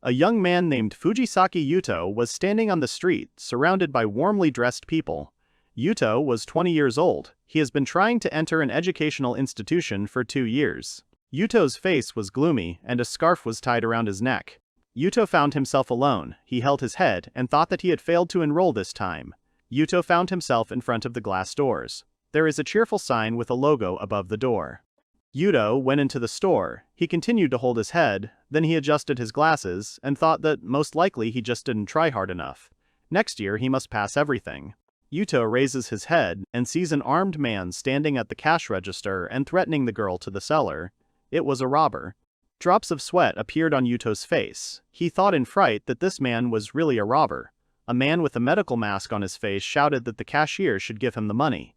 A young man named Fujisaki Yuto was standing on the street, surrounded by warmly dressed people. Yuto was 20 years old. He has been trying to enter an educational institution for 2 years. Yuto's face was gloomy, and a scarf was tied around his neck. Yuto found himself alone. He held his head and thought that he had failed to enroll this time. Yuto found himself in front of the glass doors. There is a cheerful sign with a logo above the door. Yuto went into the store. He continued to hold his head, then he adjusted his glasses and thought that most likely he just didn't try hard enough. Next year he must pass everything. Yuto raises his head and sees an armed man standing at the cash register and threatening the girl to the seller. It was a robber. Drops of sweat appeared on Yuto's face. He thought in fright that this man was really a robber. A man with a medical mask on his face shouted that the cashier should give him the money.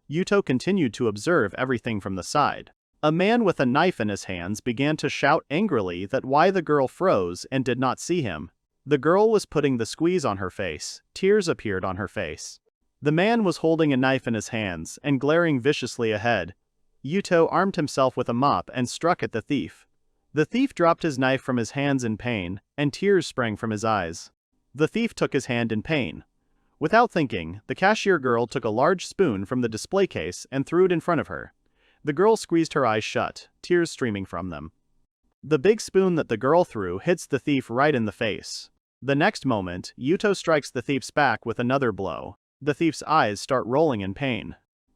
Yuto continued to observe everything from the side. A man with a knife in his hands began to shout angrily that why the girl froze and did not see him. The girl was putting the squeeze on her face. Tears appeared on her face. The man was holding a knife in his hands and glaring viciously ahead. Yuto armed himself with a mop and struck at the thief. The thief dropped his knife from his hands in pain, and tears sprang from his eyes. The thief took his hand in pain. Without thinking, the cashier girl took a large spoon from the display case and threw it in front of her. The girl squeezed her eyes shut, tears streaming from them. The big spoon that the girl threw hits the thief right in the face. The next moment, Yuto strikes the thief's back with another blow. The thief's eyes start rolling in pain.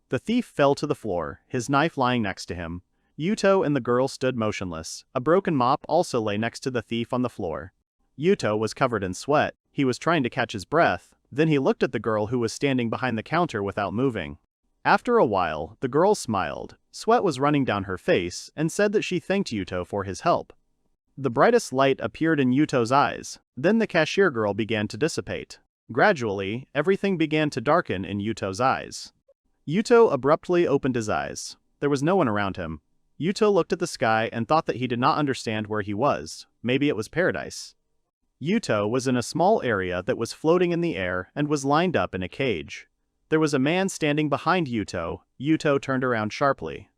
The thief fell to the floor, his knife lying next to him. Yuto and the girl stood motionless. A broken mop also lay next to the thief on the floor. Yuto was covered in sweat. He was trying to catch his breath. Then he looked at the girl who was standing behind the counter without moving. After a while, the girl smiled. Sweat was running down her face and said that she thanked Yuto for his help. The brightest light appeared in Yuto's eyes. Then the cashier girl began to dissipate. Gradually, everything began to darken in Yuto's eyes. Yuto abruptly opened his eyes. There was no one around him. Yuto looked at the sky and thought that he did not understand where he was. Maybe it was paradise. Yuto was in a small area that was floating in the air and was lined up in a cage. There was a man standing behind Yuto. Yuto turned around sharply.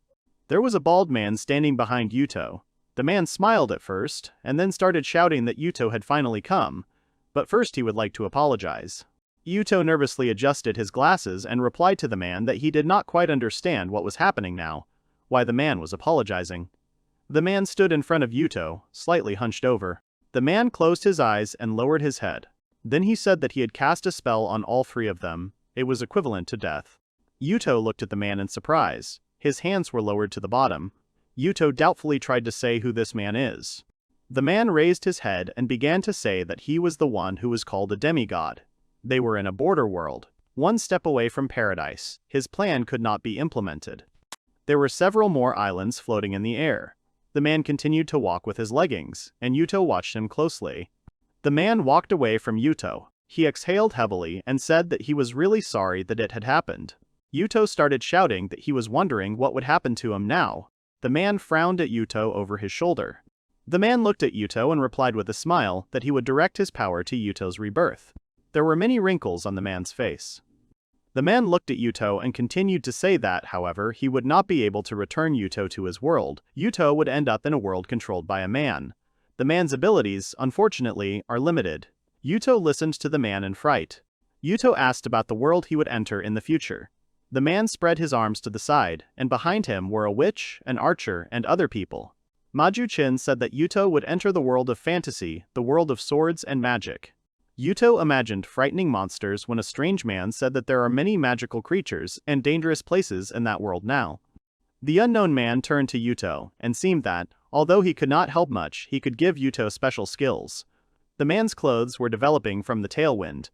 There was a bald man standing behind Yuto. The man smiled at first, and then started shouting that Yuto had finally come, but first he would like to apologize. Yuto nervously adjusted his glasses and replied to the man that he did not quite understand what was happening now, why the man was apologizing. The man stood in front of Yuto, slightly hunched over. The man closed his eyes and lowered his head. Then he said that he had cast a spell on all 3 of them. It was equivalent to death. Yuto looked at the man in surprise. His hands were lowered to the bottom. Yuto doubtfully tried to say who this man is. The man raised his head and began to say that he was the one who was called a demigod. They were in a border world, 1 step away from paradise. His plan could not be implemented. There were several more islands floating in the air. The man continued to walk with his leggings, and Yuto watched him closely. The man walked away from Yuto. He exhaled heavily and said that he was really sorry that it had happened. Yuto started shouting that he was wondering what would happen to him now. The man frowned at Yuto over his shoulder. The man looked at Yuto and replied with a smile that he would direct his power to Yuto's rebirth. There were many wrinkles on the man's face. The man looked at Yuto and continued to say that, however, he would not be able to return Yuto to his world. Yuto would end up in a world controlled by a man. The man's abilities, unfortunately, are limited. Yuto listened to the man in fright. Yuto asked about the world he would enter in the future. The man spread his arms to the side, and behind him were a witch, an archer, and other people. Maju-chin said that Yuto would enter the world of fantasy, the world of swords and magic. Yuto imagined frightening monsters when a strange man said that there are many magical creatures and dangerous places in that world now. The unknown man turned to Yuto, and seemed that, although he could not help much, he could give Yuto special skills. The man's clothes were developing from the tailwind.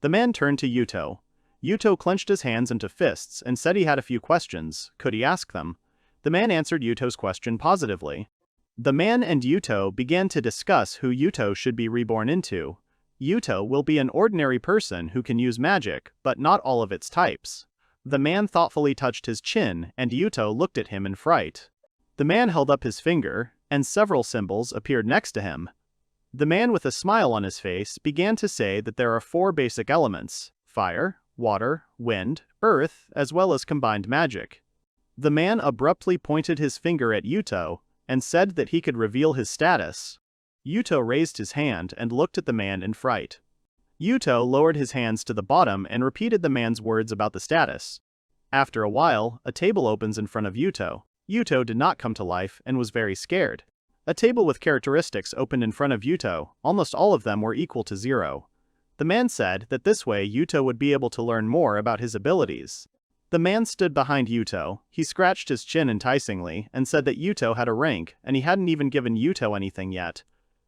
The man turned to Yuto. Yuto clenched his hands into fists and said he had a few questions. Could he ask them? The man answered Yuto's question positively. The man and Yuto began to discuss who Yuto should be reborn into. Yuto will be an ordinary person who can use magic, but not all of its types. The man thoughtfully touched his chin, and Yuto looked at him in fright. The man held up his finger, and several symbols appeared next to him. The man with a smile on his face began to say that there are 4 basic elements: fire, water, wind, earth, as well as combined magic. The man abruptly pointed his finger at Yuto, and said that he could reveal his status. Yuto raised his hand and looked at the man in fright. Yuto lowered his hands to the bottom and repeated the man's words about the status. After a while, a table opens in front of Yuto. Yuto did not come to life and was very scared. A table with characteristics opened in front of Yuto, almost all of them were equal to 0. The man said that this way Yuto would be able to learn more about his abilities. The man stood behind Yuto, he scratched his chin enticingly and said that Yuto had a rank and he hadn't even given Yuto anything yet.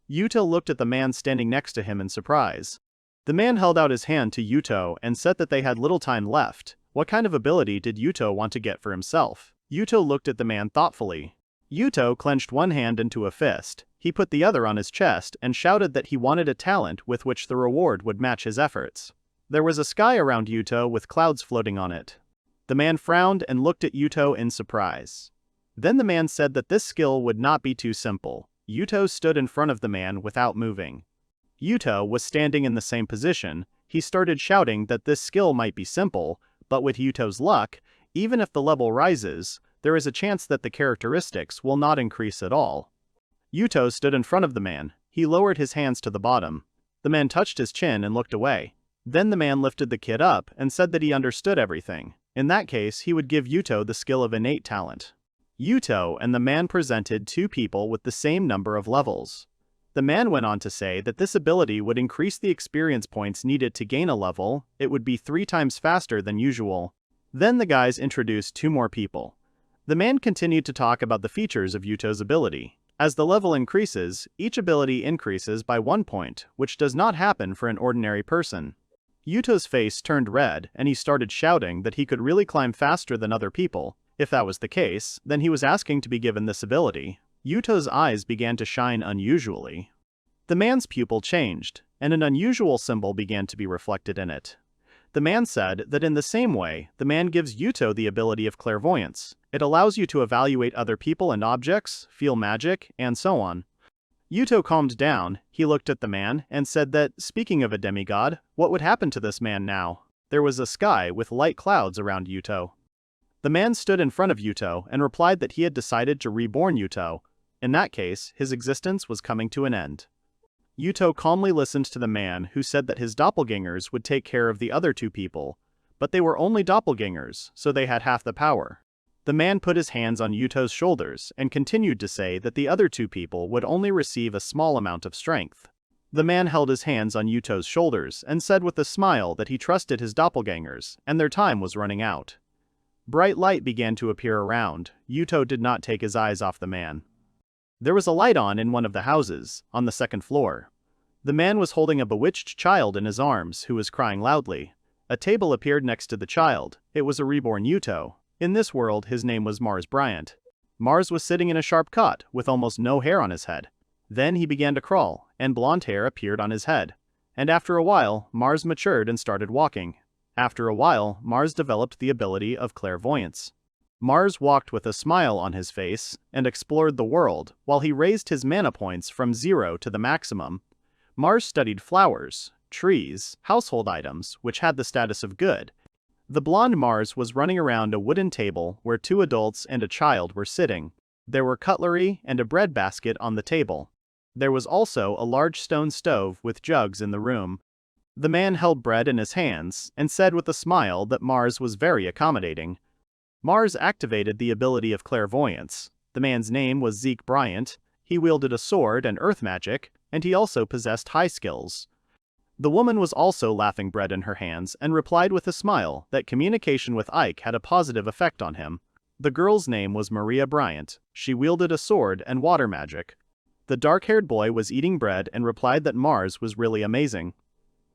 Yuto looked at the man standing next to him in surprise. The man held out his hand to Yuto and said that they had little time left. What kind of ability did Yuto want to get for himself? Yuto looked at the man thoughtfully. Yuto clenched one hand into a fist, he put the other on his chest and shouted that he wanted a talent with which the reward would match his efforts. There was a sky around Yuto with clouds floating on it. The man frowned and looked at Yuto in surprise. Then the man said that this skill would not be too simple. Yuto stood in front of the man without moving. Yuto was standing in the same position. He started shouting that this skill might be simple, but with Yuto's luck, even if the level rises, there is a chance that the characteristics will not increase at all. Yuto stood in front of the man. He lowered his hands to the bottom. The man touched his chin and looked away. Then the man lifted the kid up and said that he understood everything. In that case, he would give Yuto the skill of innate talent. Yuto and the man presented two people with the same number of levels. The man went on to say that this ability would increase the experience points needed to gain a level, it would be 3 times faster than usual. Then the guys introduced 2 more people. The man continued to talk about the features of Yuto's ability. As the level increases, each ability increases by 1 point, which does not happen for an ordinary person. Yuto's face turned red and he started shouting that he could really climb faster than other people. If that was the case, then he was asking to be given this ability. Yuto's eyes began to shine unusually. The man's pupil changed, and an unusual symbol began to be reflected in it. The man said that in the same way, the man gives Yuto the ability of clairvoyance. It allows you to evaluate other people and objects, feel magic, and so on. Yuto calmed down, he looked at the man and said that, speaking of a demigod, what would happen to this man now? There was a sky with light clouds around Yuto. The man stood in front of Yuto and replied that he had decided to reborn Yuto. In that case, his existence was coming to an end. Yuto calmly listened to the man who said that his doppelgangers would take care of the other 2 people, but they were only doppelgangers, so they had half the power. The man put his hands on Yuto's shoulders and continued to say that the other 2 people would only receive a small amount of strength. The man held his hands on Yuto's shoulders and said with a smile that he trusted his doppelgangers, and their time was running out. Bright light began to appear around. Yuto did not take his eyes off the man. There was a light on in one of the houses, on the 2nd floor. The man was holding a bewitched child in his arms who was crying loudly. A table appeared next to the child. It was a reborn Yuto. In this world, his name was Bryant. Mars was sitting in a sharp cot, with almost no hair on his head. Then he began to crawl, and blonde hair appeared on his head. And after a while, Mars matured and started walking. After a while, Mars developed the ability of clairvoyance. Mars walked with a smile on his face and explored the world while he raised his mana points from 0 to the maximum. Mars studied flowers, trees, household items, which had the status of good. The blonde Mars was running around a wooden table where 2 adults and a child were sitting. There were cutlery and a bread basket on the table. There was also a large stone stove with jugs in the room. The man held bread in his hands and said with a smile that Mars was very accommodating. Mars activated the ability of clairvoyance. The man's name was Bryant. He wielded a sword and earth magic, and he also possessed high skills. The woman was also laughing bread in her hands and replied with a smile that communication with Ike had a positive effect on him. The girl's name was Maria Bryant. She wielded a sword and water magic. The dark-haired boy was eating bread and replied that Mars was really amazing.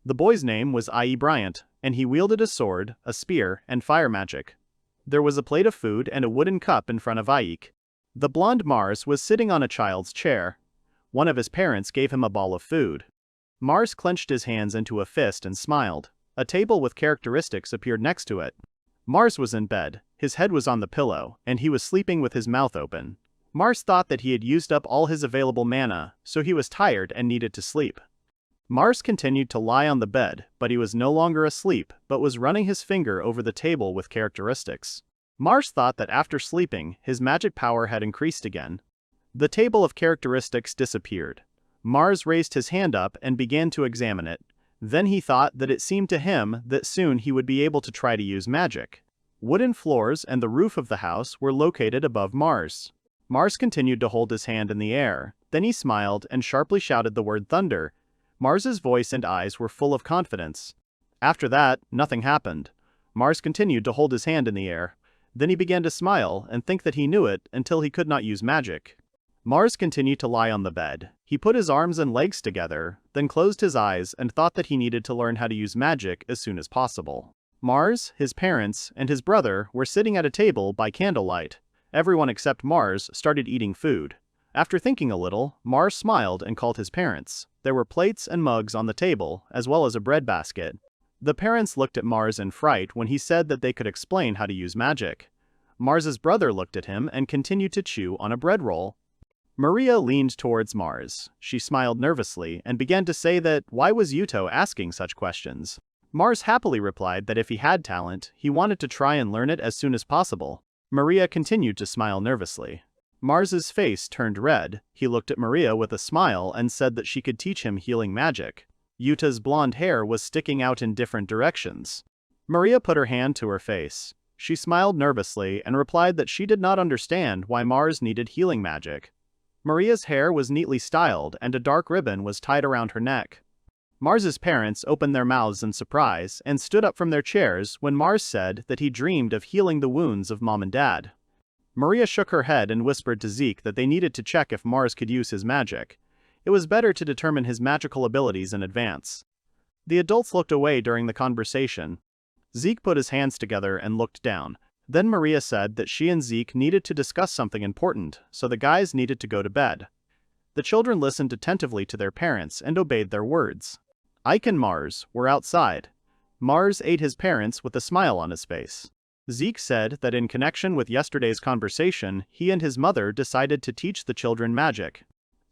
The boy's name was Bryant, and he wielded a sword, a spear, and fire magic. There was a plate of food and a wooden cup in front of Ike. The blonde Mars was sitting on a child's chair. One of his parents gave him a ball of food. Mars clenched his hands into a fist and smiled. A table with characteristics appeared next to it. Mars was in bed, his head was on the pillow, and he was sleeping with his mouth open. Mars thought that he had used up all his available mana, so he was tired and needed to sleep. Mars continued to lie on the bed, but he was no longer asleep, but was running his finger over the table with characteristics. Mars thought that after sleeping, his magic power had increased again. The table of characteristics disappeared. Mars raised his hand up and began to examine it. Then he thought that it seemed to him that soon he would be able to try to use magic. Wooden floors and the roof of the house were located above Mars. Mars continued to hold his hand in the air. Then he smiled and sharply shouted the word thunder. Mars's voice and eyes were full of confidence. After that, nothing happened. Mars continued to hold his hand in the air. Then he began to smile and think that he knew it until he could not use magic. Mars continued to lie on the bed. He put his arms and legs together, then closed his eyes and thought that he needed to learn how to use magic as soon as possible. Mars, his parents, and his brother were sitting at a table by candlelight. Everyone except Mars started eating food. After thinking a little, Mars smiled and called his parents. There were plates and mugs on the table, as well as a breadbasket. The parents looked at Mars in fright when he said that they could explain how to use magic. Mars's brother looked at him and continued to chew on a bread roll. Maria leaned towards Mars. She smiled nervously and began to say that why was Yuto asking such questions? Mars happily replied that if he had talent, he wanted to try and learn it as soon as possible. Maria continued to smile nervously. Mars's face turned red. He looked at Maria with a smile and said that she could teach him healing magic. Yuta's blonde hair was sticking out in different directions. Maria put her hand to her face. She smiled nervously and replied that she did not understand why Mars needed healing magic. Maria's hair was neatly styled and a dark ribbon was tied around her neck. Mars's parents opened their mouths in surprise and stood up from their chairs when Mars said that he dreamed of healing the wounds of mom and dad. Maria shook her head and whispered to Zeke that they needed to check if Mars could use his magic. It was better to determine his magical abilities in advance. The adults looked away during the conversation. Zeke put his hands together and looked down. Then Maria said that she and Zeke needed to discuss something important, so the guys needed to go to bed. The children listened attentively to their parents and obeyed their words. Ike and Mars were outside. Mars ate his parents with a smile on his face. Zeke said that in connection with yesterday's conversation, he and his mother decided to teach the children magic.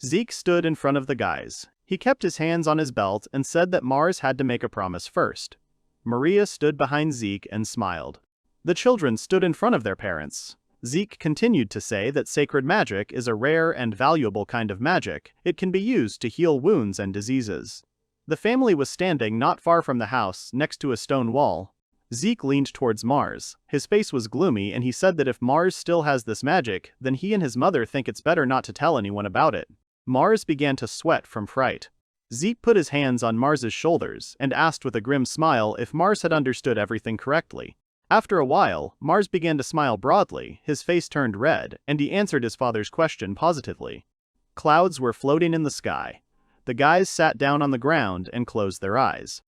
Zeke stood in front of the guys. He kept his hands on his belt and said that Mars had to make a promise first. Maria stood behind Zeke and smiled. The children stood in front of their parents. Zeke continued to say that sacred magic is a rare and valuable kind of magic. It can be used to heal wounds and diseases. The family was standing not far from the house, next to a stone wall. Zeke leaned towards Mars. His face was gloomy and he said that if Mars still has this magic, then he and his mother think it's better not to tell anyone about it. Mars began to sweat from fright. Zeke put his hands on Mars's shoulders and asked with a grim smile if Mars had understood everything correctly. After a while, Mars began to smile broadly, his face turned red, and he answered his father's question positively. Clouds were floating in the sky. The guys sat down on the ground and closed their eyes.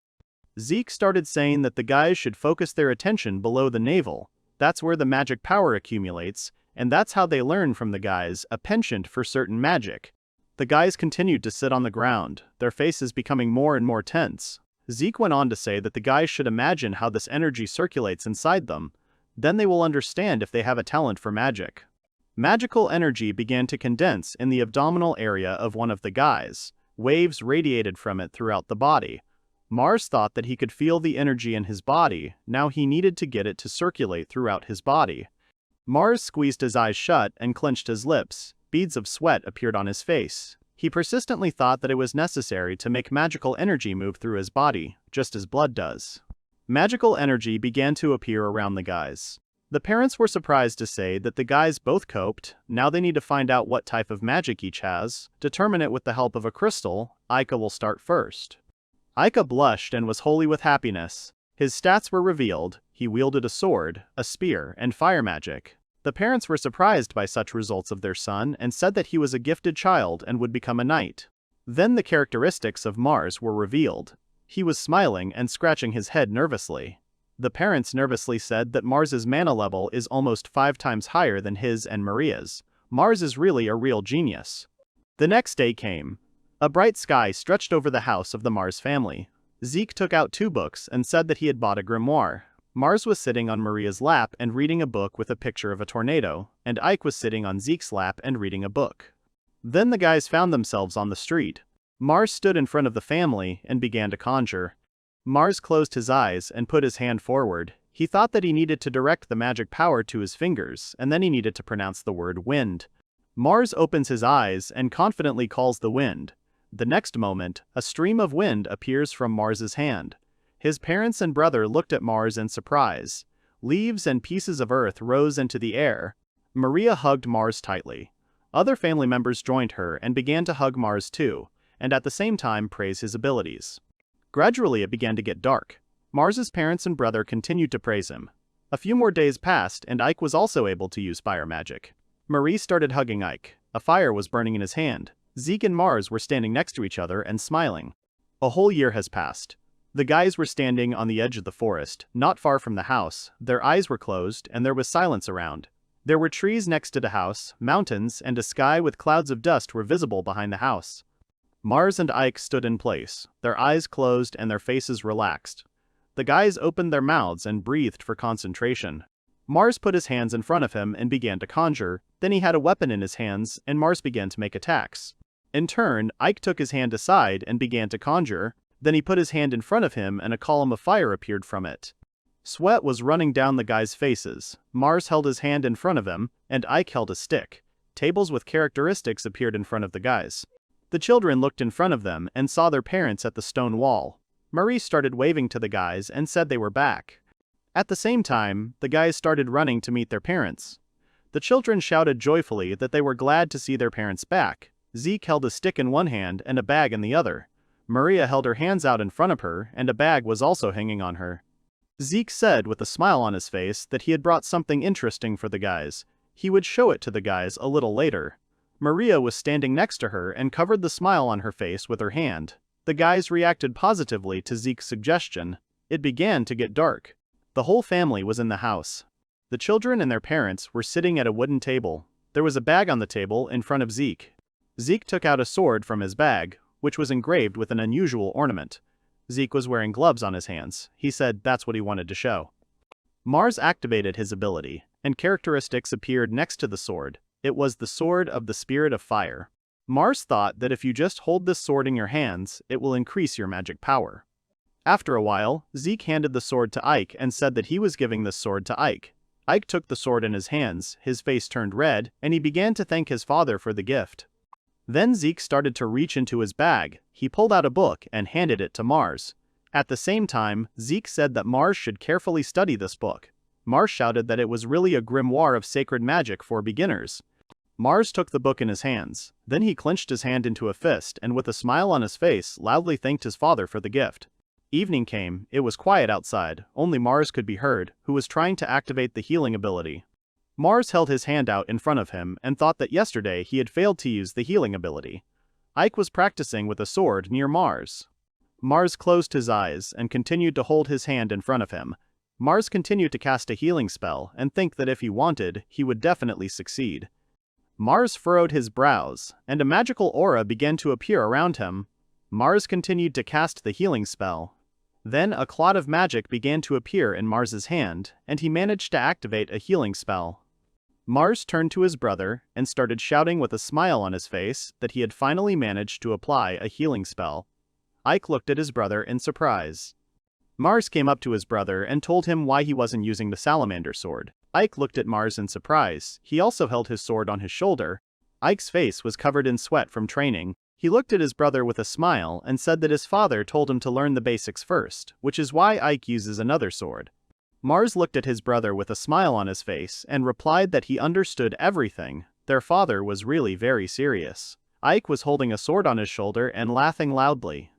Zeke started saying that the guys should focus their attention below the navel. That's where the magic power accumulates, and that's how they learn from the guys a penchant for certain magic. The guys continued to sit on the ground, their faces becoming more and more tense. Zeke went on to say that the guys should imagine how this energy circulates inside them. Then they will understand if they have a talent for magic. Magical energy began to condense in the abdominal area of one of the guys. Waves radiated from it throughout the body. Mars thought that he could feel the energy in his body. Now he needed to get it to circulate throughout his body. Mars squeezed his eyes shut and clenched his lips. Beads of sweat appeared on his face. He persistently thought that it was necessary to make magical energy move through his body, just as blood does. Magical energy began to appear around the guys. The parents were surprised to say that the guys both coped. Now they need to find out what type of magic each has, determine it with the help of a crystal. Ika will start first. Ika blushed and was holy with happiness. His stats were revealed. He wielded a sword, a spear, and fire magic. The parents were surprised by such results of their son and said that he was a gifted child and would become a knight. Then the characteristics of Mars were revealed. He was smiling and scratching his head nervously. The parents nervously said that Mars's mana level is almost 5 times higher than his and Maria's. Mars is really a real genius. The next day came. A bright sky stretched over the house of the Mars family. Zeke took out 2 books and said that he had bought a grimoire. Mars was sitting on Maria's lap and reading a book with a picture of a tornado, and Ike was sitting on Zeke's lap and reading a book. Then the guys found themselves on the street. Mars stood in front of the family and began to conjure. Mars closed his eyes and put his hand forward. He thought that he needed to direct the magic power to his fingers, and then he needed to pronounce the word wind. Mars opens his eyes and confidently calls the wind. The next moment, a stream of wind appears from Mars's hand. His parents and brother looked at Mars in surprise. Leaves and pieces of earth rose into the air. Maria hugged Mars tightly. Other family members joined her and began to hug Mars too, and at the same time praise his abilities. Gradually it began to get dark. Mars's parents and brother continued to praise him. A few more days passed and Ike was also able to use fire magic. Marie started hugging Ike. A fire was burning in his hand. Zeke and Mars were standing next to each other and smiling. A whole year has passed. The guys were standing on the edge of the forest, not far from the house. Their eyes were closed and there was silence around. There were trees next to the house, mountains, and a sky with clouds of dust were visible behind the house. Mars and Ike stood in place, their eyes closed and their faces relaxed. The guys opened their mouths and breathed for concentration. Mars put his hands in front of him and began to conjure, then he had a weapon in his hands and Mars began to make attacks. In turn, Ike took his hand aside and began to conjure, then he put his hand in front of him and a column of fire appeared from it. Sweat was running down the guys' faces. Mars held his hand in front of him, and Ike held a stick. Tables with characteristics appeared in front of the guys. The children looked in front of them and saw their parents at the stone wall. Marie started waving to the guys and said they were back. At the same time, the guys started running to meet their parents. The children shouted joyfully that they were glad to see their parents back. Zeke held a stick in one hand and a bag in the other. Maria held her hands out in front of her and a bag was also hanging on her. Zeke said with a smile on his face that he had brought something interesting for the guys. He would show it to the guys a little later. Maria was standing next to her and covered the smile on her face with her hand. The guys reacted positively to Zeke's suggestion. It began to get dark. The whole family was in the house. The children and their parents were sitting at a wooden table. There was a bag on the table in front of Zeke. Zeke took out a sword from his bag, which was engraved with an unusual ornament. Zeke was wearing gloves on his hands. He said that's what he wanted to show. Mars activated his ability, and characteristics appeared next to the sword. It was the sword of the spirit of fire. Mars thought that if you just hold this sword in your hands, it will increase your magic power. After a while, Zeke handed the sword to Ike and said that he was giving this sword to Ike. Ike took the sword in his hands, his face turned red, and he began to thank his father for the gift. Then Zeke started to reach into his bag. He pulled out a book and handed it to Mars. At the same time, Zeke said that Mars should carefully study this book. Mars shouted that it was really a grimoire of sacred magic for beginners. Mars took the book in his hands. Then he clenched his hand into a fist and with a smile on his face, loudly thanked his father for the gift. Evening came, it was quiet outside, only Mars could be heard, who was trying to activate the healing ability. Mars held his hand out in front of him and thought that yesterday he had failed to use the healing ability. Ike was practicing with a sword near Mars. Mars closed his eyes and continued to hold his hand in front of him. Mars continued to cast a healing spell and think that if he wanted, he would definitely succeed. Mars furrowed his brows, and a magical aura began to appear around him. Mars continued to cast the healing spell. Then a clot of magic began to appear in Mars's hand, and he managed to activate a healing spell. Mars turned to his brother and started shouting with a smile on his face that he had finally managed to apply a healing spell. Ike looked at his brother in surprise. Mars came up to his brother and told him why he wasn't using the salamander sword. Ike looked at Mars in surprise. He also held his sword on his shoulder. Ike's face was covered in sweat from training. He looked at his brother with a smile and said that his father told him to learn the basics first, which is why Ike uses another sword. Mars looked at his brother with a smile on his face and replied that he understood everything. Their father was really very serious. Ike was holding a sword on his shoulder and laughing loudly.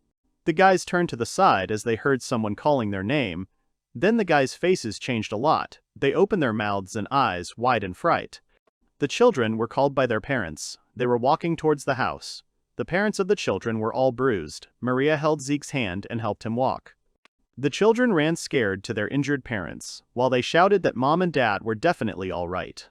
The guys turned to the side as they heard someone calling their name. Then the guys' faces changed a lot. They opened their mouths and eyes wide in fright. The children were called by their parents. They were walking towards the house. The parents of the children were all bruised. Maria held Zeke's hand and helped him walk. The children ran scared to their injured parents, while they shouted that mom and dad were definitely all right.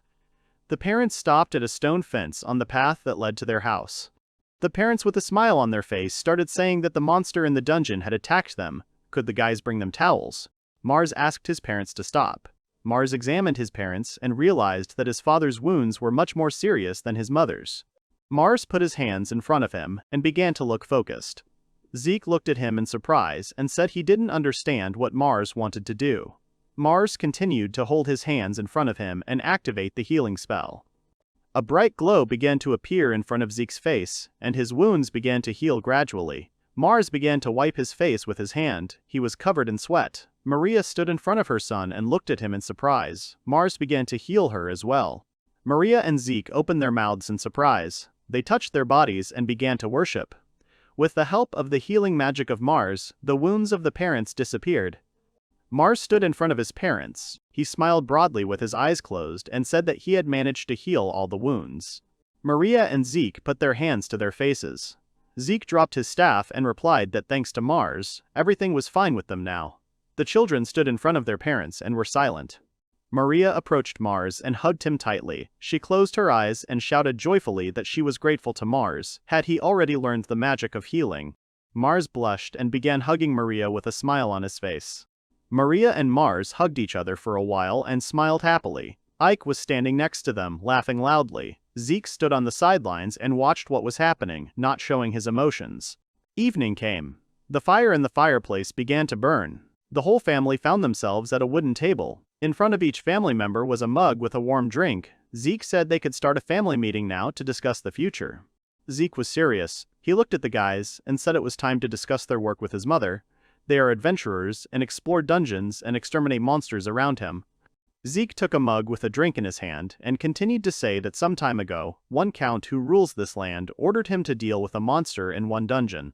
The parents stopped at a stone fence on the path that led to their house. The parents with a smile on their face started saying that the monster in the dungeon had attacked them. Could the guys bring them towels? Mars asked his parents to stop. Mars examined his parents and realized that his father's wounds were much more serious than his mother's. Mars put his hands in front of him and began to look focused. Zeke looked at him in surprise and said he didn't understand what Mars wanted to do. Mars continued to hold his hands in front of him and activate the healing spell. A bright glow began to appear in front of Zeke's face, and his wounds began to heal gradually. Mars began to wipe his face with his hand. He was covered in sweat. Maria stood in front of her son and looked at him in surprise. Mars began to heal her as well. Maria and Zeke opened their mouths in surprise. They touched their bodies and began to worship. With the help of the healing magic of Mars, the wounds of the parents disappeared. Mars stood in front of his parents. He smiled broadly with his eyes closed and said that he had managed to heal all the wounds. Maria and Zeke put their hands to their faces. Zeke dropped his staff and replied that thanks to Mars, everything was fine with them now. The children stood in front of their parents and were silent. Maria approached Mars and hugged him tightly. She closed her eyes and shouted joyfully that she was grateful to Mars. Had he already learned the magic of healing? Mars blushed and began hugging Maria with a smile on his face. Maria and Mars hugged each other for a while and smiled happily. Ike was standing next to them, laughing loudly. Zeke stood on the sidelines and watched what was happening, not showing his emotions. Evening came. The fire in the fireplace began to burn. The whole family found themselves at a wooden table. In front of each family member was a mug with a warm drink. Zeke said they could start a family meeting now to discuss the future. Zeke was serious. He looked at the guys and said it was time to discuss their work with his mother. They are adventurers and explore dungeons and exterminate monsters around him. Zeke took a mug with a drink in his hand and continued to say that some time ago, one count who rules this land ordered him to deal with a monster in one dungeon.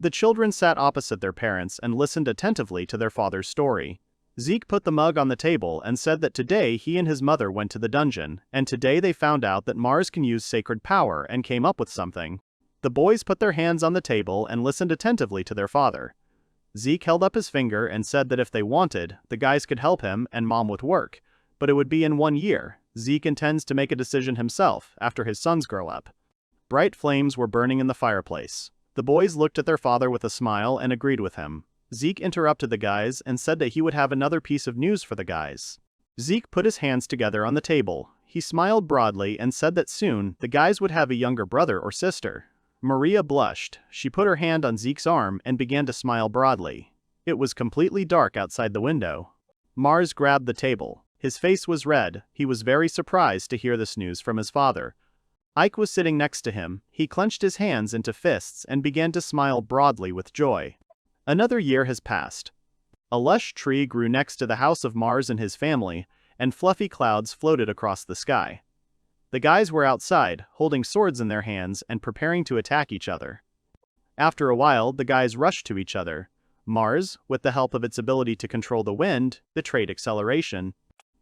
The children sat opposite their parents and listened attentively to their father's story. Zeke put the mug on the table and said that today he and his mother went to the dungeon, and today they found out that Mars can use sacred power and came up with something. The boys put their hands on the table and listened attentively to their father. Zeke held up his finger and said that if they wanted, the guys could help him and Mom with work, but it would be in 1 year. Zeke intends to make a decision himself after his sons grow up. Bright flames were burning in the fireplace. The boys looked at their father with a smile and agreed with him. Zeke interrupted the guys and said that he would have another piece of news for the guys. Zeke put his hands together on the table. He smiled broadly and said that soon the guys would have a younger brother or sister. Maria blushed. She put her hand on Zeke's arm and began to smile broadly. It was completely dark outside the window. Mars grabbed the table. His face was red. He was very surprised to hear this news from his father. Ike was sitting next to him. He clenched his hands into fists and began to smile broadly with joy. Another year has passed. A lush tree grew next to the house of Mars and his family, and fluffy clouds floated across the sky. The guys were outside, holding swords in their hands and preparing to attack each other. After a while, the guys rushed to each other. Mars, with the help of its ability to control the wind, the trait acceleration.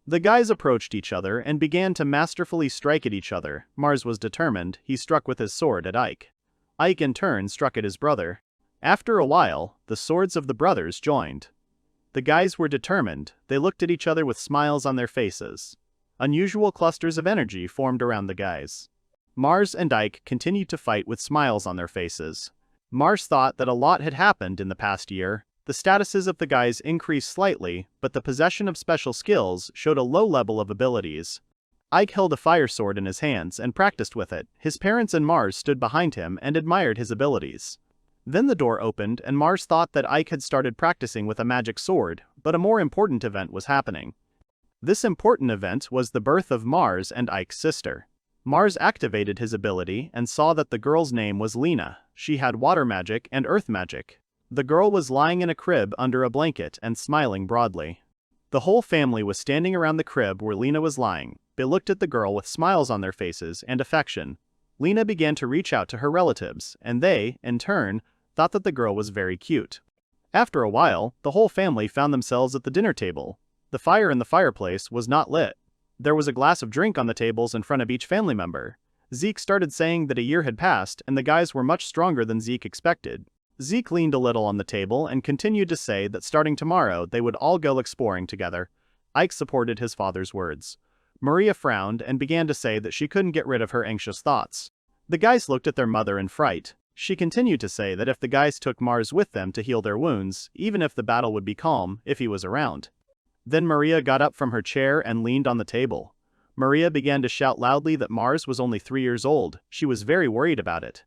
The guys approached each other and began to masterfully strike at each other. Mars was determined. He struck with his sword at Ike. Ike in turn struck at his brother. After a while, the swords of the brothers joined. The guys were determined. They looked at each other with smiles on their faces. Unusual clusters of energy formed around the guys. Mars and Ike continued to fight with smiles on their faces. Mars thought that a lot had happened in the past year. The statuses of the guys increased slightly, but the possession of special skills showed a low level of abilities. Ike held a fire sword in his hands and practiced with it. His parents and Mars stood behind him and admired his abilities. Then the door opened and Mars thought that Ike had started practicing with a magic sword, but a more important event was happening. This important event was the birth of Mars and Ike's sister. Mars activated his ability and saw that the girl's name was Lena. She had water magic and earth magic. The girl was lying in a crib under a blanket and smiling broadly. The whole family was standing around the crib where Lena was lying. They looked at the girl with smiles on their faces and affection. Lena began to reach out to her relatives, and they, in turn, thought that the girl was very cute. After a while, the whole family found themselves at the dinner table. The fire in the fireplace was not lit. There was a glass of drink on the tables in front of each family member. Zeke started saying that a year had passed and the guys were much stronger than Zeke expected. Zeke leaned a little on the table and continued to say that starting tomorrow they would all go exploring together. Ike supported his father's words. Maria frowned and began to say that she couldn't get rid of her anxious thoughts. The guys looked at their mother in fright. She continued to say that if the guys took Mars with them to heal their wounds, even if the battle would be calm, if he was around. Then Maria got up from her chair and leaned on the table. Maria began to shout loudly that Mars was only 3 years old. She was very worried about it.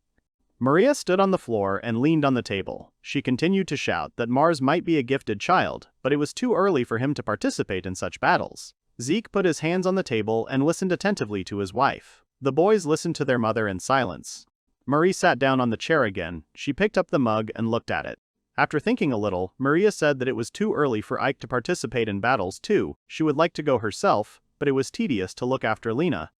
Maria stood on the floor and leaned on the table. She continued to shout that Mars might be a gifted child, but it was too early for him to participate in such battles. Zeke put his hands on the table and listened attentively to his wife. The boys listened to their mother in silence. Marie sat down on the chair again. She picked up the mug and looked at it. After thinking a little, Maria said that it was too early for Ike to participate in battles too. She would like to go herself, but it was tedious to look after Lena.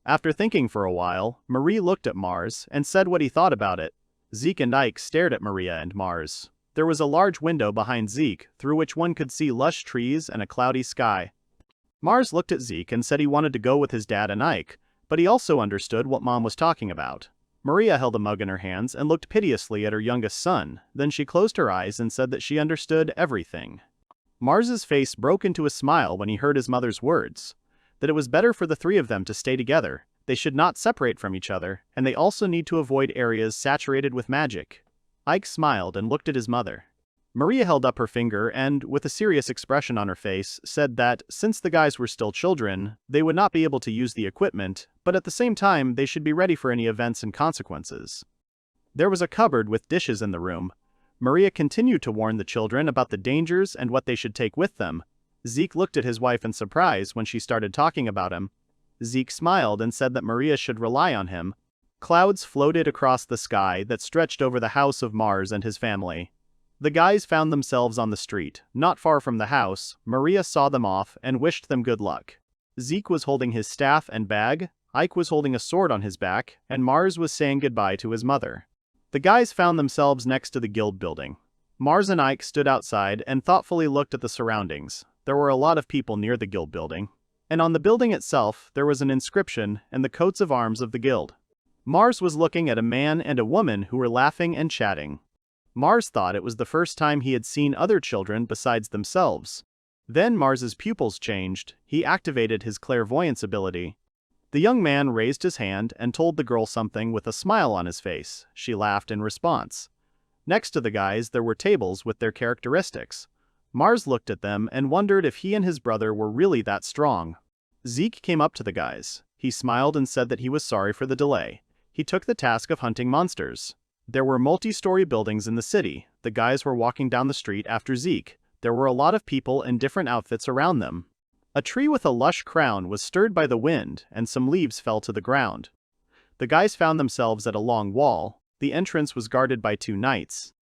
After thinking for a while, Marie looked at Mars and said what he thought about it. Zeke and Ike stared at Maria and Mars. There was a large window behind Zeke, through which one could see lush trees and a cloudy sky. Mars looked at Zeke and said he wanted to go with his dad and Ike, but he also understood what Mom was talking about. Maria held a mug in her hands and looked piteously at her youngest son, then she closed her eyes and said that she understood everything. Mars's face broke into a smile when he heard his mother's words, that it was better for the three of them to stay together, they should not separate from each other, and they also need to avoid areas saturated with magic. Ike smiled and looked at his mother. Maria held up her finger and, with a serious expression on her face, said that, since the guys were still children, they would not be able to use the equipment, but at the same time they should be ready for any events and consequences. There was a cupboard with dishes in the room. Maria continued to warn the children about the dangers and what they should take with them. Zeke looked at his wife in surprise when she started talking about him. Zeke smiled and said that Maria should rely on him. Clouds floated across the sky that stretched over the house of Mars and his family. The guys found themselves on the street, not far from the house. Maria saw them off and wished them good luck. Zeke was holding his staff and bag, Ike was holding a sword on his back, and Mars was saying goodbye to his mother. The guys found themselves next to the guild building. Mars and Ike stood outside and thoughtfully looked at the surroundings. There were a lot of people near the guild building. And on the building itself, there was an inscription and the coats of arms of the guild. Mars was looking at a man and a woman who were laughing and chatting. Mars thought it was the first time he had seen other children besides themselves. Then Mars's pupils changed. He activated his clairvoyance ability. The young man raised his hand and told the girl something with a smile on his face. She laughed in response. Next to the guys there were tables with their characteristics. Mars looked at them and wondered if he and his brother were really that strong. Zeke came up to the guys. He smiled and said that he was sorry for the delay. He took the task of hunting monsters. There were multi-story buildings in the city. The guys were walking down the street after Zeke. There were a lot of people in different outfits around them. A tree with a lush crown was stirred by the wind, and some leaves fell to the ground. The guys found themselves at a long wall. The entrance was guarded by 2 knights.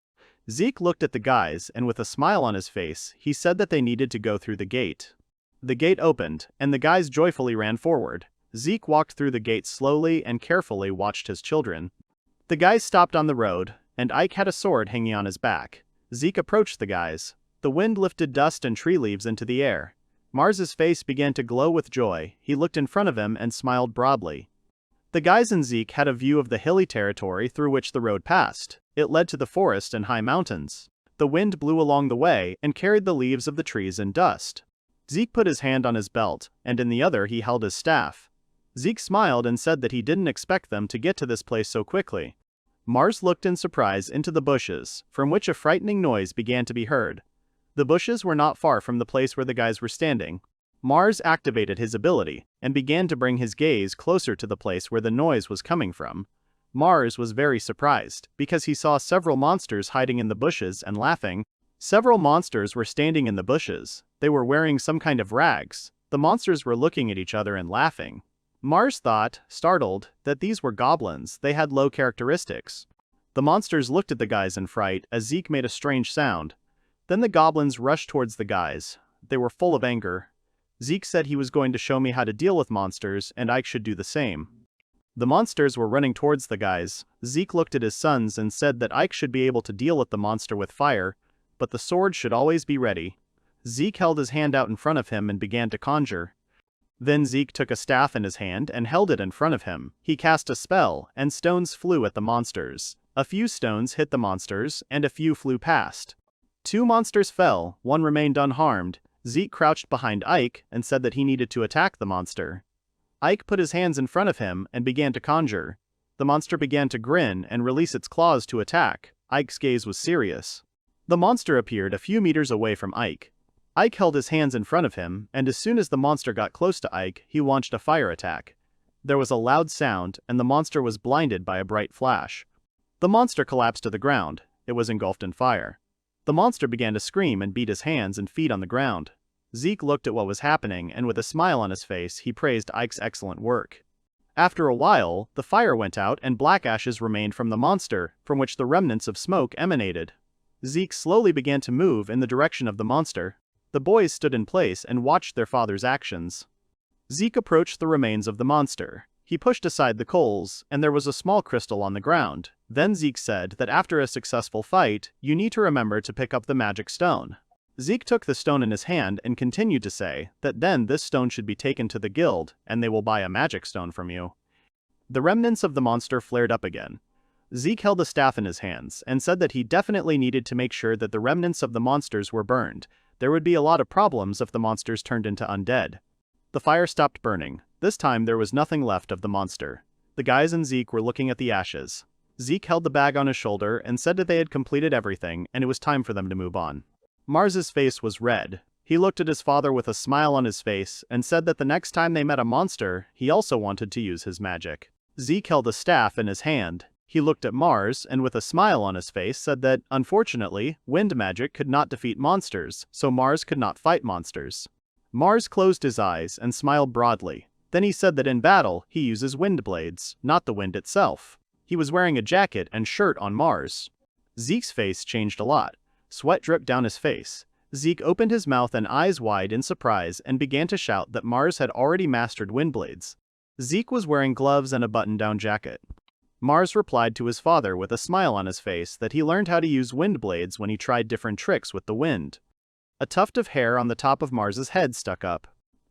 Zeke looked at the guys, and with a smile on his face, he said that they needed to go through the gate. The gate opened, and the guys joyfully ran forward. Zeke walked through the gate slowly and carefully watched his children. The guys stopped on the road, and Ike had a sword hanging on his back. Zeke approached the guys. The wind lifted dust and tree leaves into the air. Mars's face began to glow with joy. He looked in front of him and smiled broadly. The guys and Zeke had a view of the hilly territory through which the road passed. It led to the forest and high mountains. The wind blew along the way and carried the leaves of the trees and dust. Zeke put his hand on his belt, and in the other he held his staff. Zeke smiled and said that he didn't expect them to get to this place so quickly. Mars looked in surprise into the bushes, from which a frightening noise began to be heard. The bushes were not far from the place where the guys were standing. Mars activated his ability, and began to bring his gaze closer to the place where the noise was coming from. Mars was very surprised, because he saw several monsters hiding in the bushes and laughing. Several monsters were standing in the bushes. They were wearing some kind of rags. The monsters were looking at each other and laughing. Mars thought, startled, that these were goblins. They had low characteristics. The monsters looked at the guys in fright as Zeke made a strange sound. Then the goblins rushed towards the guys. They were full of anger. Zeke said he was going to show me how to deal with monsters, and Ike should do the same. The monsters were running towards the guys. Zeke looked at his sons and said that Ike should be able to deal with the monster with fire, but the sword should always be ready. Zeke held his hand out in front of him and began to conjure. Then Zeke took a staff in his hand and held it in front of him. He cast a spell, and stones flew at the monsters. A few stones hit the monsters, and a few flew past. 2 monsters fell, 1 remained unharmed. Zeke crouched behind Ike and said that he needed to attack the monster. Ike put his hands in front of him and began to conjure. The monster began to grin and release its claws to attack. Ike's gaze was serious. The monster appeared a few meters away from Ike. Ike held his hands in front of him, and as soon as the monster got close to Ike, he launched a fire attack. There was a loud sound, and the monster was blinded by a bright flash. The monster collapsed to the ground. It was engulfed in fire. The monster began to scream and beat his hands and feet on the ground. Zeke looked at what was happening, and with a smile on his face, he praised Ike's excellent work. After a while, the fire went out and black ashes remained from the monster, from which the remnants of smoke emanated. Zeke slowly began to move in the direction of the monster. The boys stood in place and watched their father's actions. Zeke approached the remains of the monster. He pushed aside the coals, and there was a small crystal on the ground. Then Zeke said that after a successful fight, you need to remember to pick up the magic stone. Zeke took the stone in his hand and continued to say that then this stone should be taken to the guild, and they will buy a magic stone from you. The remnants of the monster flared up again. Zeke held a staff in his hands and said that he definitely needed to make sure that the remnants of the monsters were burned. There would be a lot of problems if the monsters turned into undead. The fire stopped burning. This time there was nothing left of the monster. The guys and Zeke were looking at the ashes. Zeke held the bag on his shoulder and said that they had completed everything and it was time for them to move on. Mars's face was red. He looked at his father with a smile on his face and said that the next time they met a monster, he also wanted to use his magic. Zeke held a staff in his hand. He looked at Mars and with a smile on his face said that, unfortunately, wind magic could not defeat monsters, so Mars could not fight monsters. Mars closed his eyes and smiled broadly. Then he said that in battle, he uses wind blades, not the wind itself. He was wearing a jacket and shirt on Mars. Zeke's face changed a lot. Sweat dripped down his face. Zeke opened his mouth and eyes wide in surprise and began to shout that Mars had already mastered wind blades. Zeke was wearing gloves and a button-down jacket. Mars replied to his father with a smile on his face that he learned how to use wind blades when he tried different tricks with the wind. A tuft of hair on the top of Mars's head stuck up.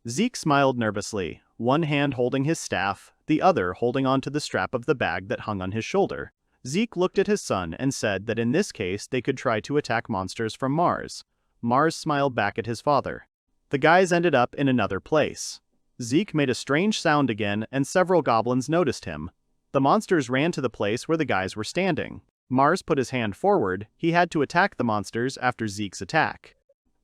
Zeke smiled nervously, one hand holding his staff, the other holding onto the strap of the bag that hung on his shoulder. Zeke looked at his son and said that in this case they could try to attack monsters from Mars. Mars smiled back at his father. The guys ended up in another place. Zeke made a strange sound again and several goblins noticed him. The monsters ran to the place where the guys were standing. Mars put his hand forward. He had to attack the monsters after Zeke's attack.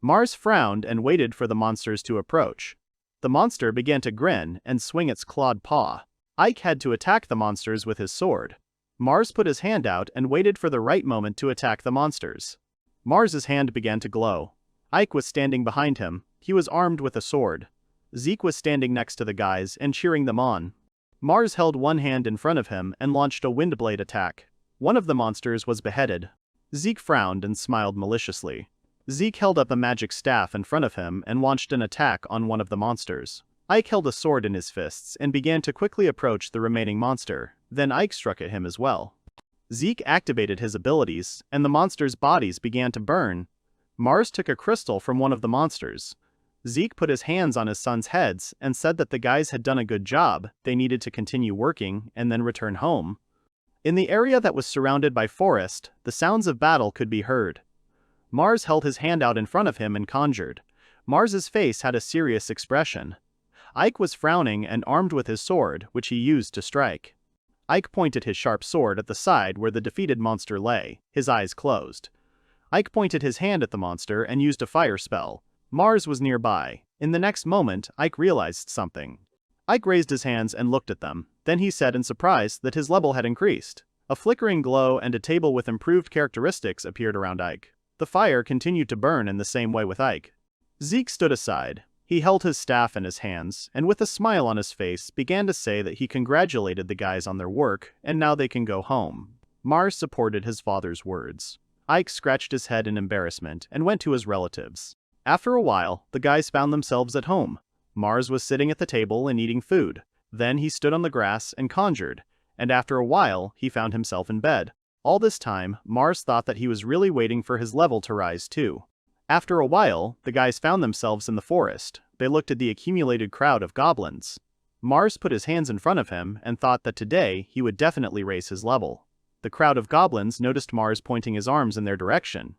Mars frowned and waited for the monsters to approach. The monster began to grin and swing its clawed paw. Ike had to attack the monsters with his sword. Mars put his hand out and waited for the right moment to attack the monsters. Mars's hand began to glow. Ike was standing behind him. He was armed with a sword. Zeke was standing next to the guys and cheering them on. Mars held one hand in front of him and launched a windblade attack. One of the monsters was beheaded. Zeke frowned and smiled maliciously. Zeke held up a magic staff in front of him and launched an attack on one of the monsters. Ike held a sword in his fists and began to quickly approach the remaining monster. Then Ike struck at him as well. Zeke activated his abilities, and the monsters' bodies began to burn. Mars took a crystal from one of the monsters. Zeke put his hands on his son's heads and said that the guys had done a good job, they needed to continue working and then return home. In the area that was surrounded by forest, the sounds of battle could be heard. Mars held his hand out in front of him and conjured. Mars's face had a serious expression. Ike was frowning and armed with his sword, which he used to strike. Ike pointed his sharp sword at the side where the defeated monster lay, his eyes closed. Ike pointed his hand at the monster and used a fire spell. Mars was nearby. In the next moment, Ike realized something. Ike raised his hands and looked at them. Then he said in surprise that his level had increased. A flickering glow and a table with improved characteristics appeared around Ike. The fire continued to burn in the same way with Ike. Zeke stood aside. He held his staff in his hands, and with a smile on his face, began to say that he congratulated the guys on their work, and now they can go home. Mars supported his father's words. Ike scratched his head in embarrassment and went to his relatives. After a while, the guys found themselves at home. Mars was sitting at the table and eating food. Then he stood on the grass and conjured, and after a while, he found himself in bed. All this time, Mars thought that he was really waiting for his level to rise too. After a while, the guys found themselves in the forest. They looked at the accumulated crowd of goblins. Mars put his hands in front of him and thought that today he would definitely raise his level. The crowd of goblins noticed Mars pointing his arms in their direction.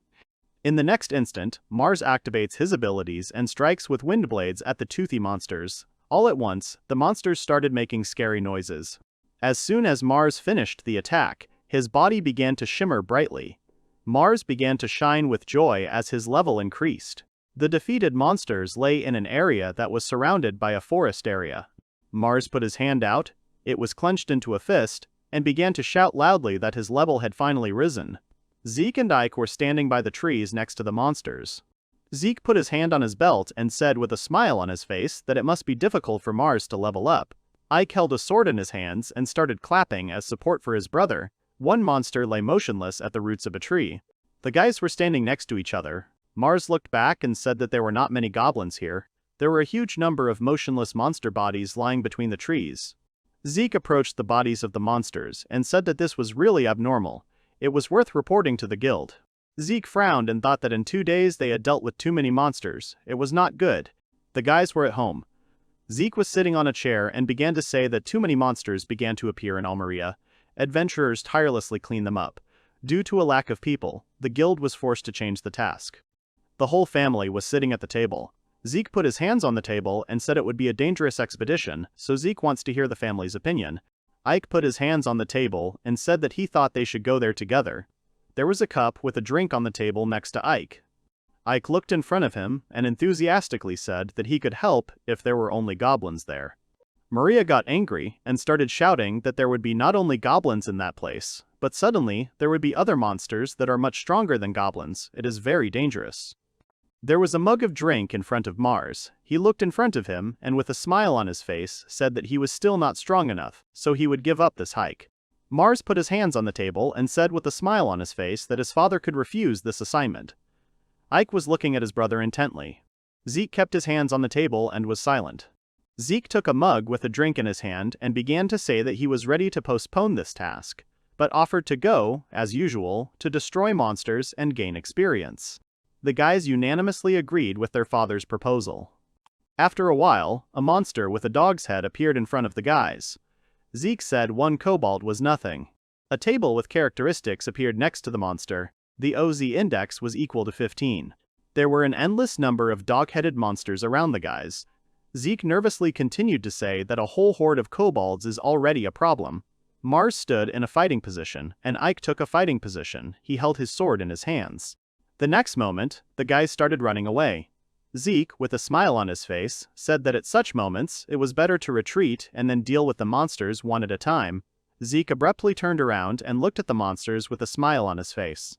In the next instant, Mars activates his abilities and strikes with wind blades at the toothy monsters. All at once, the monsters started making scary noises. As soon as Mars finished the attack, his body began to shimmer brightly. Mars began to shine with joy as his level increased. The defeated monsters lay in an area that was surrounded by a forest area. Mars put his hand out, it was clenched into a fist, and began to shout loudly that his level had finally risen. Zeke and Ike were standing by the trees next to the monsters. Zeke put his hand on his belt and said with a smile on his face that it must be difficult for Mars to level up. Ike held a sword in his hands and started clapping as support for his brother. One monster lay motionless at the roots of a tree. The guys were standing next to each other. Mars looked back and said that there were not many goblins here. There were a huge number of motionless monster bodies lying between the trees. Zeke approached the bodies of the monsters and said that this was really abnormal. It was worth reporting to the guild. Zeke frowned and thought that in 2 days they had dealt with too many monsters. It was not good. The guys were at home. Zeke was sitting on a chair and began to say that too many monsters began to appear in Almeria. Adventurers tirelessly cleaned them up. Due to a lack of people, the guild was forced to change the task. The whole family was sitting at the table. Zeke put his hands on the table and said it would be a dangerous expedition, so Zeke wants to hear the family's opinion. Ike put his hands on the table and said that he thought they should go there together. There was a cup with a drink on the table next to Ike. Ike looked in front of him and enthusiastically said that he could help if there were only goblins there. Maria got angry and started shouting that there would be not only goblins in that place, but suddenly there would be other monsters that are much stronger than goblins. It is very dangerous. There was a mug of drink in front of Mars. He looked in front of him and with a smile on his face said that he was still not strong enough, so he would give up this hike. Mars put his hands on the table and said with a smile on his face that his father could refuse this assignment. Ike was looking at his brother intently. Zeke kept his hands on the table and was silent. Zeke took a mug with a drink in his hand and began to say that he was ready to postpone this task, but offered to go, as usual, to destroy monsters and gain experience. The guys unanimously agreed with their father's proposal. After a while, a monster with a dog's head appeared in front of the guys. Zeke said 1 kobold was nothing. A table with characteristics appeared next to the monster. The OZ index was equal to 15. There were an endless number of dog-headed monsters around the guys. Zeke nervously continued to say that a whole horde of kobolds is already a problem. Mars stood in a fighting position, and Ike took a fighting position. He held his sword in his hands. The next moment, the guys started running away. Zeke, with a smile on his face, said that at such moments, it was better to retreat and then deal with the monsters one at a time. Zeke abruptly turned around and looked at the monsters with a smile on his face.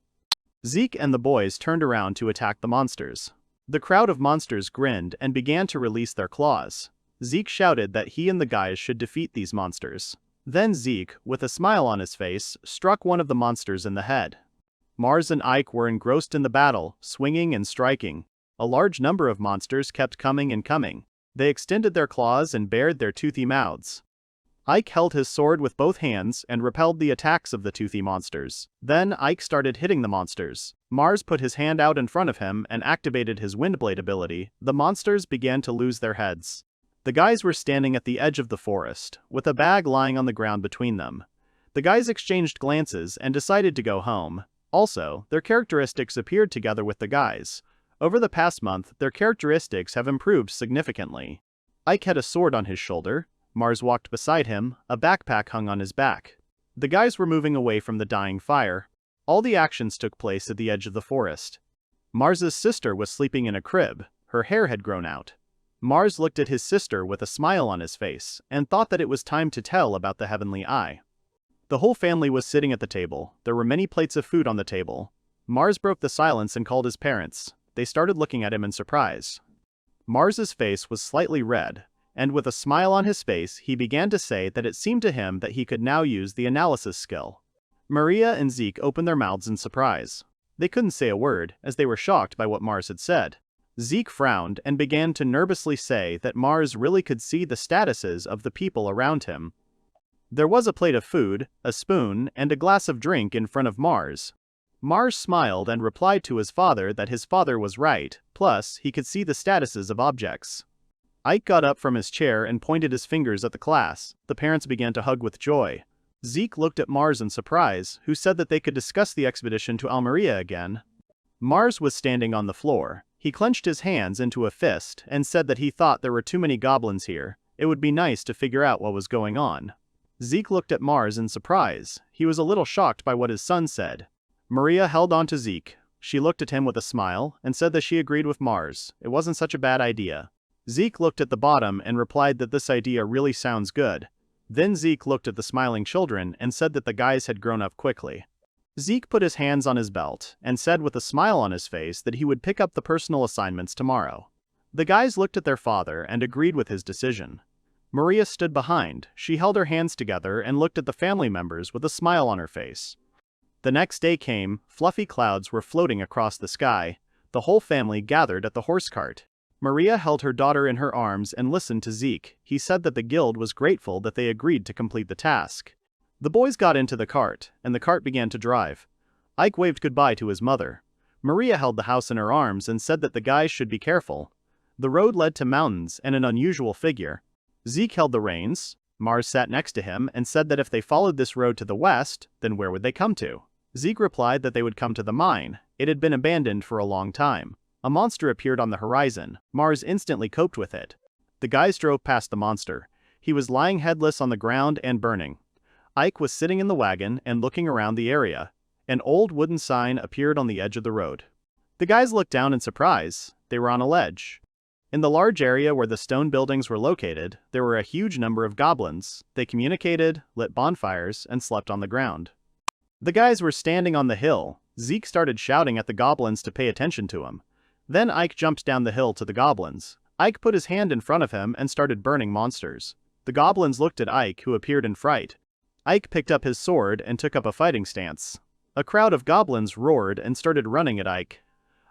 Zeke and the boys turned around to attack the monsters. The crowd of monsters grinned and began to release their claws. Zeke shouted that he and the guys should defeat these monsters. Then Zeke, with a smile on his face, struck one of the monsters in the head. Mars and Ike were engrossed in the battle, swinging and striking. A large number of monsters kept coming and coming. They extended their claws and bared their toothy mouths. Ike held his sword with both hands and repelled the attacks of the toothy monsters. Then Ike started hitting the monsters. Mars put his hand out in front of him and activated his windblade ability. The monsters began to lose their heads. The guys were standing at the edge of the forest, with a bag lying on the ground between them. The guys exchanged glances and decided to go home. Also, their characteristics appeared together with the guys. Over the past month, their characteristics have improved significantly. Ike had a sword on his shoulder. Mars walked beside him, a backpack hung on his back. The guys were moving away from the dying fire. All the actions took place at the edge of the forest. Mars's sister was sleeping in a crib. Her hair had grown out. Mars looked at his sister with a smile on his face, and thought that it was time to tell about the heavenly eye. The whole family was sitting at the table. There were many plates of food on the table. Mars broke the silence and called his parents. They started looking at him in surprise. Mars's face was slightly red, and with a smile on his face he began to say that it seemed to him that he could now use the analysis skill. Maria and Zeke opened their mouths in surprise. They couldn't say a word, as they were shocked by what Mars had said. Zeke frowned and began to nervously say that Mars really could see the statuses of the people around him. There was a plate of food, a spoon, and a glass of drink in front of Mars. Mars smiled and replied to his father that his father was right, plus he could see the statuses of objects. Ike got up from his chair and pointed his fingers at the class. The parents began to hug with joy. Zeke looked at Mars in surprise, who said that they could discuss the expedition to Almeria again. Mars was standing on the floor. He clenched his hands into a fist and said that he thought there were too many goblins here. It would be nice to figure out what was going on. Zeke looked at Mars in surprise. He was a little shocked by what his son said. Maria held on to Zeke. She looked at him with a smile and said that she agreed with Mars. It wasn't such a bad idea. Zeke looked at the bottom and replied that this idea really sounds good. Then Zeke looked at the smiling children and said that the guys had grown up quickly. Zeke put his hands on his belt and said with a smile on his face that he would pick up the personal assignments tomorrow. The guys looked at their father and agreed with his decision. Maria stood behind. She held her hands together and looked at the family members with a smile on her face. The next day came, fluffy clouds were floating across the sky. The whole family gathered at the horse cart. Maria held her daughter in her arms and listened to Zeke. He said that the guild was grateful that they agreed to complete the task. The boys got into the cart, and the cart began to drive. Ike waved goodbye to his mother. Maria held the house in her arms and said that the guys should be careful. The road led to mountains and an unusual figure. Zeke held the reins. Mars sat next to him and said that if they followed this road to the west, then where would they come to? Zeke replied that they would come to the mine. It had been abandoned for a long time. A monster appeared on the horizon. Mars instantly coped with it. The guys drove past the monster. He was lying headless on the ground and burning. Ike was sitting in the wagon and looking around the area. An old wooden sign appeared on the edge of the road. The guys looked down in surprise. They were on a ledge. In the large area where the stone buildings were located, there were a huge number of goblins. They communicated, lit bonfires, and slept on the ground. The guys were standing on the hill. Zeke started shouting at the goblins to pay attention to him. Then Ike jumped down the hill to the goblins. Ike put his hand in front of him and started burning monsters. The goblins looked at Ike, who appeared in fright. Ike picked up his sword and took up a fighting stance. A crowd of goblins roared and started running at Ike.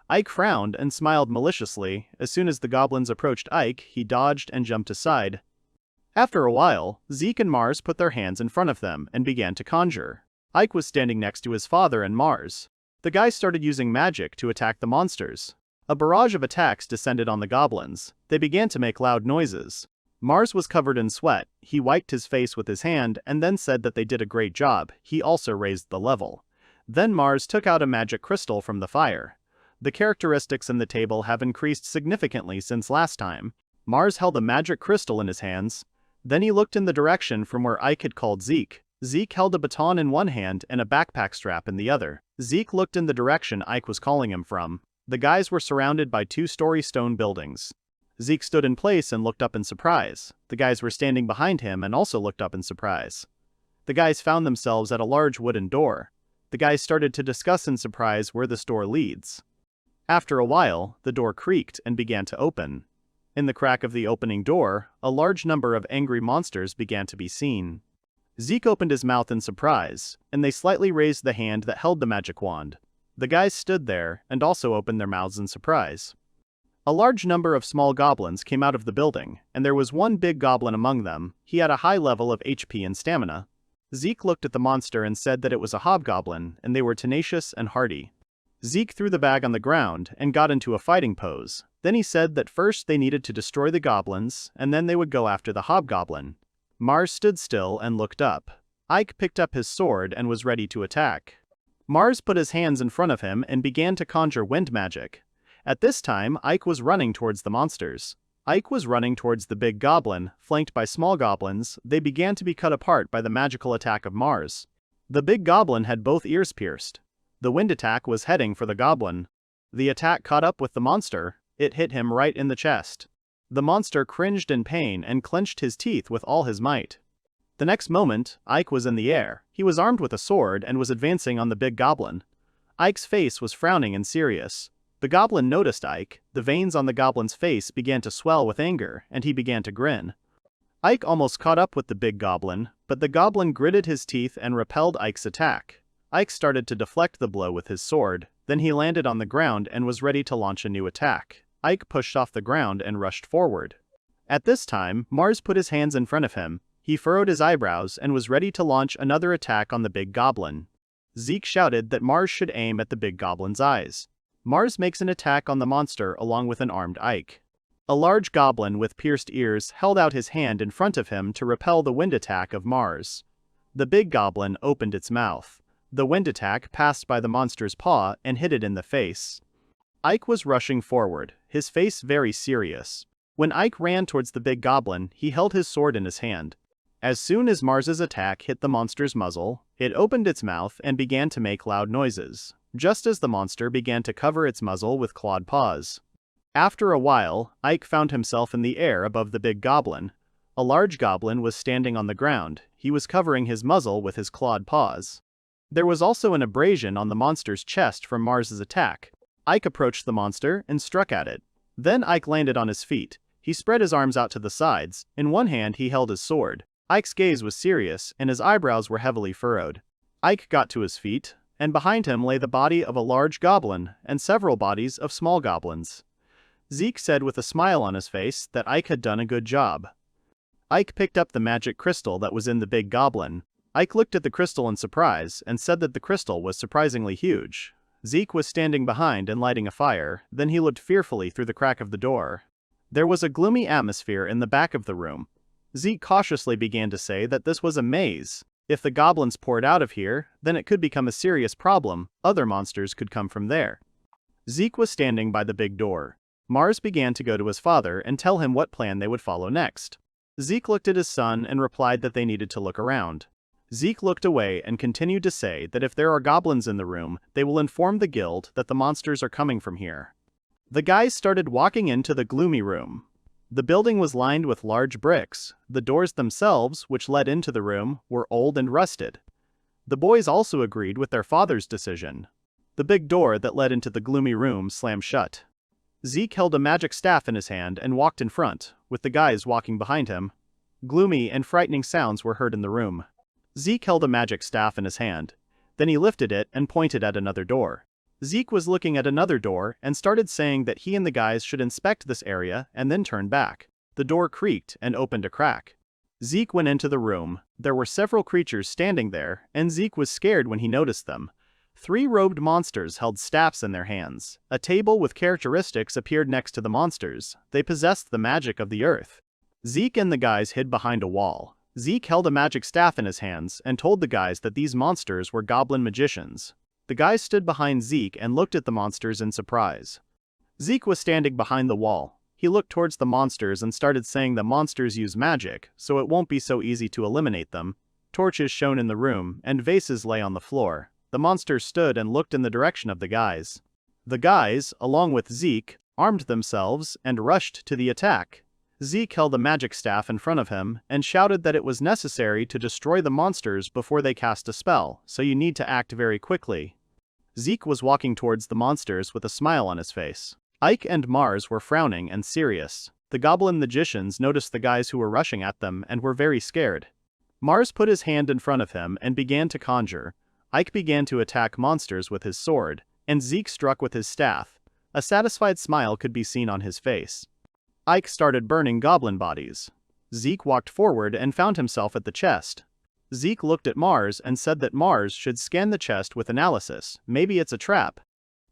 Ike frowned and smiled maliciously. As soon as the goblins approached Ike, he dodged and jumped aside. After a while, Zeke and Mars put their hands in front of them and began to conjure. Ike was standing next to his father and Mars. The guys started using magic to attack the monsters. A barrage of attacks descended on the goblins. They began to make loud noises. Mars was covered in sweat. He wiped his face with his hand and then said that they did a great job. He also raised the level. Then Mars took out a magic crystal from the fire. The characteristics in the table have increased significantly since last time. Mars held a magic crystal in his hands. Then he looked in the direction from where Ike had called Zeke. Zeke held a baton in one hand and a backpack strap in the other. Zeke looked in the direction Ike was calling him from. The guys were surrounded by two-story stone buildings. Zeke stood in place and looked up in surprise. The guys were standing behind him and also looked up in surprise. The guys found themselves at a large wooden door. The guys started to discuss in surprise where this door leads. After a while, the door creaked and began to open. In the crack of the opening door, a large number of angry monsters began to be seen. Zeke opened his mouth in surprise, and they slightly raised the hand that held the magic wand. The guys stood there and also opened their mouths in surprise. A large number of small goblins came out of the building, and there was one big goblin among them. He had a high level of HP and stamina. Zeke looked at the monster and said that it was a hobgoblin, and they were tenacious and hardy. Zeke threw the bag on the ground and got into a fighting pose. Then he said that first they needed to destroy the goblins, and then they would go after the hobgoblin. Mars stood still and looked up. Ike picked up his sword and was ready to attack. Mars put his hands in front of him and began to conjure wind magic. At this time, Ike was running towards the monsters. Ike was running towards the big goblin, flanked by small goblins. They began to be cut apart by the magical attack of Mars. The big goblin had both ears pierced. The wind attack was heading for the goblin. The attack caught up with the monster. It hit him right in the chest. The monster cringed in pain and clenched his teeth with all his might. The next moment, Ike was in the air. He was armed with a sword and was advancing on the big goblin. Ike's face was frowning and serious. The goblin noticed Ike. The veins on the goblin's face began to swell with anger, and he began to grin. Ike almost caught up with the big goblin, but the goblin gritted his teeth and repelled Ike's attack. Ike started to deflect the blow with his sword. Then he landed on the ground and was ready to launch a new attack. Ike pushed off the ground and rushed forward. At this time, Mars put his hands in front of him. He furrowed his eyebrows and was ready to launch another attack on the big goblin. Zeke shouted that Mars should aim at the big goblin's eyes. Mars makes an attack on the monster along with an armed Ike. A large goblin with pierced ears held out his hand in front of him to repel the wind attack of Mars. The big goblin opened its mouth. The wind attack passed by the monster's paw and hit it in the face. Ike was rushing forward, his face very serious. When Ike ran towards the big goblin, he held his sword in his hand. As soon as Mars's attack hit the monster's muzzle, it opened its mouth and began to make loud noises, just as the monster began to cover its muzzle with clawed paws. After a while, Ike found himself in the air above the big goblin. A large goblin was standing on the ground. He was covering his muzzle with his clawed paws. There was also an abrasion on the monster's chest from Mars's attack. Ike approached the monster and struck at it. Then Ike landed on his feet. He spread his arms out to the sides. In one hand he held his sword. Ike's gaze was serious, and his eyebrows were heavily furrowed. Ike got to his feet, and behind him lay the body of a large goblin and several bodies of small goblins. Zeke said with a smile on his face that Ike had done a good job. Ike picked up the magic crystal that was in the big goblin. Ike looked at the crystal in surprise and said that the crystal was surprisingly huge. Zeke was standing behind and lighting a fire, then he looked fearfully through the crack of the door. There was a gloomy atmosphere in the back of the room. Zeke cautiously began to say that this was a maze. If the goblins poured out of here, then it could become a serious problem. Other monsters could come from there. Zeke was standing by the big door. Mars began to go to his father and tell him what plan they would follow next. Zeke looked at his son and replied that they needed to look around. Zeke looked away and continued to say that if there are goblins in the room, they will inform the guild that the monsters are coming from here. The guys started walking into the gloomy room. The building was lined with large bricks. The doors themselves, which led into the room, were old and rusted. The boys also agreed with their father's decision. The big door that led into the gloomy room slammed shut. Zeke held a magic staff in his hand and walked in front, with the guys walking behind him. Gloomy and frightening sounds were heard in the room. Zeke held a magic staff in his hand. Then he lifted it and pointed at another door. Zeke was looking at another door and started saying that he and the guys should inspect this area and then turn back. The door creaked and opened a crack. Zeke went into the room. There were several creatures standing there, and Zeke was scared when he noticed them. 3 robed monsters held staffs in their hands. A table with characteristics appeared next to the monsters. They possessed the magic of the earth. Zeke and the guys hid behind a wall. Zeke held a magic staff in his hands and told the guys that these monsters were goblin magicians. The guys stood behind Zeke and looked at the monsters in surprise. Zeke was standing behind the wall. He looked towards the monsters and started saying that monsters use magic, so it won't be so easy to eliminate them. Torches shone in the room, and vases lay on the floor. The monsters stood and looked in the direction of the guys. The guys, along with Zeke, armed themselves and rushed to the attack. Zeke held a magic staff in front of him and shouted that it was necessary to destroy the monsters before they cast a spell, so you need to act very quickly. Zeke was walking towards the monsters with a smile on his face. Ike and Mars were frowning and serious. The goblin magicians noticed the guys who were rushing at them and were very scared. Mars put his hand in front of him and began to conjure. Ike began to attack monsters with his sword, and Zeke struck with his staff. A satisfied smile could be seen on his face. Ike started burning goblin bodies. Zeke walked forward and found himself at the chest. Zeke looked at Mars and said that Mars should scan the chest with analysis. Maybe it's a trap.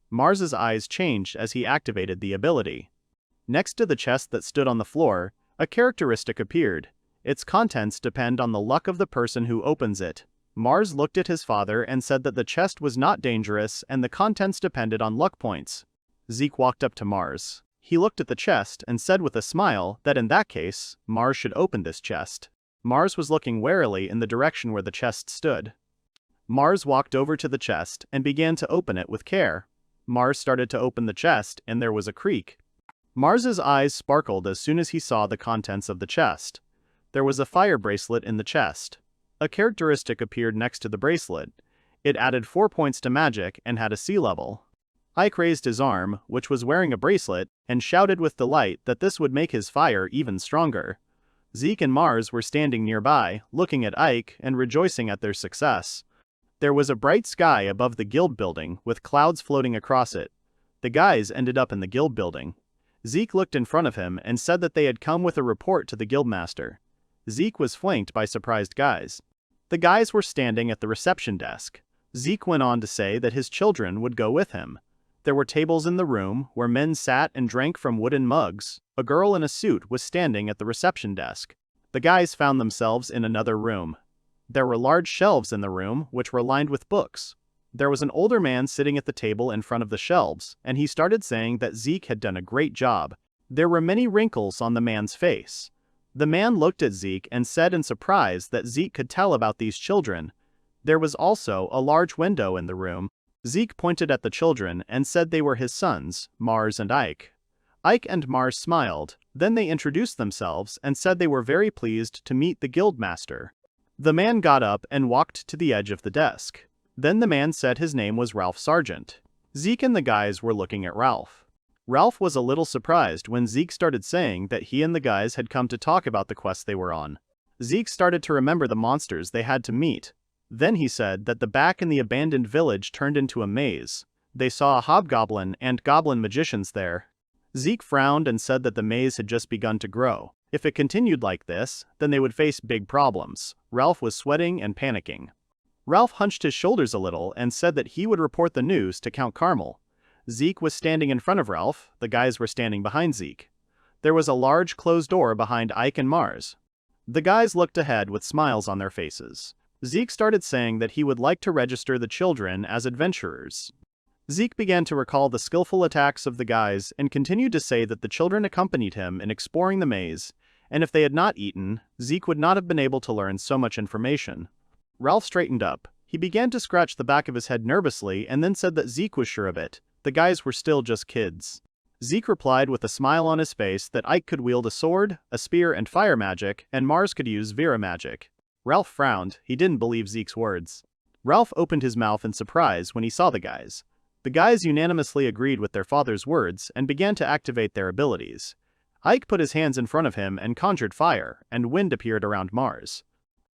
Mars's eyes changed as he activated the ability. Next to the chest that stood on the floor, a characteristic appeared. Its contents depend on the luck of the person who opens it. Mars looked at his father and said that the chest was not dangerous and the contents depended on luck points. Zeke walked up to Mars. He looked at the chest and said with a smile that in that case, Mars should open this chest. Mars was looking warily in the direction where the chest stood. Mars walked over to the chest and began to open it with care. Mars started to open the chest and there was a creak. Mars's eyes sparkled as soon as he saw the contents of the chest. There was a fire bracelet in the chest. A characteristic appeared next to the bracelet. It added 4 points to magic and had a sea level. Ike raised his arm, which was wearing a bracelet, and shouted with delight that this would make his fire even stronger. Zeke and Mars were standing nearby, looking at Ike and rejoicing at their success. There was a bright sky above the guild building with clouds floating across it. The guys ended up in the guild building. Zeke looked in front of him and said that they had come with a report to the guildmaster. Zeke was flanked by surprised guys. The guys were standing at the reception desk. Zeke went on to say that his children would go with him. There were tables in the room where men sat and drank from wooden mugs. A girl in a suit was standing at the reception desk. The guys found themselves in another room. There were large shelves in the room which were lined with books. There was an older man sitting at the table in front of the shelves, and he started saying that Zeke had done a great job. There were many wrinkles on the man's face. The man looked at Zeke and said in surprise that Zeke could tell about these children. There was also a large window in the room. Zeke pointed at the children and said they were his sons, Mars and Ike. Ike and Mars smiled, then they introduced themselves and said they were very pleased to meet the guildmaster. The man got up and walked to the edge of the desk. Then the man said his name was Ralph Sargent. Zeke and the guys were looking at Ralph. Ralph was a little surprised when Zeke started saying that he and the guys had come to talk about the quest they were on. Zeke started to remember the monsters they had to meet. Then he said that the back in the abandoned village turned into a maze. They saw a hobgoblin and goblin magicians there. Zeke frowned and said that the maze had just begun to grow. If it continued like this, then they would face big problems. Ralph was sweating and panicking. Ralph hunched his shoulders a little and said that he would report the news to Count Carmel. Zeke was standing in front of Ralph, the guys were standing behind Zeke. There was a large closed door behind Ike and Mars. The guys looked ahead with smiles on their faces. Zeke started saying that he would like to register the children as adventurers. Zeke began to recall the skillful attacks of the guys and continued to say that the children accompanied him in exploring the maze, and if they had not eaten, Zeke would not have been able to learn so much information. Ralph straightened up. He began to scratch the back of his head nervously and then said that Zeke was sure of it. The guys were still just kids. Zeke replied with a smile on his face that Ike could wield a sword, a spear and fire magic, and Mars could use Vera magic. Ralph frowned. He didn't believe Zeke's words. Ralph opened his mouth in surprise when he saw the guys. The guys unanimously agreed with their father's words and began to activate their abilities. Ike put his hands in front of him and conjured fire, and wind appeared around Mars.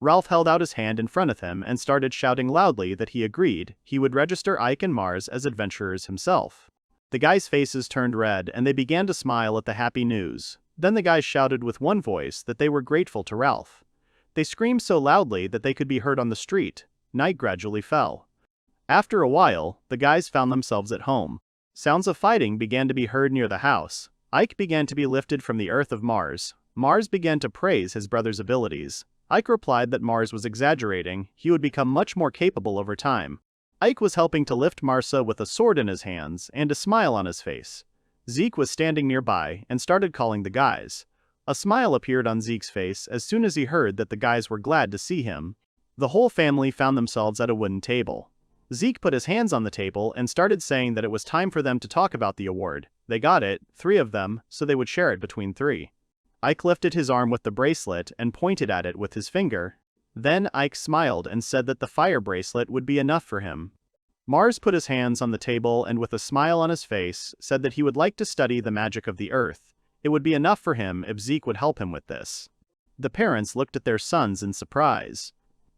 Ralph held out his hand in front of him and started shouting loudly that he agreed he would register Ike and Mars as adventurers himself. The guys' faces turned red and they began to smile at the happy news. Then the guys shouted with one voice that they were grateful to Ralph. They screamed so loudly that they could be heard on the street. Night gradually fell. After a while, the guys found themselves at home. Sounds of fighting began to be heard near the house. Ike began to be lifted from the earth of Mars. Mars began to praise his brother's abilities. Ike replied that Mars was exaggerating, he would become much more capable over time. Ike was helping to lift Marsa with a sword in his hands and a smile on his face. Zeke was standing nearby and started calling the guys. A smile appeared on Zeke's face as soon as he heard that the guys were glad to see him. The whole family found themselves at a wooden table. Zeke put his hands on the table and started saying that it was time for them to talk about the award. They got it, 3 of them, so they would share it between 3. Ike lifted his arm with the bracelet and pointed at it with his finger. Then Ike smiled and said that the fire bracelet would be enough for him. Mars put his hands on the table and with a smile on his face said that he would like to study the magic of the earth. It would be enough for him if Zeke would help him with this. The parents looked at their sons in surprise.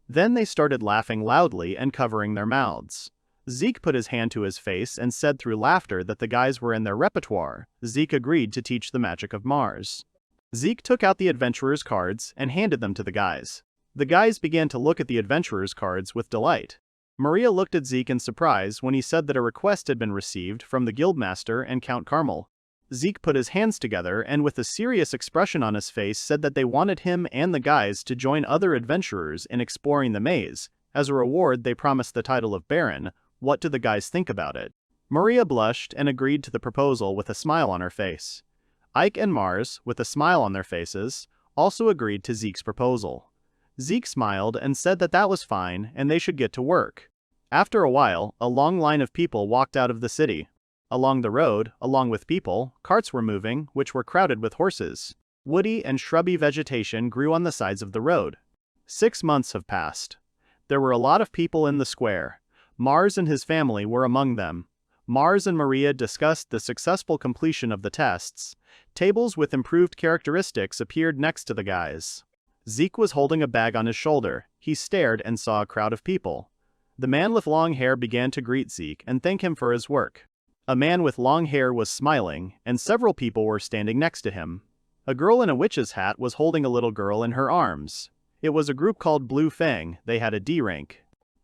Then they started laughing loudly and covering their mouths. Zeke put his hand to his face and said through laughter that the guys were in their repertoire. Zeke agreed to teach the magic of Mars. Zeke took out the adventurer's cards and handed them to the guys. The guys began to look at the adventurer's cards with delight. Maria looked at Zeke in surprise when he said that a request had been received from the guildmaster and Count Carmel. Zeke put his hands together and with a serious expression on his face said that they wanted him and the guys to join other adventurers in exploring the maze. As a reward, they promised the title of Baron. What do the guys think about it? Maria blushed and agreed to the proposal with a smile on her face. Ike and Mars, with a smile on their faces, also agreed to Zeke's proposal. Zeke smiled and said that that was fine and they should get to work. After a while, a long line of people walked out of the city. Along the road, along with people, carts were moving, which were crowded with horses. Woody and shrubby vegetation grew on the sides of the road. 6 months have passed. There were a lot of people in the square. Mars and his family were among them. Mars and Maria discussed the successful completion of the tests. Tables with improved characteristics appeared next to the guys. Zeke was holding a bag on his shoulder. He stared and saw a crowd of people. The man with long hair began to greet Zeke and thank him for his work. A man with long hair was smiling, and several people were standing next to him. A girl in a witch's hat was holding a little girl in her arms. It was a group called Blue Fang. They had a D rank.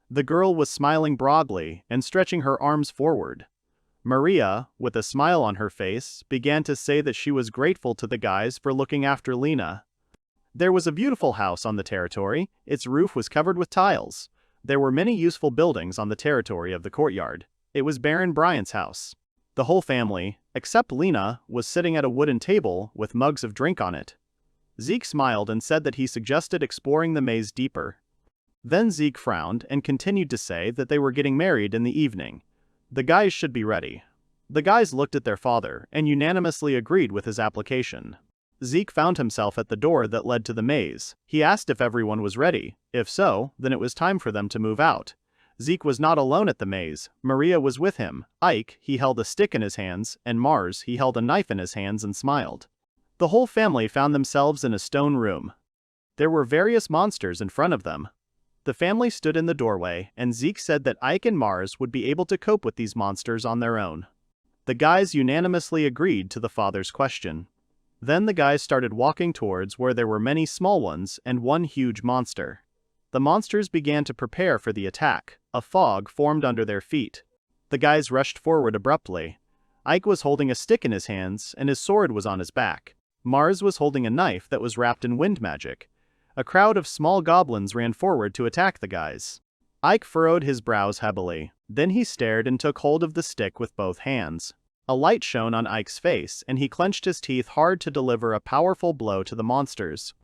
The girl was smiling broadly and stretching her arms forward. Maria, with a smile on her face, began to say that she was grateful to the guys for looking after Lena. There was a beautiful house on the territory. Its roof was covered with tiles. There were many useful buildings on the territory of the courtyard. It was Baron Bryant's house. The whole family, except Lena, was sitting at a wooden table with mugs of drink on it. Zeke smiled and said that he suggested exploring the maze deeper. Then Zeke frowned and continued to say that they were getting married in the evening. The guys should be ready. The guys looked at their father and unanimously agreed with his application. Zeke found himself at the door that led to the maze. He asked if everyone was ready. If so, then it was time for them to move out. Zeke was not alone at the maze. Maria was with him. Ike, he held a stick in his hands, and Mars, he held a knife in his hands and smiled. The whole family found themselves in a stone room. There were various monsters in front of them. The family stood in the doorway, and Zeke said that Ike and Mars would be able to cope with these monsters on their own. The guys unanimously agreed to the father's question. Then the guys started walking towards where there were many small ones and one huge monster. The monsters began to prepare for the attack. A fog formed under their feet. The guys rushed forward abruptly. Ike was holding a stick in his hands, and his sword was on his back. Mars was holding a knife that was wrapped in wind magic. A crowd of small goblins ran forward to attack the guys. Ike furrowed his brows heavily. Then he stared and took hold of the stick with both hands. A light shone on Ike's face, and he clenched his teeth hard to deliver a powerful blow to the monsters.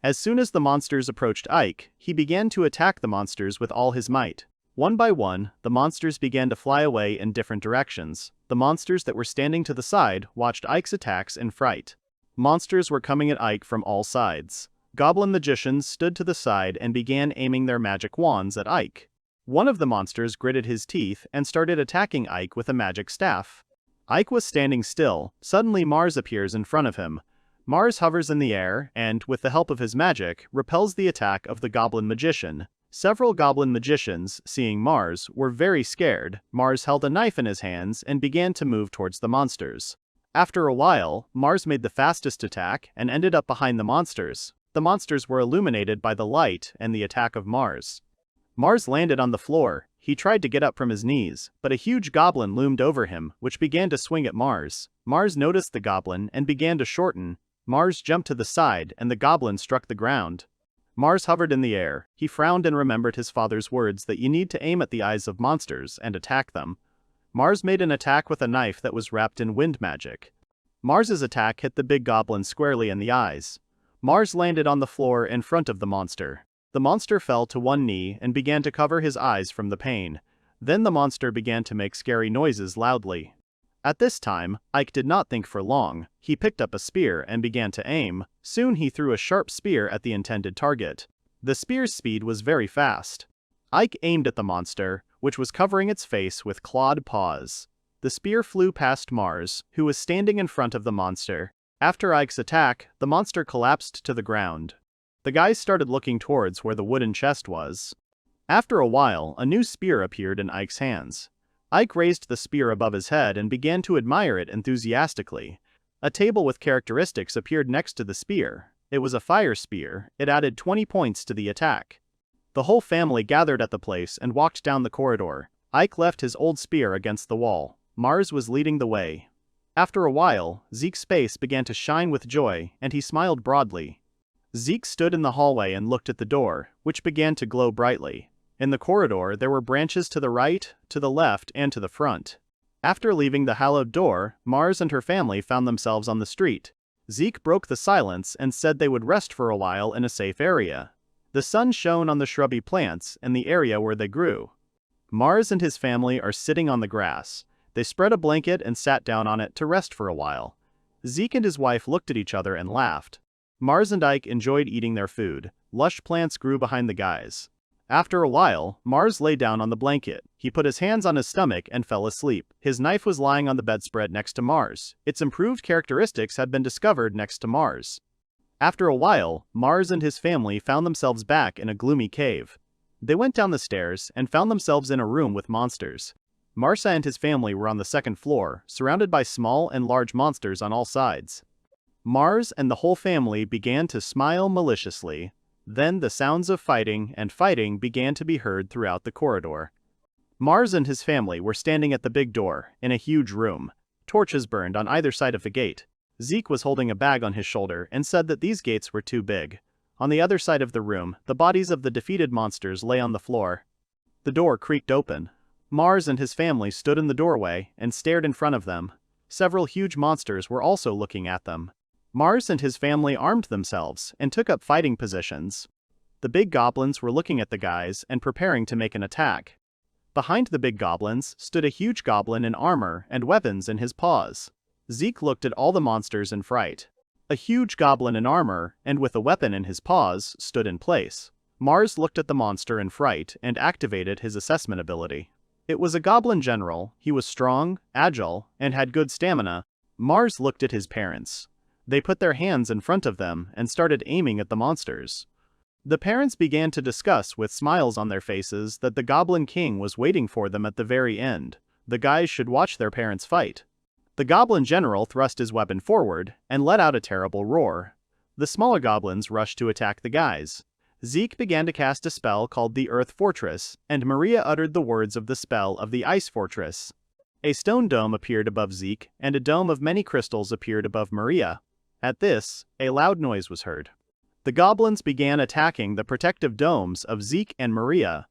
As soon as the monsters approached Ike, he began to attack the monsters with all his might. One by one, the monsters began to fly away in different directions. The monsters that were standing to the side watched Ike's attacks in fright. Monsters were coming at Ike from all sides. Goblin magicians stood to the side and began aiming their magic wands at Ike. One of the monsters gritted his teeth and started attacking Ike with a magic staff. Ike was standing still. Suddenly Mars appears in front of him. Mars hovers in the air and, with the help of his magic, repels the attack of the goblin magician. Several goblin magicians, seeing Mars, were very scared. Mars held a knife in his hands and began to move towards the monsters. After a while, Mars made the fastest attack and ended up behind the monsters. The monsters were illuminated by the light and the attack of Mars. Mars landed on the floor. He tried to get up from his knees, but a huge goblin loomed over him, which began to swing at Mars. Mars noticed the goblin and began to shorten. Mars jumped to the side and the goblin struck the ground. Mars hovered in the air. He frowned and remembered his father's words that you need to aim at the eyes of monsters and attack them. Mars made an attack with a knife that was wrapped in wind magic. Mars's attack hit the big goblin squarely in the eyes. Mars landed on the floor in front of the monster. The monster fell to one knee and began to cover his eyes from the pain. Then the monster began to make scary noises loudly. At this time, Ike did not think for long. He picked up a spear and began to aim. Soon he threw a sharp spear at the intended target. The spear's speed was very fast. Ike aimed at the monster, which was covering its face with clawed paws. The spear flew past Mars, who was standing in front of the monster. After Ike's attack, the monster collapsed to the ground. The guys started looking towards where the wooden chest was. After a while, a new spear appeared in Ike's hands. Ike raised the spear above his head and began to admire it enthusiastically. A table with characteristics appeared next to the spear. It was a fire spear. It added 20 points to the attack. The whole family gathered at the place and walked down the corridor. Ike left his old spear against the wall. Mars was leading the way. After a while, Zeke's face began to shine with joy, and he smiled broadly. Zeke stood in the hallway and looked at the door, which began to glow brightly. In the corridor, there were branches to the right, to the left, and to the front. After leaving the hallowed door, Mars and her family found themselves on the street. Zeke broke the silence and said they would rest for a while in a safe area. The sun shone on the shrubby plants and the area where they grew. Mars and his family are sitting on the grass. They spread a blanket and sat down on it to rest for a while. Zeke and his wife looked at each other and laughed. Mars and Ike enjoyed eating their food. Lush plants grew behind the guys. After a while, Mars lay down on the blanket. He put his hands on his stomach and fell asleep. His knife was lying on the bedspread next to Mars. Its improved characteristics had been discovered next to Mars. After a while, Mars and his family found themselves back in a gloomy cave. They went down the stairs and found themselves in a room with monsters. Marsa and his family were on the second floor, surrounded by small and large monsters on all sides. Mars and the whole family began to smile maliciously. Then the sounds of fighting and fighting began to be heard throughout the corridor. Mars and his family were standing at the big door, in a huge room. Torches burned on either side of the gate. Zeke was holding a bag on his shoulder and said that these gates were too big. On the other side of the room, the bodies of the defeated monsters lay on the floor. The door creaked open. Mars and his family stood in the doorway and stared in front of them. Several huge monsters were also looking at them. Mars and his family armed themselves and took up fighting positions. The big goblins were looking at the guys and preparing to make an attack. Behind the big goblins stood a huge goblin in armor and weapons in his paws. Zeke looked at all the monsters in fright. A huge goblin in armor and with a weapon in his paws stood in place. Mars looked at the monster in fright and activated his assessment ability. It was a goblin general. He was strong, agile, and had good stamina. Mars looked at his parents. They put their hands in front of them and started aiming at the monsters. The parents began to discuss with smiles on their faces that the Goblin King was waiting for them at the very end. The guys should watch their parents fight. The goblin general thrust his weapon forward and let out a terrible roar. The smaller goblins rushed to attack the guys. Zeke began to cast a spell called the Earth Fortress, and Maria uttered the words of the spell of the Ice Fortress. A stone dome appeared above Zeke, and a dome of many crystals appeared above Maria. At this, a loud noise was heard. The goblins began attacking the protective domes of Zeke and Maria.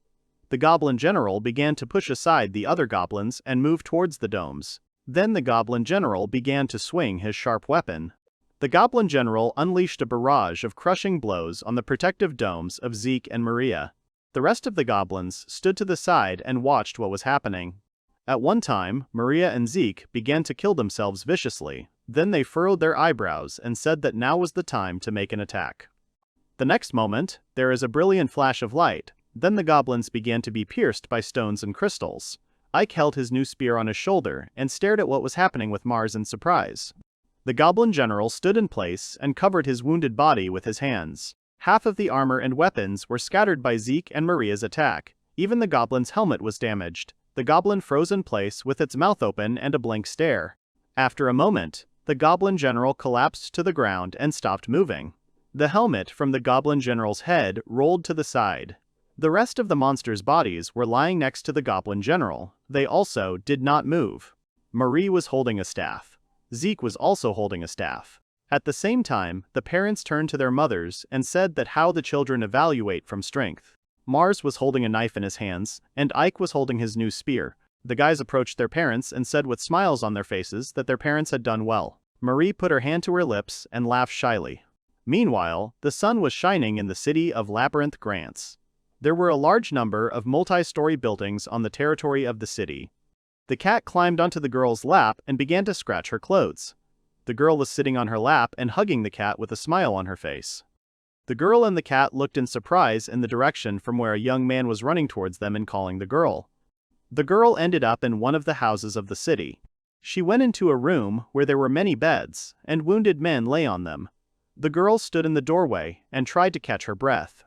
The goblin general began to push aside the other goblins and move towards the domes. Then the goblin general began to swing his sharp weapon. The goblin general unleashed a barrage of crushing blows on the protective domes of Zeke and Maria. The rest of the goblins stood to the side and watched what was happening. At one time, Maria and Zeke began to kill themselves viciously. Then they furrowed their eyebrows and said that now was the time to make an attack. The next moment, there is a brilliant flash of light. Then the goblins began to be pierced by stones and crystals. Ike held his new spear on his shoulder and stared at what was happening with Mars in surprise. The goblin general stood in place and covered his wounded body with his hands. Half of the armor and weapons were scattered by Zeke and Maria's attack. Even the goblin's helmet was damaged. The goblin froze in place with its mouth open and a blank stare. After a moment, the goblin general collapsed to the ground and stopped moving. The helmet from the goblin general's head rolled to the side. The rest of the monsters' bodies were lying next to the goblin general. They also did not move. Marie was holding a staff. Zeke was also holding a staff. At the same time, the parents turned to their mothers and said that how the children evaluate from strength. Mars was holding a knife in his hands, and Ike was holding his new spear. The guys approached their parents and said with smiles on their faces that their parents had done well. Marie put her hand to her lips and laughed shyly. Meanwhile, the sun was shining in the city of Labyrinth Grants. There were a large number of multi-story buildings on the territory of the city. The cat climbed onto the girl's lap and began to scratch her clothes. The girl was sitting on her lap and hugging the cat with a smile on her face. The girl and the cat looked in surprise in the direction from where a young man was running towards them and calling the girl. The girl ended up in one of the houses of the city. She went into a room where there were many beds, and wounded men lay on them. The girl stood in the doorway and tried to catch her breath.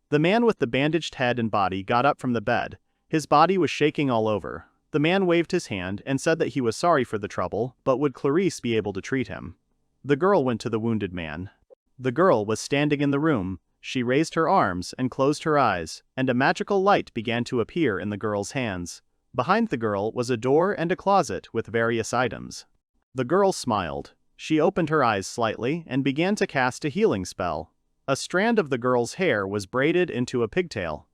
The man with the bandaged head and body got up from the bed. His body was shaking all over. The man waved his hand and said that he was sorry for the trouble, but would Clarice be able to treat him? The girl went to the wounded man. The girl was standing in the room. She raised her arms and closed her eyes, and a magical light began to appear in the girl's hands. Behind the girl was a door and a closet with various items. The girl smiled. She opened her eyes slightly and began to cast a healing spell. A strand of the girl's hair was braided into a pigtail.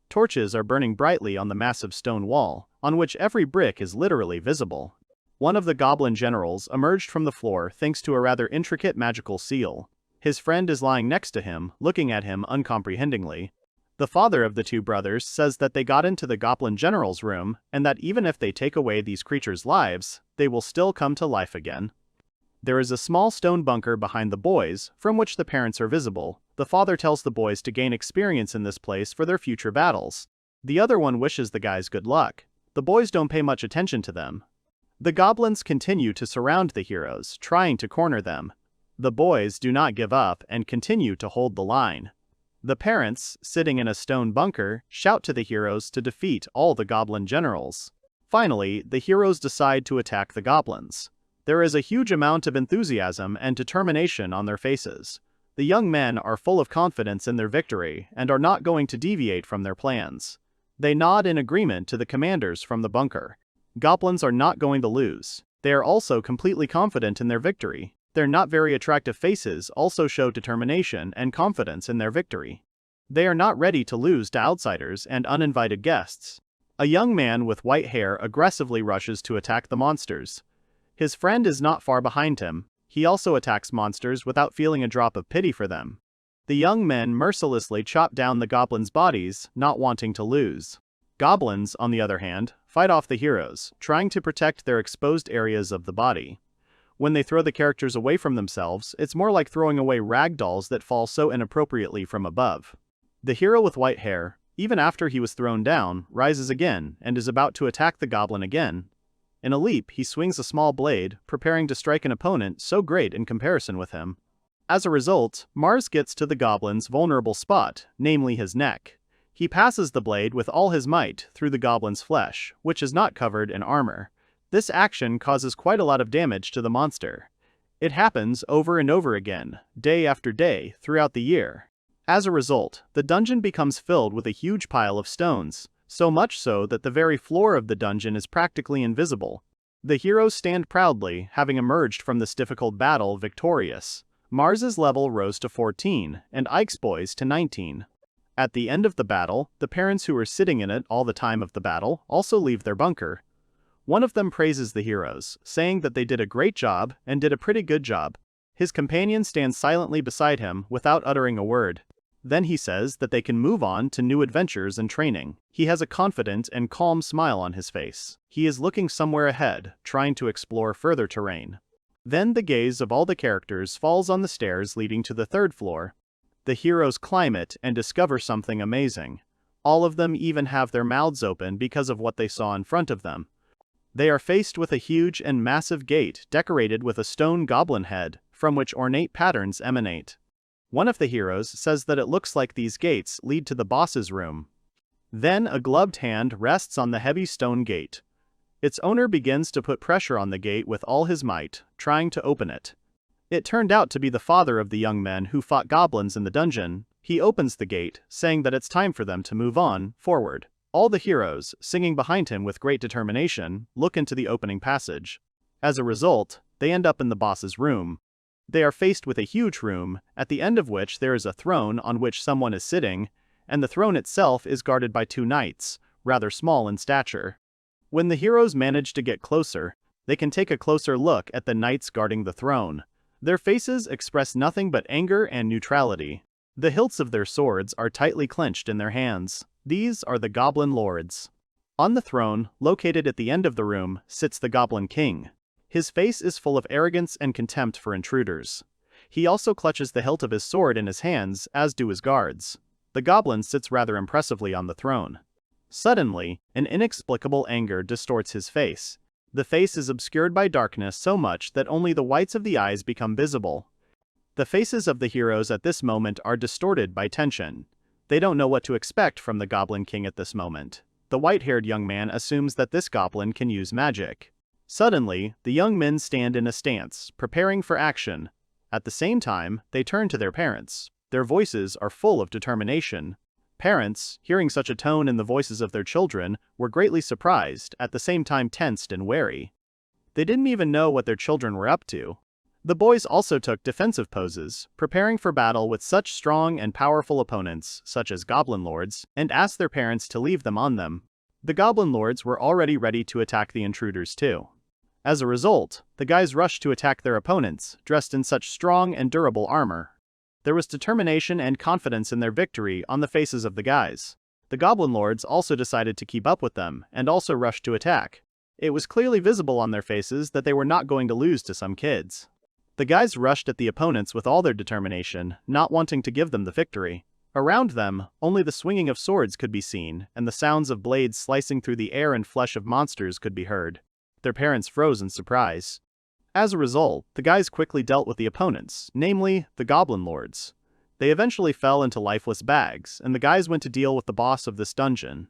Torches are burning brightly on the massive stone wall, on which every brick is literally visible. One of the goblin generals emerged from the floor thanks to a rather intricate magical seal. His friend is lying next to him, looking at him uncomprehendingly. The father of the two brothers says that they got into the goblin general's room, and that even if they take away these creatures' lives, they will still come to life again. There is a small stone bunker behind the boys, from which the parents are visible. The father tells the boys to gain experience in this place for their future battles. The other one wishes the guys good luck. The boys don't pay much attention to them. The goblins continue to surround the heroes, trying to corner them. The boys do not give up and continue to hold the line. The parents, sitting in a stone bunker, shout to the heroes to defeat all the goblin generals. Finally, the heroes decide to attack the goblins. There is a huge amount of enthusiasm and determination on their faces. The young men are full of confidence in their victory and are not going to deviate from their plans. They nod in agreement to the commanders from the bunker. Goblins are not going to lose. They are also completely confident in their victory. Their not very attractive faces also show determination and confidence in their victory. They are not ready to lose to outsiders and uninvited guests. A young man with white hair aggressively rushes to attack the monsters. His friend is not far behind him. He also attacks monsters without feeling a drop of pity for them. The young men mercilessly chop down the goblins' bodies, not wanting to lose. Goblins, on the other hand, fight off the heroes, trying to protect their exposed areas of the body. When they throw the characters away from themselves, it's more like throwing away rag dolls that fall so inappropriately from above. The hero with white hair, even after he was thrown down, rises again and is about to attack the goblin again. In a leap, he swings a small blade, preparing to strike an opponent so great in comparison with him. As a result, Mars gets to the goblin's vulnerable spot, namely his neck. He passes the blade with all his might through the goblin's flesh, which is not covered in armor. This action causes quite a lot of damage to the monster. It happens over and over again, day after day, throughout the year. As a result, the dungeon becomes filled with a huge pile of stones, so much so that the very floor of the dungeon is practically invisible. The heroes stand proudly, having emerged from this difficult battle victorious. Mars's level rose to 14, and Ike's boys to 19. At the end of the battle, the parents who were sitting in it all the time of the battle also leave their bunker. One of them praises the heroes, saying that they did a great job and did a pretty good job. His companion stands silently beside him without uttering a word. Then he says that they can move on to new adventures and training. He has a confident and calm smile on his face. He is looking somewhere ahead, trying to explore further terrain. Then the gaze of all the characters falls on the stairs leading to the third floor. The heroes climb it and discover something amazing. All of them even have their mouths open because of what they saw in front of them. They are faced with a huge and massive gate decorated with a stone goblin head, from which ornate patterns emanate. One of the heroes says that it looks like these gates lead to the boss's room. Then a gloved hand rests on the heavy stone gate. Its owner begins to put pressure on the gate with all his might, trying to open it. It turned out to be the father of the young men who fought goblins in the dungeon. He opens the gate, saying that it's time for them to move on, forward. All the heroes, singing behind him with great determination, look into the opening passage. As a result, they end up in the boss's room. They are faced with a huge room, at the end of which there is a throne on which someone is sitting, and the throne itself is guarded by two knights, rather small in stature. When the heroes manage to get closer, they can take a closer look at the knights guarding the throne. Their faces express nothing but anger and neutrality. The hilts of their swords are tightly clenched in their hands. These are the Goblin Lords. On the throne, located at the end of the room, sits the Goblin King. His face is full of arrogance and contempt for intruders. He also clutches the hilt of his sword in his hands, as do his guards. The goblin sits rather impressively on the throne. Suddenly, an inexplicable anger distorts his face. The face is obscured by darkness so much that only the whites of the eyes become visible. The faces of the heroes at this moment are distorted by tension. They don't know what to expect from the Goblin King at this moment. The white-haired young man assumes that this goblin can use magic. Suddenly, the young men stand in a stance, preparing for action. At the same time, they turn to their parents. Their voices are full of determination. Parents, hearing such a tone in the voices of their children, were greatly surprised, at the same time tensed and wary. They didn't even know what their children were up to. The boys also took defensive poses, preparing for battle with such strong and powerful opponents, such as Goblin Lords, and asked their parents to leave them on them. The Goblin Lords were already ready to attack the intruders too. As a result, the guys rushed to attack their opponents, dressed in such strong and durable armor. There was determination and confidence in their victory on the faces of the guys. The Goblin Lords also decided to keep up with them, and also rushed to attack. It was clearly visible on their faces that they were not going to lose to some kids. The guys rushed at the opponents with all their determination, not wanting to give them the victory. Around them, only the swinging of swords could be seen, and the sounds of blades slicing through the air and flesh of monsters could be heard. Their parents froze in surprise. As a result, the guys quickly dealt with the opponents, namely, the Goblin Lords. They eventually fell into lifeless bags, and the guys went to deal with the boss of this dungeon.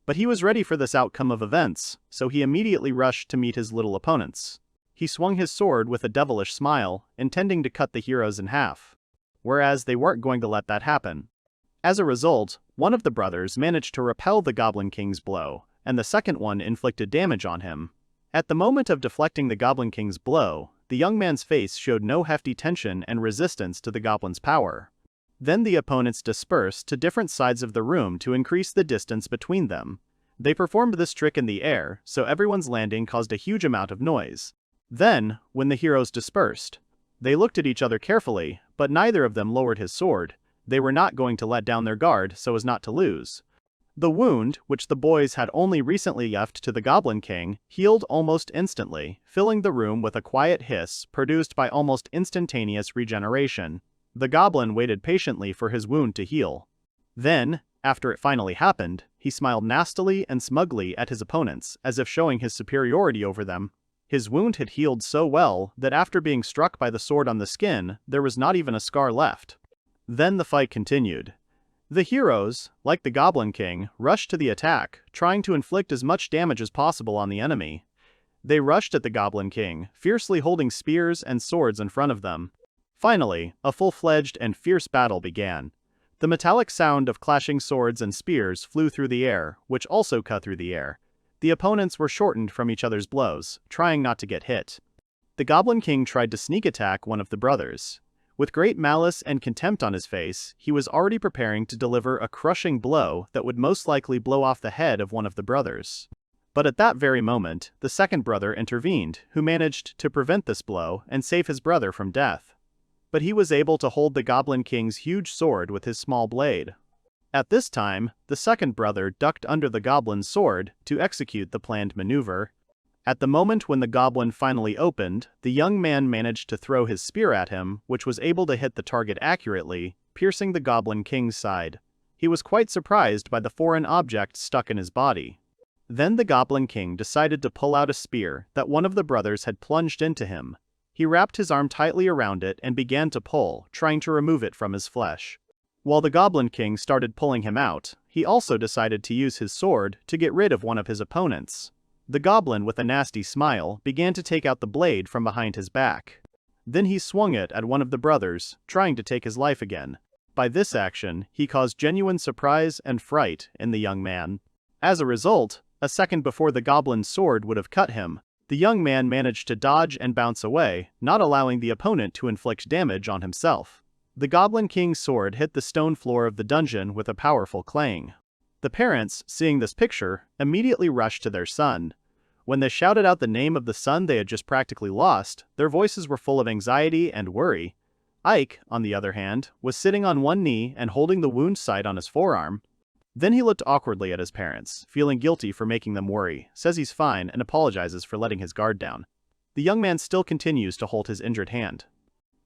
But he was ready for this outcome of events, so he immediately rushed to meet his little opponents. He swung his sword with a devilish smile, intending to cut the heroes in half. Whereas they weren't going to let that happen. As a result, one of the brothers managed to repel the Goblin King's blow, and the second one inflicted damage on him. At the moment of deflecting the Goblin King's blow, the young man's face showed no hefty tension and resistance to the goblin's power. Then the opponents dispersed to different sides of the room to increase the distance between them. They performed this trick in the air, so everyone's landing caused a huge amount of noise. Then, when the heroes dispersed, they looked at each other carefully, but neither of them lowered his sword. They were not going to let down their guard so as not to lose. The wound, which the boys had only recently left to the Goblin King, healed almost instantly, filling the room with a quiet hiss produced by almost instantaneous regeneration. The goblin waited patiently for his wound to heal. Then, after it finally happened, he smiled nastily and smugly at his opponents, as if showing his superiority over them. His wound had healed so well that after being struck by the sword on the skin, there was not even a scar left. Then the fight continued. The heroes, like the Goblin King, rushed to the attack, trying to inflict as much damage as possible on the enemy. They rushed at the Goblin King, fiercely holding spears and swords in front of them. Finally, a full-fledged and fierce battle began. The metallic sound of clashing swords and spears flew through the air, which also cut through the air. The opponents were shortened from each other's blows, trying not to get hit. The Goblin King tried to sneak attack one of the brothers. With great malice and contempt on his face, he was already preparing to deliver a crushing blow that would most likely blow off the head of one of the brothers. But at that very moment, the second brother intervened, who managed to prevent this blow and save his brother from death. But he was able to hold the Goblin King's huge sword with his small blade. At this time, the second brother ducked under the goblin's sword to execute the planned maneuver. At the moment when the goblin finally opened, the young man managed to throw his spear at him, which was able to hit the target accurately, piercing the Goblin King's side. He was quite surprised by the foreign object stuck in his body. Then the Goblin King decided to pull out a spear that one of the brothers had plunged into him. He wrapped his arm tightly around it and began to pull, trying to remove it from his flesh. While the Goblin King started pulling him out, he also decided to use his sword to get rid of one of his opponents. The goblin, with a nasty smile, began to take out the blade from behind his back. Then he swung it at one of the brothers, trying to take his life again. By this action, he caused genuine surprise and fright in the young man. As a result, a second before the goblin's sword would have cut him, the young man managed to dodge and bounce away, not allowing the opponent to inflict damage on himself. The Goblin King's sword hit the stone floor of the dungeon with a powerful clang. The parents, seeing this picture, immediately rushed to their son. When they shouted out the name of the son they had just practically lost, their voices were full of anxiety and worry. Ike, on the other hand, was sitting on one knee and holding the wound site on his forearm. Then he looked awkwardly at his parents, feeling guilty for making them worry, says he's fine and apologizes for letting his guard down. The young man still continues to hold his injured hand.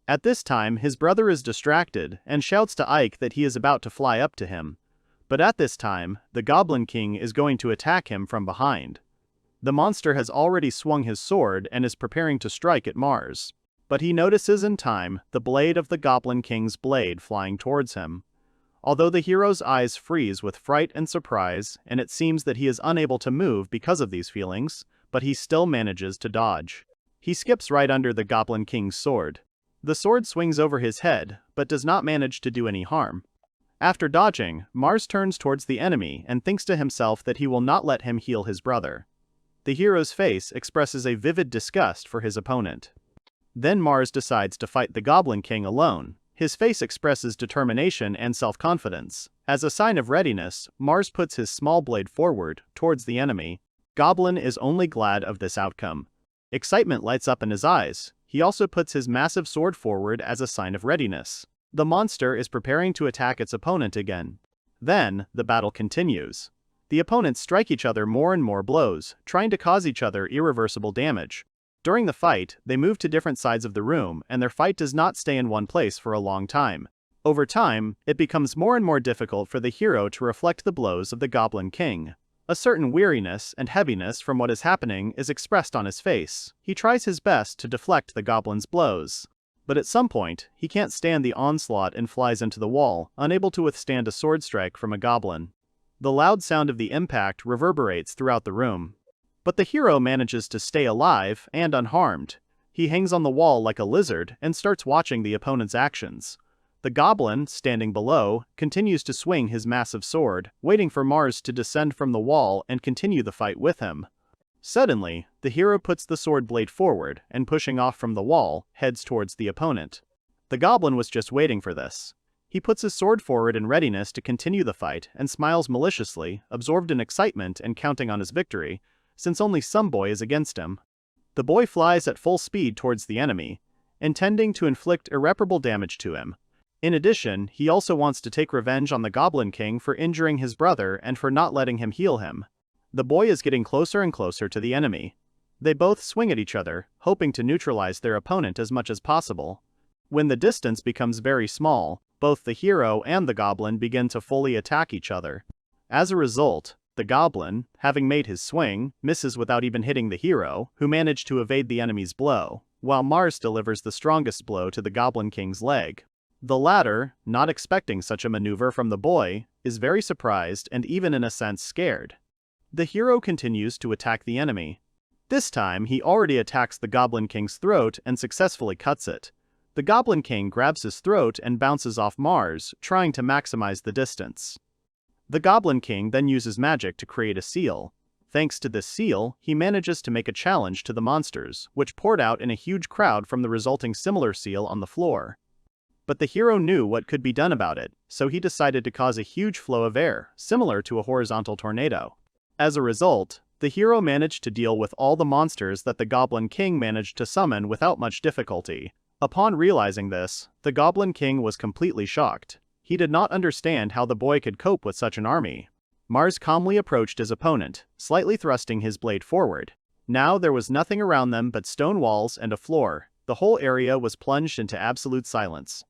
At this time, his brother is distracted and shouts to Ike that he is about to fly up to him. But at this time, the Goblin King is going to attack him from behind. The monster has already swung his sword and is preparing to strike at Mars. But he notices in time the blade of the Goblin King's blade flying towards him. Although the hero's eyes freeze with fright and surprise, and it seems that he is unable to move because of these feelings, but he still manages to dodge. He skips right under the Goblin King's sword. The sword swings over his head, but does not manage to do any harm. After dodging, Mars turns towards the enemy and thinks to himself that he will not let him heal his brother. The hero's face expresses a vivid disgust for his opponent. Then Mars decides to fight the Goblin King alone. His face expresses determination and self-confidence. As a sign of readiness, Mars puts his small blade forward, towards the enemy. Goblin is only glad of this outcome. Excitement lights up in his eyes. He also puts his massive sword forward as a sign of readiness. The monster is preparing to attack its opponent again. Then, the battle continues. The opponents strike each other more and more blows, trying to cause each other irreversible damage. During the fight, they move to different sides of the room, and their fight does not stay in one place for a long time. Over time, it becomes more and more difficult for the hero to reflect the blows of the Goblin King. A certain weariness and heaviness from what is happening is expressed on his face. He tries his best to deflect the goblin's blows. But at some point, he can't stand the onslaught and flies into the wall, unable to withstand a sword strike from a goblin. The loud sound of the impact reverberates throughout the room. But the hero manages to stay alive and unharmed. He hangs on the wall like a lizard and starts watching the opponent's actions. The goblin, standing below, continues to swing his massive sword, waiting for Mars to descend from the wall and continue the fight with him. Suddenly, the hero puts the sword blade forward and, pushing off from the wall, heads towards the opponent. The goblin was just waiting for this. He puts his sword forward in readiness to continue the fight and smiles maliciously, absorbed in excitement and counting on his victory, since only some boy is against him. The boy flies at full speed towards the enemy, intending to inflict irreparable damage to him. In addition, he also wants to take revenge on the Goblin King for injuring his brother and for not letting him heal him. The boy is getting closer and closer to the enemy. They both swing at each other, hoping to neutralize their opponent as much as possible. When the distance becomes very small, both the hero and the goblin begin to fully attack each other. As a result, the goblin, having made his swing, misses without even hitting the hero, who managed to evade the enemy's blow, while Mars delivers the strongest blow to the Goblin King's leg. The latter, not expecting such a maneuver from the boy, is very surprised and even in a sense scared. The hero continues to attack the enemy. This time he already attacks the Goblin King's throat and successfully cuts it. The Goblin King grabs his throat and bounces off Mars, trying to maximize the distance. The Goblin King then uses magic to create a seal. Thanks to this seal, he manages to make a challenge to the monsters, which poured out in a huge crowd from the resulting similar seal on the floor. But the hero knew what could be done about it, so he decided to cause a huge flow of air, similar to a horizontal tornado. As a result, the hero managed to deal with all the monsters that the Goblin King managed to summon without much difficulty. Upon realizing this, the Goblin King was completely shocked. He did not understand how the boy could cope with such an army. Mars calmly approached his opponent, slightly thrusting his blade forward. Now there was nothing around them but stone walls and a floor. The whole area was plunged into absolute silence.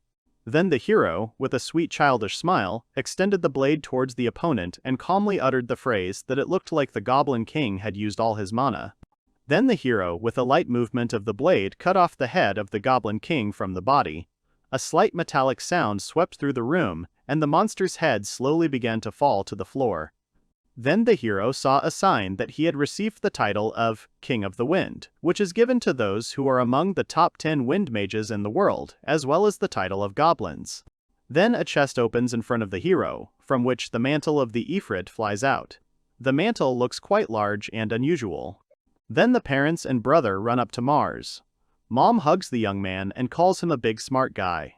Then the hero, with a sweet childish smile, extended the blade towards the opponent and calmly uttered the phrase that it looked like the Goblin King had used all his mana. Then the hero, with a light movement of the blade, cut off the head of the Goblin King from the body. A slight metallic sound swept through the room, and the monster's head slowly began to fall to the floor. Then the hero saw a sign that he had received the title of King of the Wind, which is given to those who are among the top 10 wind mages in the world, as well as the title of goblins. Then a chest opens in front of the hero, from which the mantle of the Ifrit flies out. The mantle looks quite large and unusual. Then the parents and brother run up to Mars. Mom hugs the young man and calls him a big smart guy.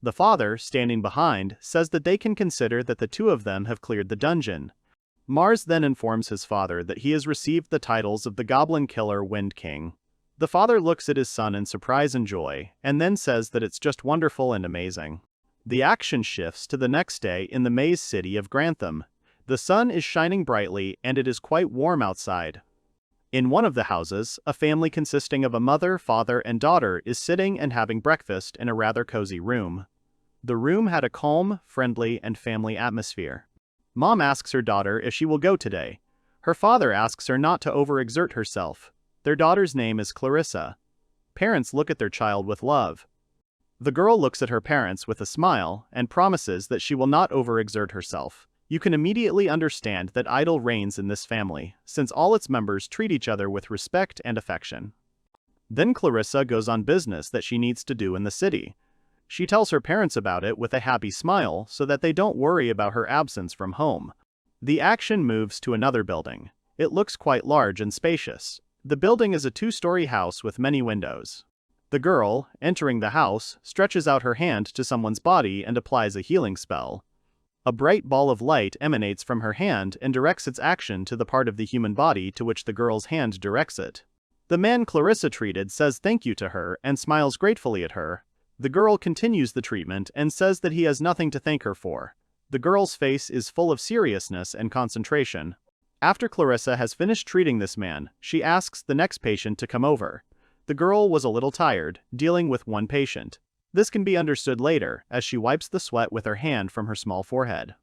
The father, standing behind, says that they can consider that the two of them have cleared the dungeon. Mars then informs his father that he has received the titles of the Goblin Killer Wind King. The father looks at his son in surprise and joy, and then says that it's just wonderful and amazing. The action shifts to the next day in the maze city of Grantham. The sun is shining brightly and it is quite warm outside. In one of the houses, a family consisting of a mother, father, and daughter is sitting and having breakfast in a rather cozy room. The room had a calm, friendly, and family atmosphere. Mom asks her daughter if she will go today. Her father asks her not to overexert herself. Their daughter's name is Clarissa. Parents look at their child with love. The girl looks at her parents with a smile and promises that she will not overexert herself. You can immediately understand that idol reigns in this family, since all its members treat each other with respect and affection. Then Clarissa goes on business that she needs to do in the city. She tells her parents about it with a happy smile so that they don't worry about her absence from home. The action moves to another building. It looks quite large and spacious. The building is a 2-story house with many windows. The girl, entering the house, stretches out her hand to someone's body and applies a healing spell. A bright ball of light emanates from her hand and directs its action to the part of the human body to which the girl's hand directs it. The man Clarissa treated says thank you to her and smiles gratefully at her. The girl continues the treatment and says that he has nothing to thank her for. The girl's face is full of seriousness and concentration. After Clarissa has finished treating this man, she asks the next patient to come over. The girl was a little tired, dealing with one patient. This can be understood later, as she wipes the sweat with her hand from her small forehead.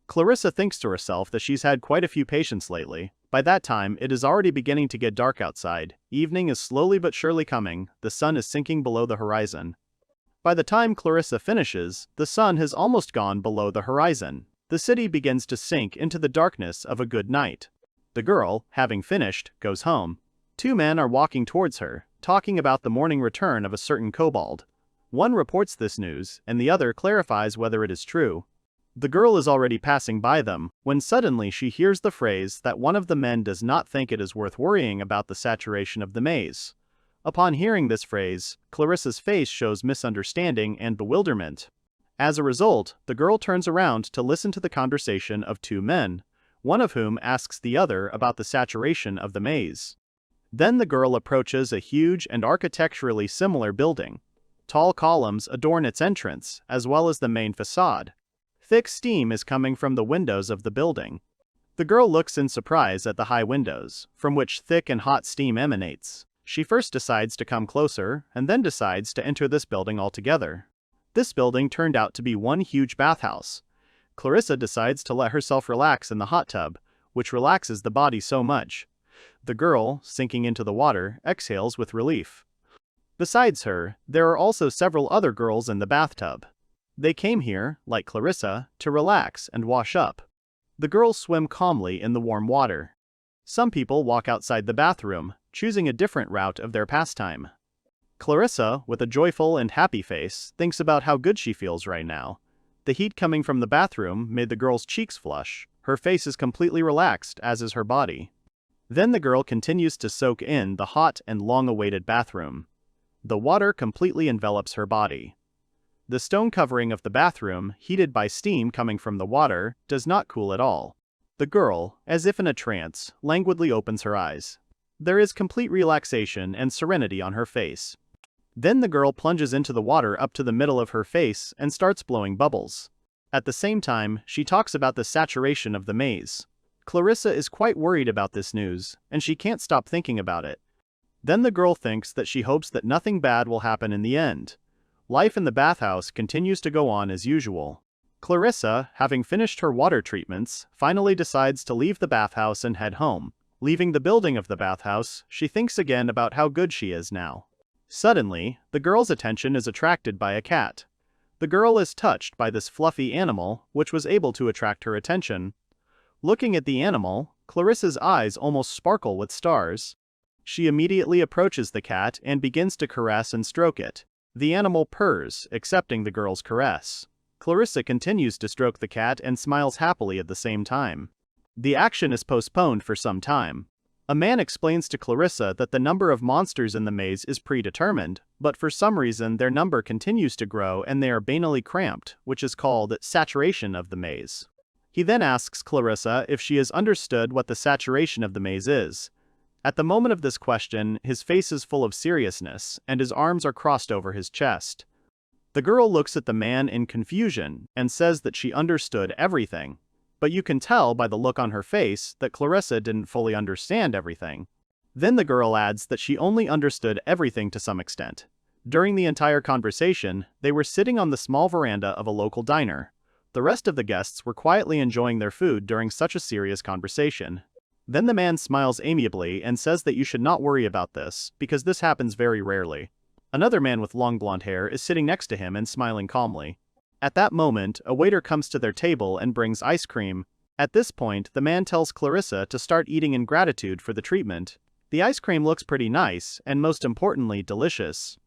Clarissa thinks to herself that she's had quite a few patients lately. By that time, it is already beginning to get dark outside. Evening is slowly but surely coming. The sun is sinking below the horizon. By the time Clarissa finishes, the sun has almost gone below the horizon. The city begins to sink into the darkness of a good night. The girl, having finished, goes home. 2 men are walking towards her, talking about the morning return of a certain kobold. One reports this news, and the other clarifies whether it is true. The girl is already passing by them, when suddenly she hears the phrase that one of the men does not think it is worth worrying about the saturation of the maze. Upon hearing this phrase, Clarissa's face shows misunderstanding and bewilderment. As a result, the girl turns around to listen to the conversation of 2 men, one of whom asks the other about the saturation of the maze. Then the girl approaches a huge and architecturally similar building. Tall columns adorn its entrance, as well as the main facade. Thick steam is coming from the windows of the building. The girl looks in surprise at the high windows, from which thick and hot steam emanates. She first decides to come closer, and then decides to enter this building altogether. This building turned out to be one huge bathhouse. Clarissa decides to let herself relax in the hot tub, which relaxes the body so much. The girl, sinking into the water, exhales with relief. Besides her, there are also several other girls in the bathtub. They came here, like Clarissa, to relax and wash up. The girls swim calmly in the warm water. Some people walk outside the bathroom, choosing a different route of their pastime. Clarissa, with a joyful and happy face, thinks about how good she feels right now. The heat coming from the bathroom made the girl's cheeks flush. Her face is completely relaxed, as is her body. Then the girl continues to soak in the hot and long-awaited bathroom. The water completely envelops her body. The stone covering of the bathroom, heated by steam coming from the water, does not cool at all. The girl, as if in a trance, languidly opens her eyes. There is complete relaxation and serenity on her face. Then the girl plunges into the water up to the middle of her face and starts blowing bubbles. At the same time, she talks about the saturation of the maze. Clarissa is quite worried about this news, and she can't stop thinking about it. Then the girl thinks that she hopes that nothing bad will happen in the end. Life in the bathhouse continues to go on as usual. Clarissa, having finished her water treatments, finally decides to leave the bathhouse and head home. Leaving the building of the bathhouse, she thinks again about how good she is now. Suddenly, the girl's attention is attracted by a cat. The girl is touched by this fluffy animal, which was able to attract her attention. Looking at the animal, Clarissa's eyes almost sparkle with stars. She immediately approaches the cat and begins to caress and stroke it. The animal purrs, accepting the girl's caress. Clarissa continues to stroke the cat and smiles happily at the same time. The action is postponed for some time. A man explains to Clarissa that the number of monsters in the maze is predetermined, but for some reason their number continues to grow and they are banally cramped, which is called saturation of the maze. He then asks Clarissa if she has understood what the saturation of the maze is. At the moment of this question, his face is full of seriousness, and his arms are crossed over his chest. The girl looks at the man in confusion and says that she understood everything. But you can tell by the look on her face that Clarissa didn't fully understand everything. Then the girl adds that she only understood everything to some extent. During the entire conversation, they were sitting on the small veranda of a local diner. The rest of the guests were quietly enjoying their food during such a serious conversation. Then the man smiles amiably and says that you should not worry about this, because this happens very rarely. Another man with long blonde hair is sitting next to him and smiling calmly. At that moment, a waiter comes to their table and brings ice cream. At this point, the man tells Clarissa to start eating in gratitude for the treatment. The ice cream looks pretty nice, and most importantly, delicious.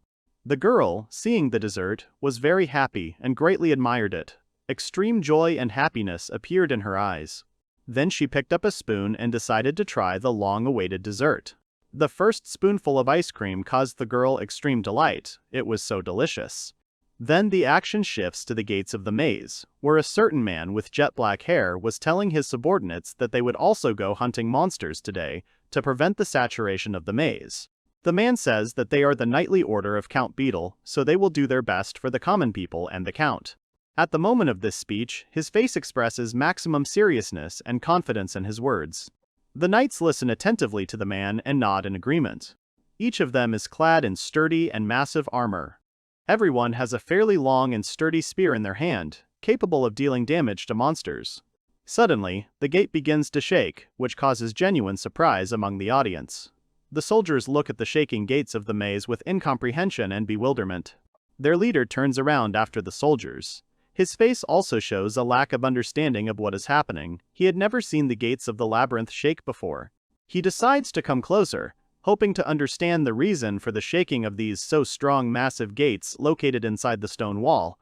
The girl, seeing the dessert, was very happy and greatly admired it. Extreme joy and happiness appeared in her eyes. Then she picked up a spoon and decided to try the long-awaited dessert. The first spoonful of ice cream caused the girl extreme delight. It was so delicious. Then the action shifts to the gates of the maze, where a certain man with jet black hair was telling his subordinates that they would also go hunting monsters today to prevent the saturation of the maze. The man says that they are the knightly order of Count Beetle, so they will do their best for the common people and the Count. At the moment of this speech, his face expresses maximum seriousness and confidence in his words. The knights listen attentively to the man and nod in agreement. Each of them is clad in sturdy and massive armor. Everyone has a fairly long and sturdy spear in their hand, capable of dealing damage to monsters. Suddenly, the gate begins to shake, which causes genuine surprise among the audience. The soldiers look at the shaking gates of the maze with incomprehension and bewilderment. Their leader turns around after the soldiers. His face also shows a lack of understanding of what is happening. He had never seen the gates of the labyrinth shake before. He decides to come closer, hoping to understand the reason for the shaking of these so strong massive gates located inside the stone wall.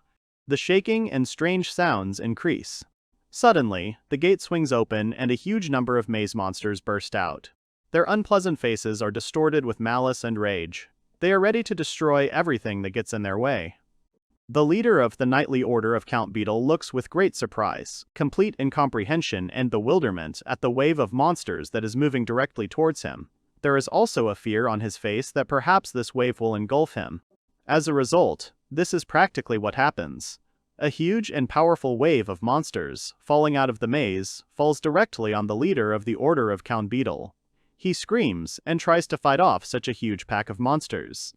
The shaking and strange sounds increase. Suddenly, the gate swings open and a huge number of maze monsters burst out. Their unpleasant faces are distorted with malice and rage. They are ready to destroy everything that gets in their way. The leader of the knightly order of Count Beetle looks with great surprise, complete incomprehension and bewilderment at the wave of monsters that is moving directly towards him. There is also a fear on his face that perhaps this wave will engulf him. As a result, this is practically what happens. A huge and powerful wave of monsters, falling out of the maze, falls directly on the leader of the Order of Count Beetle. He screams and tries to fight off such a huge pack of monsters.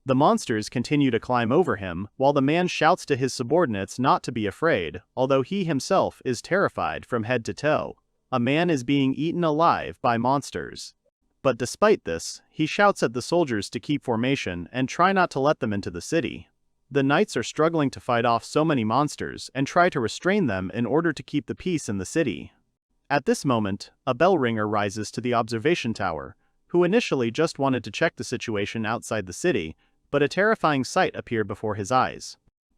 The monsters continue to climb over him, while the man shouts to his subordinates not to be afraid, although he himself is terrified from head to toe. A man is being eaten alive by monsters. But despite this, he shouts at the soldiers to keep formation and try not to let them into the city. The knights are struggling to fight off so many monsters and try to restrain them in order to keep the peace in the city. At this moment, a bell ringer rises to the observation tower, who initially just wanted to check the situation outside the city, but a terrifying sight appeared before his eyes.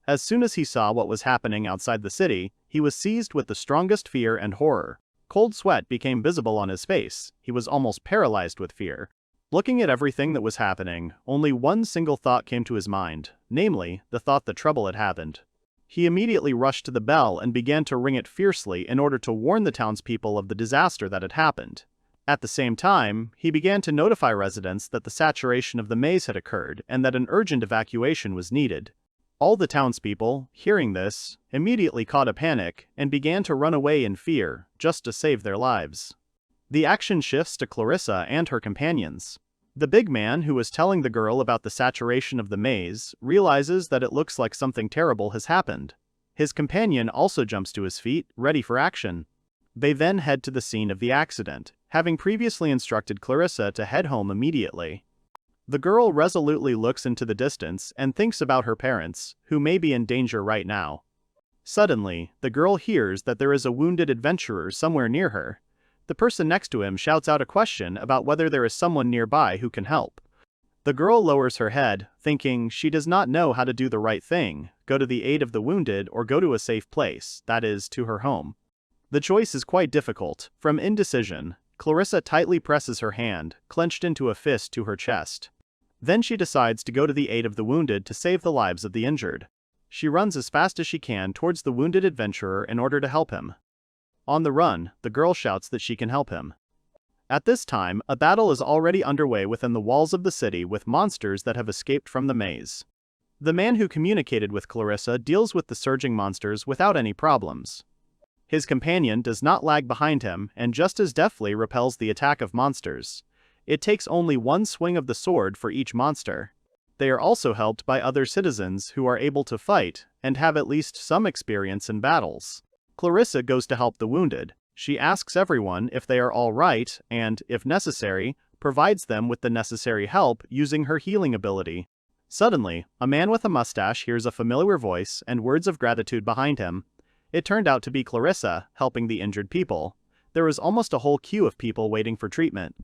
As soon as he saw what was happening outside the city, he was seized with the strongest fear and horror. Cold sweat became visible on his face. He was almost paralyzed with fear. Looking at everything that was happening, only one single thought came to his mind, namely, the thought that trouble had happened. He immediately rushed to the bell and began to ring it fiercely in order to warn the townspeople of the disaster that had happened. At the same time, he began to notify residents that the saturation of the maze had occurred and that an urgent evacuation was needed. All the townspeople, hearing this, immediately caught a panic and began to run away in fear, just to save their lives. The action shifts to Clarissa and her companions. The big man who was telling the girl about the saturation of the maze realizes that it looks like something terrible has happened. His companion also jumps to his feet, ready for action. They then head to the scene of the accident, having previously instructed Clarissa to head home immediately. The girl resolutely looks into the distance and thinks about her parents, who may be in danger right now. Suddenly, the girl hears that there is a wounded adventurer somewhere near her. The person next to him shouts out a question about whether there is someone nearby who can help. The girl lowers her head, thinking she does not know how to do the right thing, go to the aid of the wounded or go to a safe place, that is, to her home. The choice is quite difficult. From indecision, Clarissa tightly presses her hand, clenched into a fist, to her chest. Then she decides to go to the aid of the wounded to save the lives of the injured. She runs as fast as she can towards the wounded adventurer in order to help him. On the run, the girl shouts that she can help him. At this time, a battle is already underway within the walls of the city with monsters that have escaped from the maze. The man who communicated with Clarissa deals with the surging monsters without any problems. His companion does not lag behind him and just as deftly repels the attack of monsters. It takes only one swing of the sword for each monster. They are also helped by other citizens who are able to fight and have at least some experience in battles. Clarissa goes to help the wounded. She asks everyone if they are all right and, if necessary, provides them with the necessary help using her healing ability. Suddenly, a man with a mustache hears a familiar voice and words of gratitude behind him. It turned out to be Clarissa, helping the injured people. There was almost a whole queue of people waiting for treatment.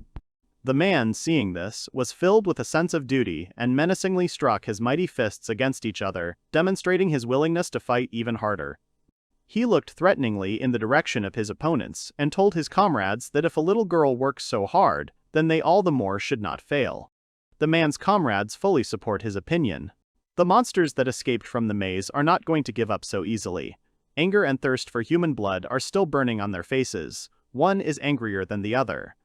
The man, seeing this, was filled with a sense of duty and menacingly struck his mighty fists against each other, demonstrating his willingness to fight even harder. He looked threateningly in the direction of his opponents and told his comrades that if a little girl works so hard, then they all the more should not fail. The man's comrades fully support his opinion. The monsters that escaped from the maze are not going to give up so easily. Anger and thirst for human blood are still burning on their faces. One is angrier than the other.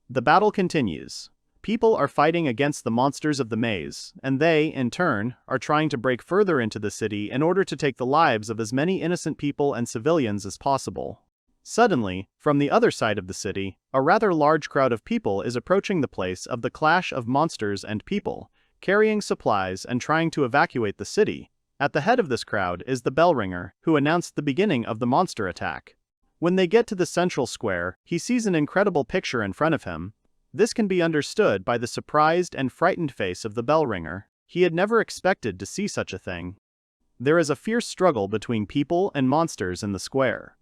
The battle continues. People are fighting against the monsters of the maze, and they, in turn, are trying to break further into the city in order to take the lives of as many innocent people and civilians as possible. Suddenly, from the other side of the city, a rather large crowd of people is approaching the place of the clash of monsters and people, carrying supplies and trying to evacuate the city. At the head of this crowd is the bell ringer, who announced the beginning of the monster attack. When they get to the central square, he sees an incredible picture in front of him. This can be understood by the surprised and frightened face of the bell ringer. He had never expected to see such a thing. There is a fierce struggle between people and monsters in the square.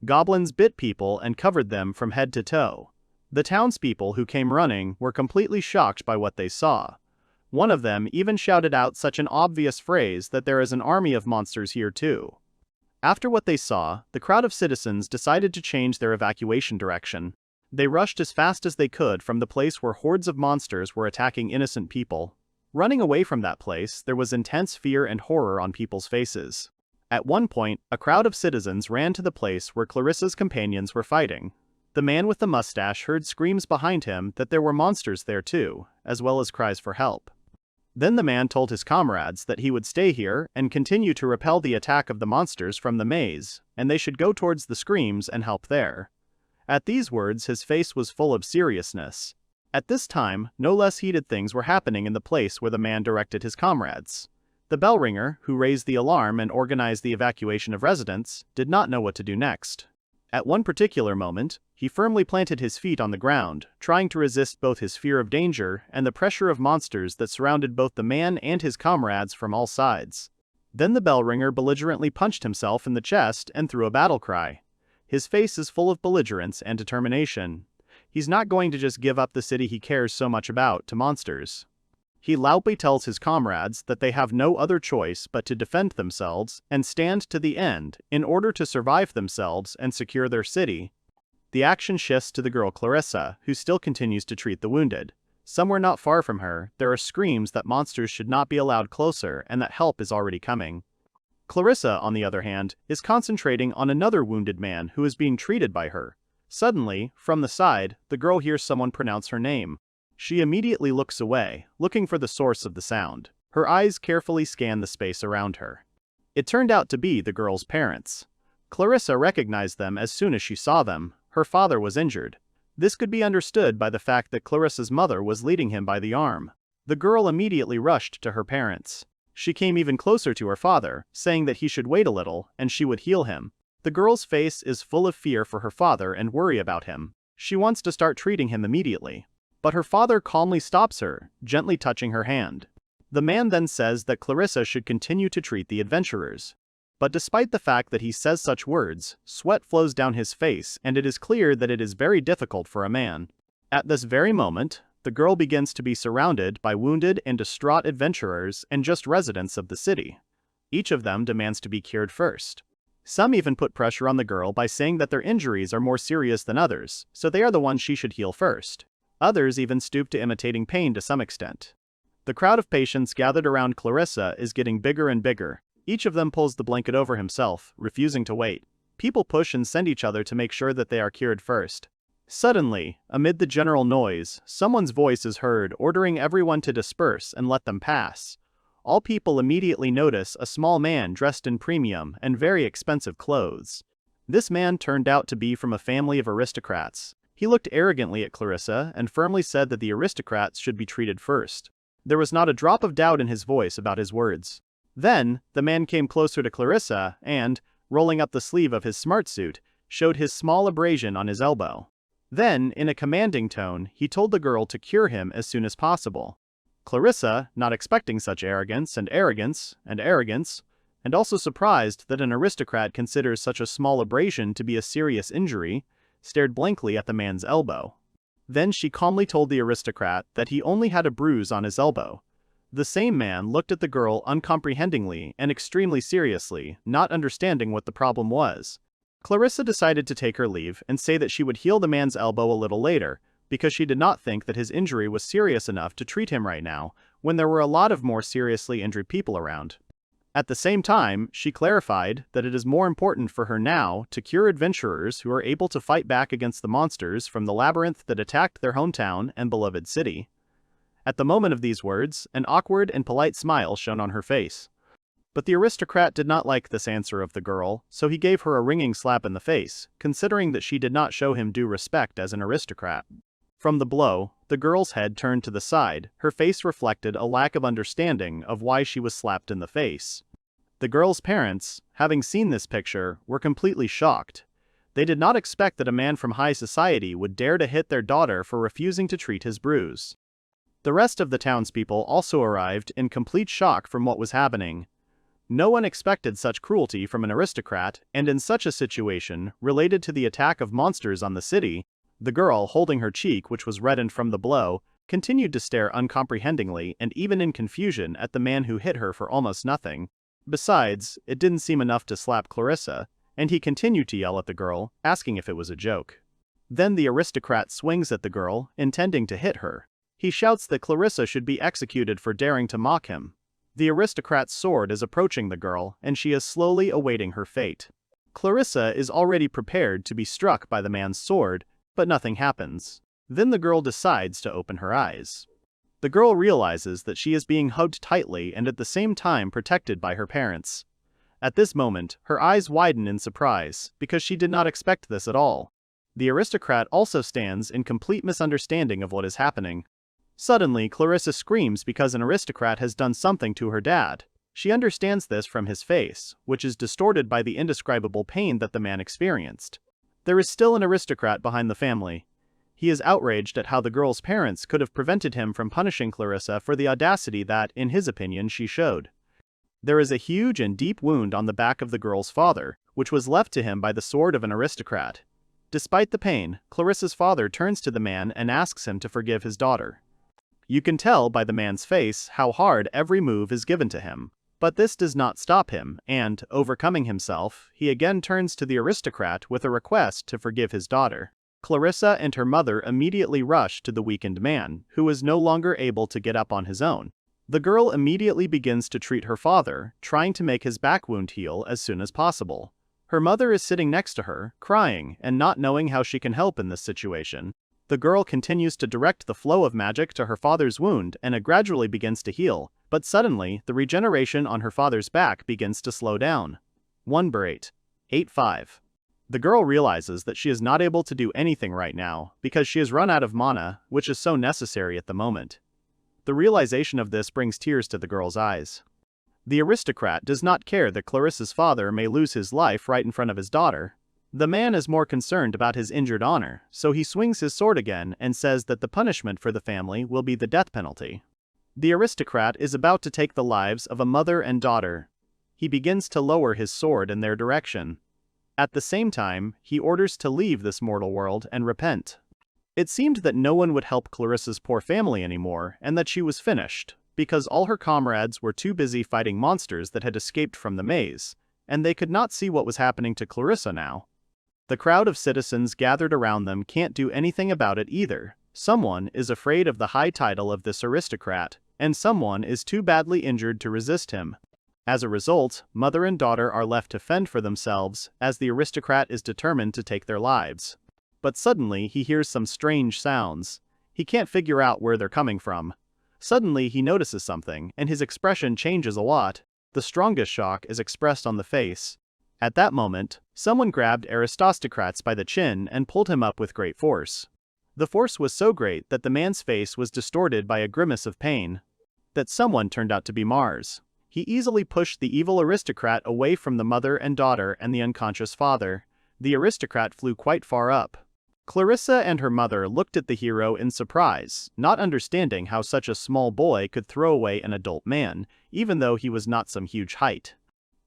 Goblins bit people and covered them from head to toe. The townspeople who came running were completely shocked by what they saw. One of them even shouted out such an obvious phrase that there is an army of monsters here too. After what they saw, the crowd of citizens decided to change their evacuation direction. They rushed as fast as they could from the place where hordes of monsters were attacking innocent people. Running away from that place, there was intense fear and horror on people's faces. At one point, a crowd of citizens ran to the place where Clarissa's companions were fighting. The man with the mustache heard screams behind him that there were monsters there too, as well as cries for help. Then the man told his comrades that he would stay here and continue to repel the attack of the monsters from the maze, and they should go towards the screams and help there. At these words his face was full of seriousness. At this time, no less heated things were happening in the place where the man directed his comrades. The bell ringer, who raised the alarm and organized the evacuation of residents, did not know what to do next. At one particular moment, he firmly planted his feet on the ground, trying to resist both his fear of danger and the pressure of monsters that surrounded both the man and his comrades from all sides. Then the bell ringer belligerently punched himself in the chest and threw a battle cry. His face is full of belligerence and determination. He's not going to just give up the city he cares so much about to monsters. He loudly tells his comrades that they have no other choice but to defend themselves and stand to the end in order to survive themselves and secure their city. The action shifts to the girl Clarissa, who still continues to treat the wounded. Somewhere not far from her, there are screams that monsters should not be allowed closer and that help is already coming. Clarissa, on the other hand, is concentrating on another wounded man who is being treated by her. Suddenly, from the side, the girl hears someone pronounce her name. She immediately looks away, looking for the source of the sound. Her eyes carefully scan the space around her. It turned out to be the girl's parents. Clarissa recognized them as soon as she saw them. Her father was injured. This could be understood by the fact that Clarissa's mother was leading him by the arm. The girl immediately rushed to her parents. She came even closer to her father, saying that he should wait a little and she would heal him. The girl's face is full of fear for her father and worry about him. She wants to start treating him immediately. But her father calmly stops her, gently touching her hand. The man then says that Clarissa should continue to treat the adventurers. But despite the fact that he says such words, sweat flows down his face and it is clear that it is very difficult for a man. At this very moment, the girl begins to be surrounded by wounded and distraught adventurers and just residents of the city. Each of them demands to be cured first. Some even put pressure on the girl by saying that their injuries are more serious than others, so they are the ones she should heal first. Others even stoop to imitating pain to some extent. The crowd of patients gathered around Clarissa is getting bigger and bigger. Each of them pulls the blanket over himself, refusing to wait. People push and send each other to make sure that they are cured first. Suddenly, amid the general noise, someone's voice is heard ordering everyone to disperse and let them pass. All people immediately notice a small man dressed in premium and very expensive clothes. This man turned out to be from a family of aristocrats. He looked arrogantly at Clarissa and firmly said that the aristocrats should be treated first. There was not a drop of doubt in his voice about his words. Then, the man came closer to Clarissa and, rolling up the sleeve of his smart suit, showed his small abrasion on his elbow. Then, in a commanding tone, he told the girl to cure him as soon as possible. Clarissa, not expecting such arrogance, and also surprised that an aristocrat considers such a small abrasion to be a serious injury, stared blankly at the man's elbow. Then she calmly told the aristocrat that he only had a bruise on his elbow. The same man looked at the girl uncomprehendingly and extremely seriously, not understanding what the problem was. Clarissa decided to take her leave and say that she would heal the man's elbow a little later, because she did not think that his injury was serious enough to treat him right now, when there were a lot of more seriously injured people around. At the same time, she clarified that it is more important for her now to cure adventurers who are able to fight back against the monsters from the labyrinth that attacked their hometown and beloved city. At the moment of these words, an awkward and polite smile shone on her face. But the aristocrat did not like this answer of the girl, so he gave her a ringing slap in the face, considering that she did not show him due respect as an aristocrat. From the blow, the girl's head turned to the side. Her face reflected a lack of understanding of why she was slapped in the face. The girl's parents, having seen this picture, were completely shocked. They did not expect that a man from high society would dare to hit their daughter for refusing to treat his bruise. The rest of the townspeople also arrived in complete shock from what was happening. No one expected such cruelty from an aristocrat, and in such a situation, related to the attack of monsters on the city, the girl, holding her cheek which was reddened from the blow, continued to stare uncomprehendingly and even in confusion at the man who hit her for almost nothing. Besides, it didn't seem enough to slap Clarissa, and he continued to yell at the girl, asking if it was a joke. Then the aristocrat swings at the girl, intending to hit her. He shouts that Clarissa should be executed for daring to mock him. The aristocrat's sword is approaching the girl, and she is slowly awaiting her fate. Clarissa is already prepared to be struck by the man's sword, but nothing happens. Then the girl decides to open her eyes. The girl realizes that she is being hugged tightly and at the same time protected by her parents. At this moment, her eyes widen in surprise, because she did not expect this at all. The aristocrat also stands in complete misunderstanding of what is happening. Suddenly, Clarissa screams because an aristocrat has done something to her dad. She understands this from his face, which is distorted by the indescribable pain that the man experienced. There is still an aristocrat behind the family. He is outraged at how the girl's parents could have prevented him from punishing Clarissa for the audacity that, in his opinion, she showed. There is a huge and deep wound on the back of the girl's father, which was left to him by the sword of an aristocrat. Despite the pain, Clarissa's father turns to the man and asks him to forgive his daughter. You can tell by the man's face how hard every move is given to him. But this does not stop him, and, overcoming himself, he again turns to the aristocrat with a request to forgive his daughter. Clarissa and her mother immediately rush to the weakened man, who is no longer able to get up on his own. The girl immediately begins to treat her father, trying to make his back wound heal as soon as possible. Her mother is sitting next to her, crying, and not knowing how she can help in this situation. The girl continues to direct the flow of magic to her father's wound and it gradually begins to heal, but suddenly, the regeneration on her father's back begins to slow down. 1 Bryant. 8-5. The girl realizes that she is not able to do anything right now because she has run out of mana, which is so necessary at the moment. The realization of this brings tears to the girl's eyes. The aristocrat does not care that Clarissa's father may lose his life right in front of his daughter. The man is more concerned about his injured honor, so he swings his sword again and says that the punishment for the family will be the death penalty. The aristocrat is about to take the lives of a mother and daughter. He begins to lower his sword in their direction. At the same time, he orders to leave this mortal world and repent. It seemed that no one would help Clarissa's poor family anymore and that she was finished, because all her comrades were too busy fighting monsters that had escaped from the maze, and they could not see what was happening to Clarissa now. The crowd of citizens gathered around them can't do anything about it either. Someone is afraid of the high title of this aristocrat, and someone is too badly injured to resist him. As a result, mother and daughter are left to fend for themselves, as the aristocrat is determined to take their lives. But suddenly he hears some strange sounds. He can't figure out where they're coming from. Suddenly he notices something, and his expression changes a lot. The strongest shock is expressed on the face. At that moment, someone grabbed aristocrats by the chin and pulled him up with great force. The force was so great that the man's face was distorted by a grimace of pain. That someone turned out to be Mars. He easily pushed the evil aristocrat away from the mother and daughter and the unconscious father. The aristocrat flew quite far up. Clarissa and her mother looked at the hero in surprise, not understanding how such a small boy could throw away an adult man, even though he was not some huge height.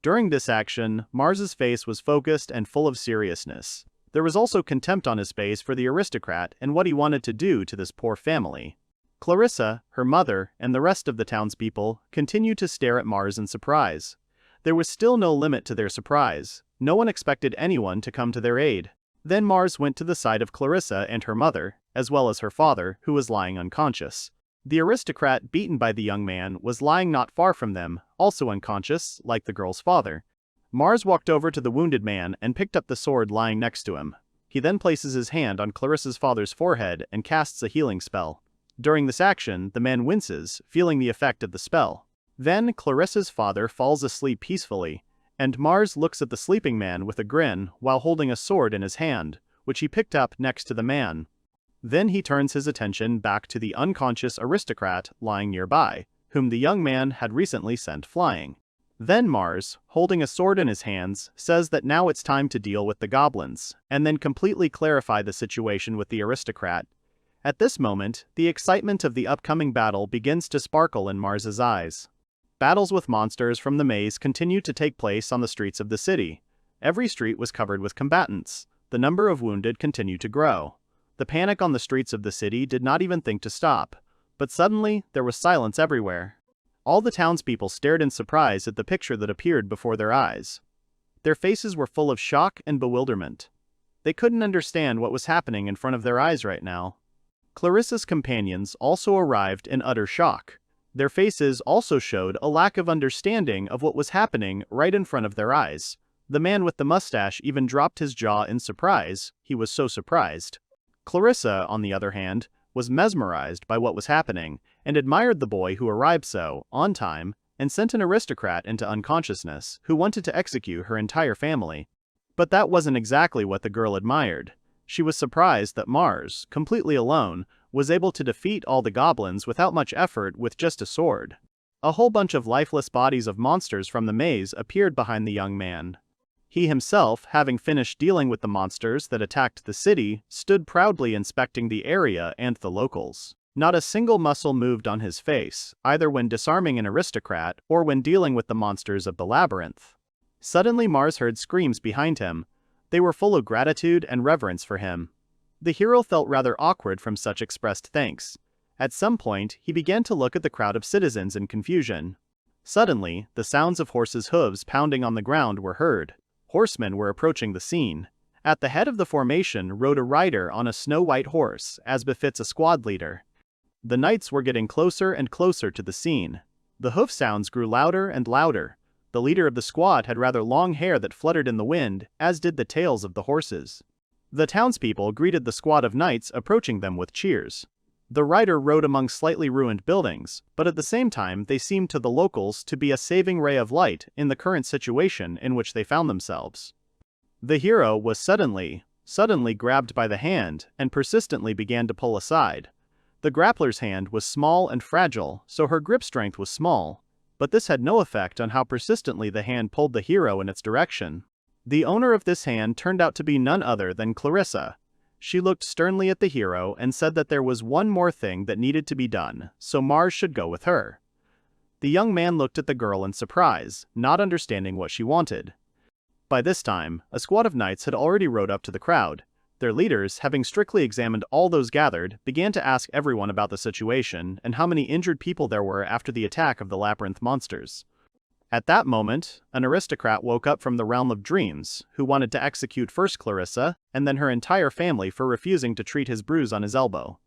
During this action, Mars's face was focused and full of seriousness. There was also contempt on his face for the aristocrat and what he wanted to do to this poor family. Clarissa, her mother, and the rest of the townspeople continued to stare at Mars in surprise. There was still no limit to their surprise. No one expected anyone to come to their aid. Then Mars went to the side of Clarissa and her mother, as well as her father, who was lying unconscious. The aristocrat beaten by the young man was lying not far from them, also unconscious, like the girl's father. Mars walked over to the wounded man and picked up the sword lying next to him. He then places his hand on Clarissa's father's forehead and casts a healing spell. During this action, the man winces, feeling the effect of the spell. Then Clarissa's father falls asleep peacefully, and Mars looks at the sleeping man with a grin while holding a sword in his hand, which he picked up next to the man. Then he turns his attention back to the unconscious aristocrat lying nearby, whom the young man had recently sent flying. Then Mars, holding a sword in his hands, says that now it's time to deal with the goblins, and then completely clarify the situation with the aristocrat. At this moment, the excitement of the upcoming battle begins to sparkle in Mars's eyes. Battles with monsters from the maze continued to take place on the streets of the city. Every street was covered with combatants. The number of wounded continued to grow. The panic on the streets of the city did not even think to stop. But suddenly, there was silence everywhere. All the townspeople stared in surprise at the picture that appeared before their eyes. Their faces were full of shock and bewilderment. They couldn't understand what was happening in front of their eyes right now. Clarissa's companions also arrived in utter shock. Their faces also showed a lack of understanding of what was happening right in front of their eyes. The man with the mustache even dropped his jaw in surprise. He was so surprised. Clarissa, on the other hand, was mesmerized by what was happening and admired the boy who arrived so, on time, and sent an aristocrat into unconsciousness who wanted to execute her entire family. But that wasn't exactly what the girl admired. She was surprised that Mars, completely alone, was able to defeat all the goblins without much effort with just a sword. A whole bunch of lifeless bodies of monsters from the maze appeared behind the young man. He himself, having finished dealing with the monsters that attacked the city, stood proudly inspecting the area and the locals. Not a single muscle moved on his face, either when disarming an aristocrat or when dealing with the monsters of the labyrinth. Suddenly Mars heard screams behind him. They were full of gratitude and reverence for him. The hero felt rather awkward from such expressed thanks. At some point, he began to look at the crowd of citizens in confusion. Suddenly, the sounds of horses' hooves pounding on the ground were heard. Horsemen were approaching the scene. At the head of the formation rode a rider on a snow-white horse, as befits a squad leader. The knights were getting closer and closer to the scene. The hoof sounds grew louder and louder. The leader of the squad had rather long hair that fluttered in the wind, as did the tails of the horses. The townspeople greeted the squad of knights approaching them with cheers. The rider rode among slightly ruined buildings, but at the same time they seemed to the locals to be a saving ray of light in the current situation in which they found themselves. The hero was suddenly grabbed by the hand and persistently began to pull aside. The grappler's hand was small and fragile, so her grip strength was small, but this had no effect on how persistently the hand pulled the hero in its direction. The owner of this hand turned out to be none other than Clarice. She looked sternly at the hero and said that there was one more thing that needed to be done, so Mars should go with her. The young man looked at the girl in surprise, not understanding what she wanted. By this time, a squad of knights had already rode up to the crowd. Their leaders, having strictly examined all those gathered, began to ask everyone about the situation and how many injured people there were after the attack of the labyrinth monsters. At that moment, an aristocrat woke up from the realm of dreams, who wanted to execute first Clarice and then her entire family for refusing to treat his bruise on his elbow.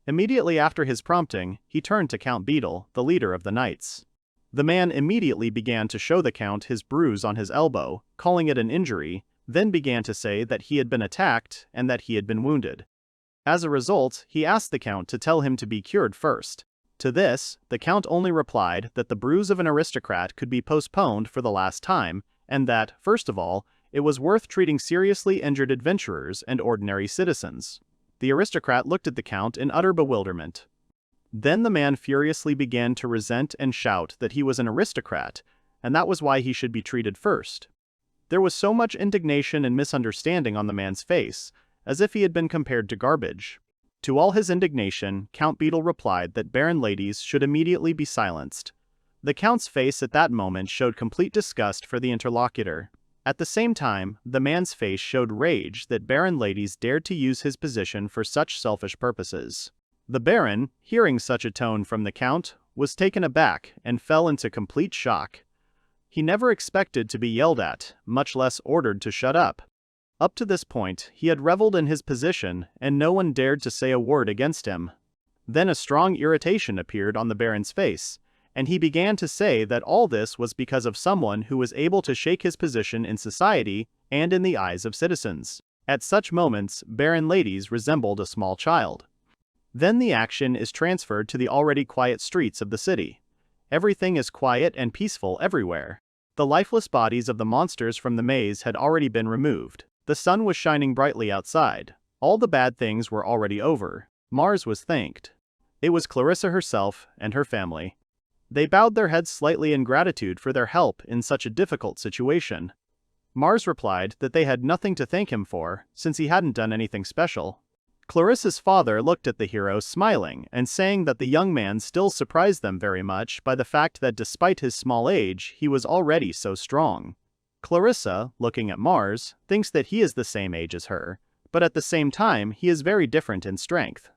Immediately after his prompting, he turned to Count Beetle, the leader of the knights. The man immediately began to show the count his bruise on his elbow, calling it an injury, then began to say that he had been attacked and that he had been wounded. As a result, he asked the count to tell him to be cured first. To this, the count only replied that the bruise of an aristocrat could be postponed for the last time, and that, first of all, it was worth treating seriously injured adventurers and ordinary citizens. The aristocrat looked at the count in utter bewilderment. Then the man furiously began to resent and shout that he was an aristocrat, and that was why he should be treated first. There was so much indignation and misunderstanding on the man's face, as if he had been compared to garbage. To all his indignation, Count Beetle replied that baron ladies should immediately be silenced. The count's face at that moment showed complete disgust for the interlocutor. At the same time, the man's face showed rage that baron ladies dared to use his position for such selfish purposes. The baron, hearing such a tone from the count, was taken aback and fell into complete shock. He never expected to be yelled at, much less ordered to shut up. Up to this point, he had reveled in his position, and no one dared to say a word against him. Then a strong irritation appeared on the baron's face, and he began to say that all this was because of someone who was able to shake his position in society and in the eyes of citizens. At such moments, baron ladies resembled a small child. Then the action is transferred to the already quiet streets of the city. Everything is quiet and peaceful everywhere. The lifeless bodies of the monsters from the maze had already been removed. The sun was shining brightly outside. All the bad things were already over. Mars was thanked. It was Clarice herself and her family. They bowed their heads slightly in gratitude for their help in such a difficult situation. Mars replied that they had nothing to thank him for, since he hadn't done anything special. Clarice's father looked at the hero smiling and saying that the young man still surprised them very much by the fact that despite his small age, he was already so strong. Clarice, looking at Mars, thinks that he is the same age as her, but at the same time he is very different in strength.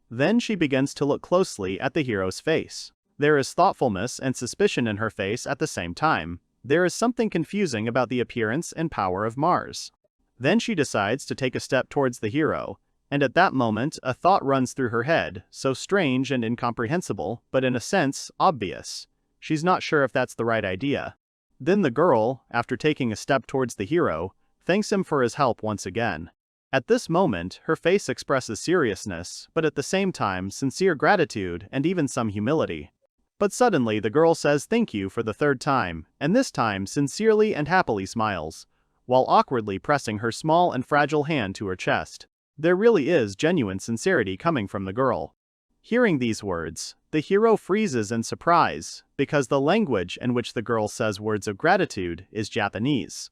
Then she begins to look closely at the hero's face. There is thoughtfulness and suspicion in her face at the same time. There is something confusing about the appearance and power of Mars. Then she decides to take a step towards the hero, and at that moment a thought runs through her head, so strange and incomprehensible, but in a sense, obvious. She's not sure if that's the right idea. Then the girl, after taking a step towards the hero, thanks him for his help once again. At this moment, her face expresses seriousness, but at the same time, sincere gratitude and even some humility. But suddenly the girl says thank you for the third time, and this time sincerely and happily smiles, while awkwardly pressing her small and fragile hand to her chest. There really is genuine sincerity coming from the girl. Hearing these words, the hero freezes in surprise, because the language in which the girl says words of gratitude is Japanese.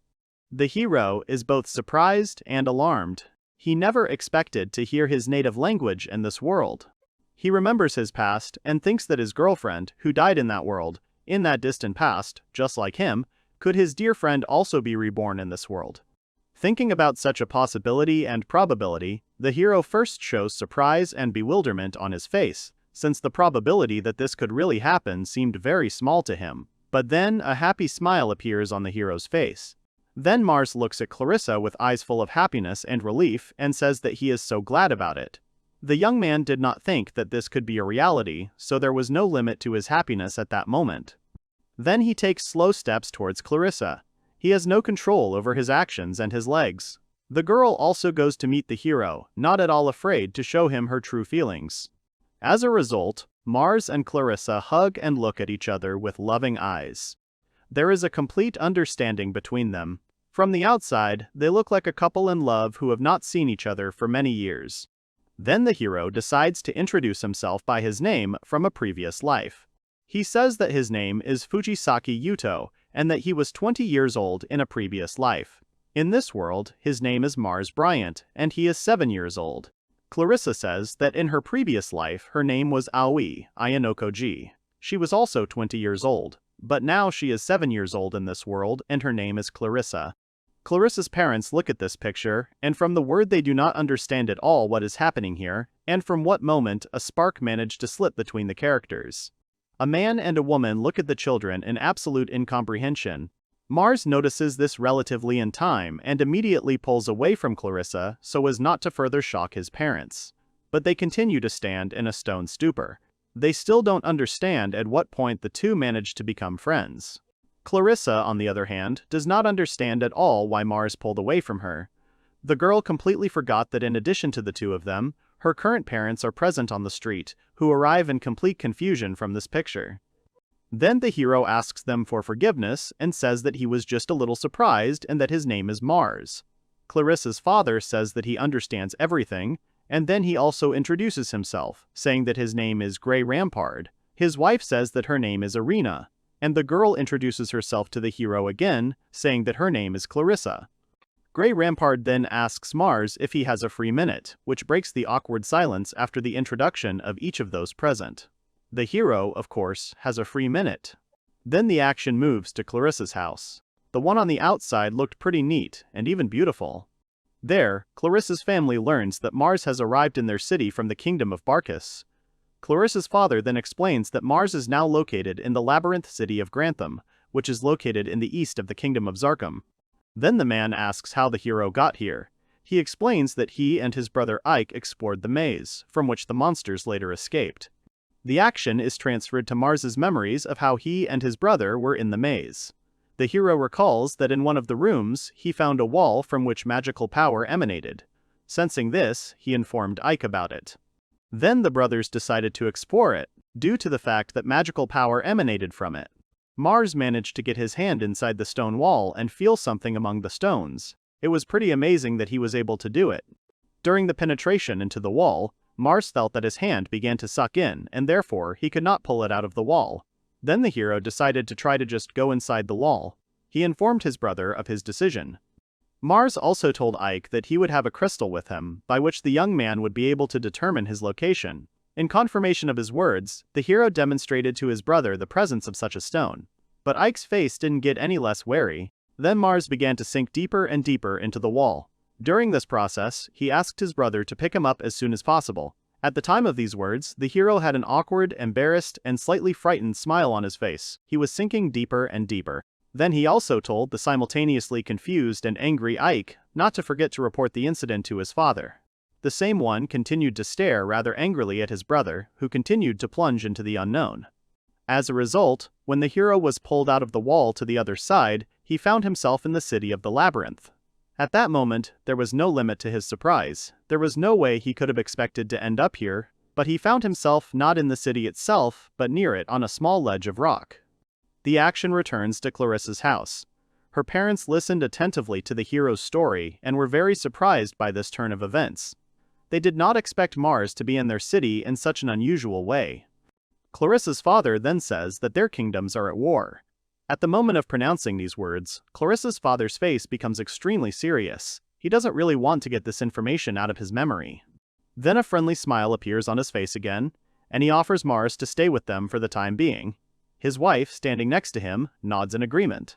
The hero is both surprised and alarmed. He never expected to hear his native language in this world. He remembers his past and thinks that his girlfriend, who died in that world, in that distant past, just like him, could his dear friend also be reborn in this world? Thinking about such a possibility and probability, the hero first shows surprise and bewilderment on his face, since the probability that this could really happen seemed very small to him. But then a happy smile appears on the hero's face. Then Mars looks at Clarissa with eyes full of happiness and relief and says that he is so glad about it. The young man did not think that this could be a reality, so there was no limit to his happiness at that moment. Then he takes slow steps towards Clarissa. He has no control over his actions and his legs. The girl also goes to meet the hero, not at all afraid to show him her true feelings. As a result, Mars and Clarissa hug and look at each other with loving eyes. There is a complete understanding between them. From the outside, they look like a couple in love who have not seen each other for many years. Then the hero decides to introduce himself by his name from a previous life. He says that his name is Fujisaki Yuto, and that he was 20 years old in a previous life. In this world, his name is Mars Bryant, and he is 7 years old. Clarissa says that in her previous life her name was Aoi Ayanokoji. She was also 20 years old, but now she is 7 years old in this world and her name is Clarissa. Clarissa's parents look at this picture, and from the word they do not understand at all what is happening here, and from what moment a spark managed to slip between the characters. A man and a woman look at the children in absolute incomprehension. Mars notices this relatively in time and immediately pulls away from Clarissa so as not to further shock his parents. But they continue to stand in a stone stupor. They still don't understand at what point the two managed to become friends. Clarissa, on the other hand, does not understand at all why Mars pulled away from her. The girl completely forgot that in addition to the two of them, her current parents are present on the street, who arrive in complete confusion from this picture. Then the hero asks them for forgiveness and says that he was just a little surprised and that his name is Mars. Clarissa's father says that he understands everything, and then he also introduces himself, saying that his name is Grey Rampart. His wife says that her name is Arena, and the girl introduces herself to the hero again, saying that her name is Clarissa. Grey Rampart then asks Mars if he has a free minute, which breaks the awkward silence after the introduction of each of those present. The hero, of course, has a free minute. Then the action moves to Clarissa's house. The one on the outside looked pretty neat and even beautiful. There, Clarissa's family learns that Mars has arrived in their city from the kingdom of Barkis. Clarissa's father then explains that Mars is now located in the labyrinth city of Grantham, which is located in the east of the kingdom of Zarkum. Then the man asks how the hero got here. He explains that he and his brother Ike explored the maze, from which the monsters later escaped. The action is transferred to Mars's memories of how he and his brother were in the maze. The hero recalls that in one of the rooms, he found a wall from which magical power emanated. Sensing this, he informed Ike about it. Then the brothers decided to explore it, due to the fact that magical power emanated from it. Mars managed to get his hand inside the stone wall and feel something among the stones. It was pretty amazing that he was able to do it. During the penetration into the wall, Mars felt that his hand began to suck in, and therefore he could not pull it out of the wall. Then the hero decided to try to just go inside the wall. He informed his brother of his decision. Mars also told Ike that he would have a crystal with him, by which the young man would be able to determine his location. In confirmation of his words, the hero demonstrated to his brother the presence of such a stone. But Ike's face didn't get any less wary. Then Mars began to sink deeper and deeper into the wall. During this process, he asked his brother to pick him up as soon as possible. At the time of these words, the hero had an awkward, embarrassed, and slightly frightened smile on his face. He was sinking deeper and deeper. Then he also told the simultaneously confused and angry Ike not to forget to report the incident to his father. The same one continued to stare rather angrily at his brother, who continued to plunge into the unknown. As a result, when the hero was pulled out of the wall to the other side, he found himself in the city of the labyrinth. At that moment, there was no limit to his surprise. There was no way he could have expected to end up here, but he found himself not in the city itself, but near it on a small ledge of rock. The action returns to Clarissa's house. Her parents listened attentively to the hero's story and were very surprised by this turn of events. They did not expect Mars to be in their city in such an unusual way. Clarissa's father then says that their kingdoms are at war. At the moment of pronouncing these words, Clarissa's father's face becomes extremely serious. He doesn't really want to get this information out of his memory. Then a friendly smile appears on his face again, and he offers Mars to stay with them for the time being. His wife, standing next to him, nods in agreement.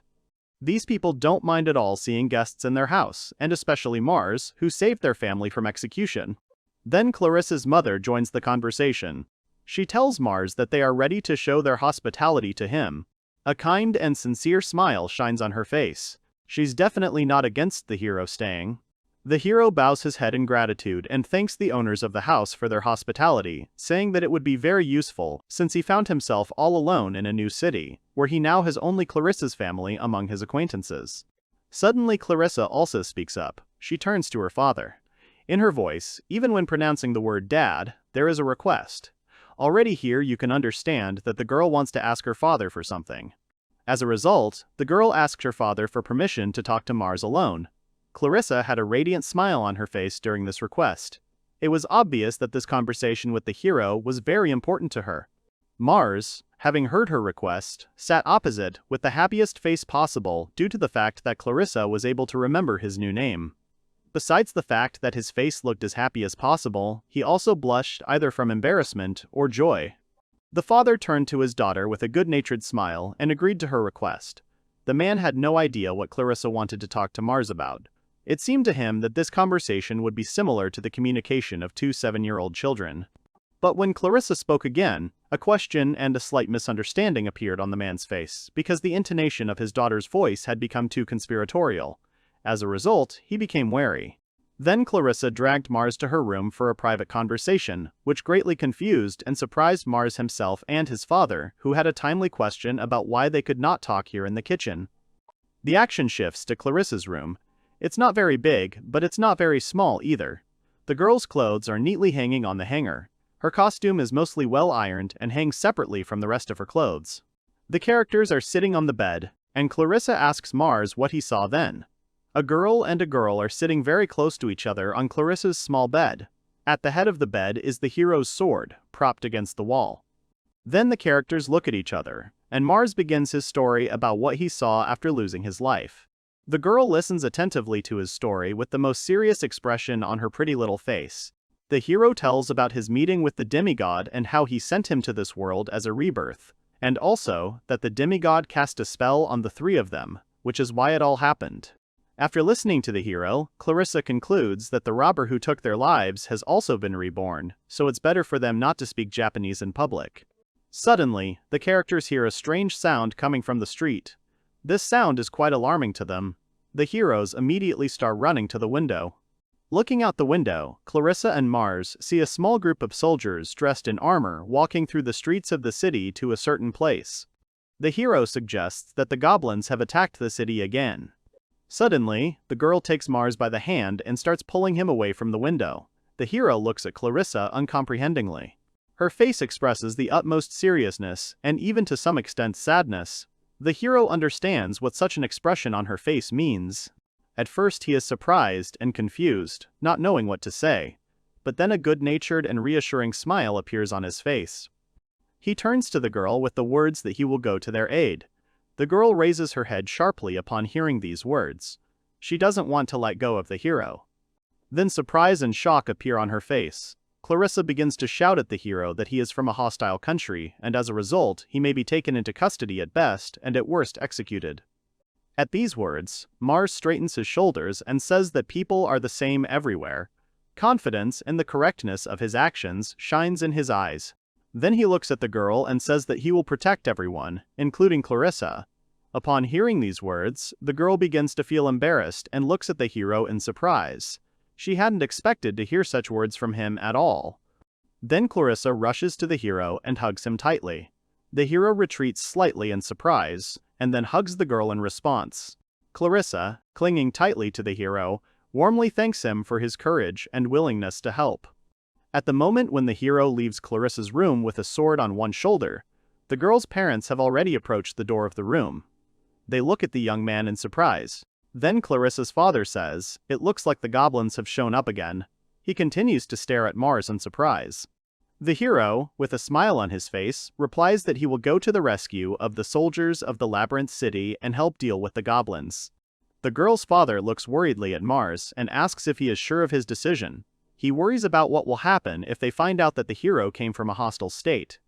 These people don't mind at all seeing guests in their house, and especially Mars, who saved their family from execution. Then Clarissa's mother joins the conversation. She tells Mars that they are ready to show their hospitality to him. A kind and sincere smile shines on her face. She's definitely not against the hero staying. The hero bows his head in gratitude and thanks the owners of the house for their hospitality, saying that it would be very useful since he found himself all alone in a new city, where he now has only Clarissa's family among his acquaintances. Suddenly Clarissa also speaks up. She turns to her father. In her voice, even when pronouncing the word dad, there is a request. Already here you can understand that the girl wants to ask her father for something. As a result, the girl asks her father for permission to talk to Mars alone. Clarissa had a radiant smile on her face during this request. It was obvious that this conversation with the hero was very important to her. Mars, having heard her request, sat opposite with the happiest face possible due to the fact that Clarissa was able to remember his new name. Besides the fact that his face looked as happy as possible, he also blushed either from embarrassment or joy. The father turned to his daughter with a good-natured smile and agreed to her request. The man had no idea what Clarissa wanted to talk to Mars about. It seemed to him that this conversation would be similar to the communication of two 7-year-old children. But when Clarissa spoke again, a question and a slight misunderstanding appeared on the man's face because the intonation of his daughter's voice had become too conspiratorial. As a result, he became wary. Then Clarissa dragged Mars to her room for a private conversation, which greatly confused and surprised Mars himself and his father, who had a timely question about why they could not talk here in the kitchen. The action shifts to Clarissa's room. It's not very big, but it's not very small either. The girl's clothes are neatly hanging on the hanger. Her costume is mostly well ironed and hangs separately from the rest of her clothes. The characters are sitting on the bed, and Clarissa asks Mars what he saw then. A girl and a girl are sitting very close to each other on Clarissa's small bed. At the head of the bed is the hero's sword, propped against the wall. Then the characters look at each other, and Mars begins his story about what he saw after losing his life. The girl listens attentively to his story with the most serious expression on her pretty little face. The hero tells about his meeting with the demigod and how he sent him to this world as a rebirth, and also that the demigod cast a spell on the three of them, which is why it all happened. After listening to the hero, Clarissa concludes that the robber who took their lives has also been reborn, so it's better for them not to speak Japanese in public. Suddenly, the characters hear a strange sound coming from the street. This sound is quite alarming to them. The heroes immediately start running to the window. Looking out the window, Clarissa and Mars see a small group of soldiers dressed in armor walking through the streets of the city to a certain place. The hero suggests that the goblins have attacked the city again. Suddenly, the girl takes Mars by the hand and starts pulling him away from the window. The hero looks at Clarissa uncomprehendingly. Her face expresses the utmost seriousness and even to some extent sadness. The hero understands what such an expression on her face means. At first he is surprised and confused, not knowing what to say. But then a good-natured and reassuring smile appears on his face. He turns to the girl with the words that he will go to their aid. The girl raises her head sharply upon hearing these words. She doesn't want to let go of the hero. Then surprise and shock appear on her face. Clarissa begins to shout at the hero that he is from a hostile country, and as a result, he may be taken into custody at best and at worst executed. At these words, Mars straightens his shoulders and says that people are the same everywhere. Confidence in the correctness of his actions shines in his eyes. Then he looks at the girl and says that he will protect everyone, including Clarissa. Upon hearing these words, the girl begins to feel embarrassed and looks at the hero in surprise. She hadn't expected to hear such words from him at all. Then Clarissa rushes to the hero and hugs him tightly. The hero retreats slightly in surprise, and then hugs the girl in response. Clarissa, clinging tightly to the hero, warmly thanks him for his courage and willingness to help. At the moment when the hero leaves Clarissa's room with a sword on one shoulder, the girl's parents have already approached the door of the room. They look at the young man in surprise. Then Clarissa's father says, "It looks like the goblins have shown up again." He continues to stare at Mars in surprise. The hero, with a smile on his face, replies that he will go to the rescue of the soldiers of the Labyrinth City and help deal with the goblins. The girl's father looks worriedly at Mars and asks if he is sure of his decision. He worries about what will happen if they find out that the hero came from a hostile state.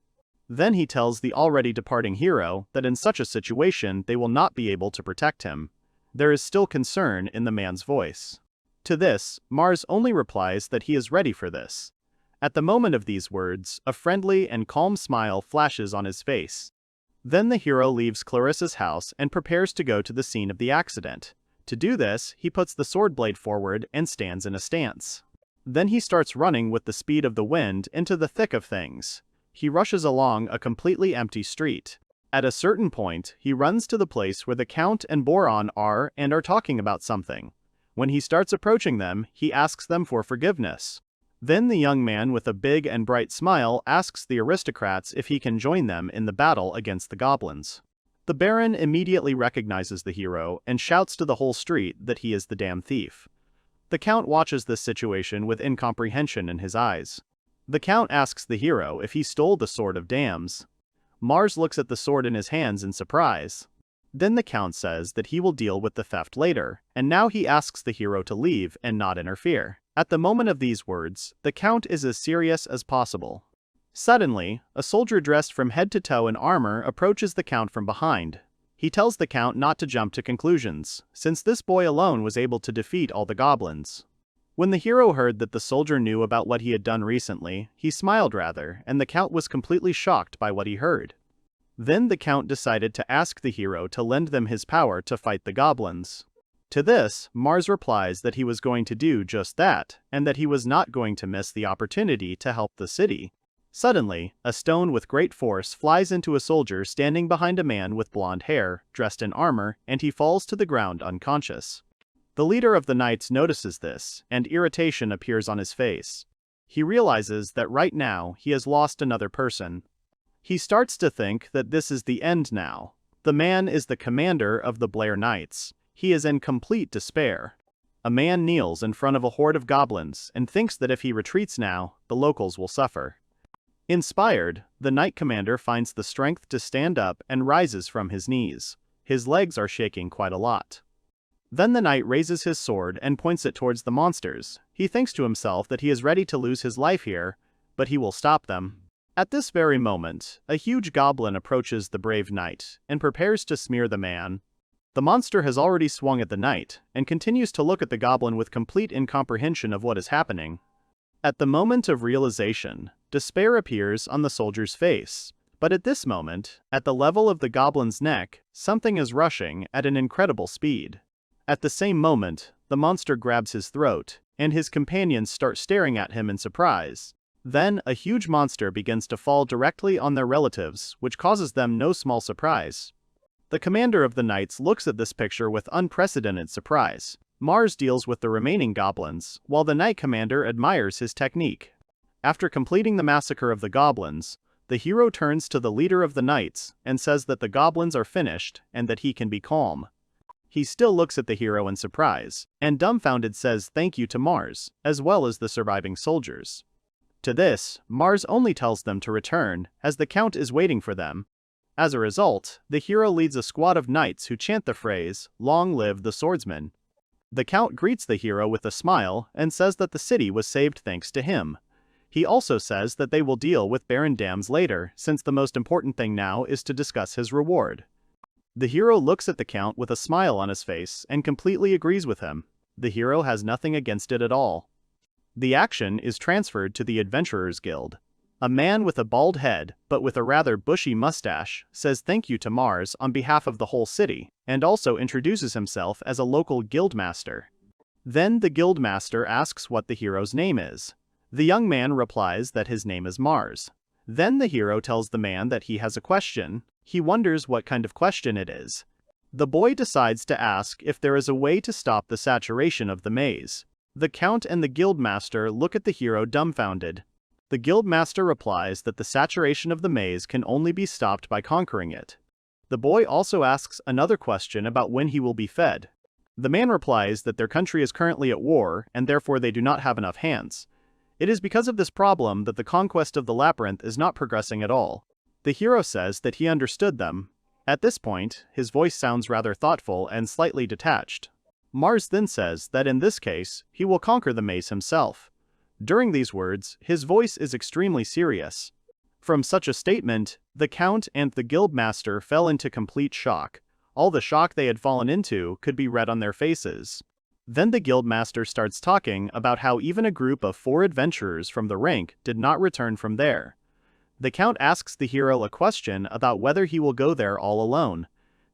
Then he tells the already departing hero that in such a situation they will not be able to protect him. There is still concern in the man's voice. To this, Mars only replies that he is ready for this. At the moment of these words, a friendly and calm smile flashes on his face. Then the hero leaves Clarice's house and prepares to go to the scene of the accident. To do this, he puts the sword blade forward and stands in a stance. Then he starts running with the speed of the wind into the thick of things. He rushes along a completely empty street. At a certain point, he runs to the place where the Count and Boron are talking about something. When he starts approaching them, he asks them for forgiveness. Then the young man with a big and bright smile asks the aristocrats if he can join them in the battle against the goblins. The Baron immediately recognizes the hero and shouts to the whole street that he is the damn thief. The Count watches this situation with incomprehension in his eyes. The Count asks the hero if he stole the sword of dams. Mars looks at the sword in his hands in surprise. Then the Count says that he will deal with the theft later, and now he asks the hero to leave and not interfere. At the moment of these words, the Count is as serious as possible. Suddenly, a soldier dressed from head to toe in armor approaches the Count from behind. He tells the Count not to jump to conclusions, since this boy alone was able to defeat all the goblins. When the hero heard that the soldier knew about what he had done recently, he smiled rather, and the Count was completely shocked by what he heard. Then the Count decided to ask the hero to lend them his power to fight the goblins. To this, Mars replies that he was going to do just that, and that he was not going to miss the opportunity to help the city. Suddenly, a stone with great force flies into a soldier standing behind a man with blonde hair, dressed in armor, and he falls to the ground unconscious. The leader of the knights notices this, and irritation appears on his face. He realizes that right now he has lost another person. He starts to think that this is the end now. The man is the commander of the Blair Knights. He is in complete despair. A man kneels in front of a horde of goblins and thinks that if he retreats now, the locals will suffer. Inspired, the knight commander finds the strength to stand up and rises from his knees. His legs are shaking quite a lot. Then the knight raises his sword and points it towards the monsters. He thinks to himself that he is ready to lose his life here, but he will stop them. At this very moment, a huge goblin approaches the brave knight and prepares to smear the man. The monster has already swung at the knight and continues to look at the goblin with complete incomprehension of what is happening. At the moment of realization, despair appears on the soldier's face, but at this moment, at the level of the goblin's neck, something is rushing at an incredible speed. At the same moment, the monster grabs his throat, and his companions start staring at him in surprise. Then, a huge monster begins to fall directly on their relatives, which causes them no small surprise. The commander of the knights looks at this picture with unprecedented surprise. Mars deals with the remaining goblins, while the knight commander admires his technique. After completing the massacre of the goblins, the hero turns to the leader of the knights and says that the goblins are finished and that he can be calm. He still looks at the hero in surprise, and dumbfounded says thank you to Mars, as well as the surviving soldiers. To this, Mars only tells them to return, as the Count is waiting for them. As a result, the hero leads a squad of knights who chant the phrase, "Long live the swordsman." The Count greets the hero with a smile and says that the city was saved thanks to him. He also says that they will deal with Baron Dams later, since the most important thing now is to discuss his reward. The hero looks at the Count with a smile on his face and completely agrees with him. The hero has nothing against it at all. The action is transferred to the Adventurers Guild. A man with a bald head, but with a rather bushy mustache, says thank you to Mars on behalf of the whole city, and also introduces himself as a local guildmaster. Then the guildmaster asks what the hero's name is. The young man replies that his name is Mars. Then the hero tells the man that he has a question. He wonders what kind of question it is. The boy decides to ask if there is a way to stop the saturation of the maze. The Count and the guildmaster look at the hero dumbfounded. The guildmaster replies that the saturation of the maze can only be stopped by conquering it. The boy also asks another question about when he will be fed. The man replies that their country is currently at war and therefore they do not have enough hands. It is because of this problem that the conquest of the labyrinth is not progressing at all. The hero says that he understood them. At this point, his voice sounds rather thoughtful and slightly detached. Mars then says that in this case, he will conquer the maze himself. During these words, his voice is extremely serious. From such a statement, the Count and the Guildmaster fell into complete shock. All the shock they had fallen into could be read on their faces. Then the Guildmaster starts talking about how even a group of 4 adventurers from the rank did not return from there. The Count asks the hero a question about whether he will go there all alone.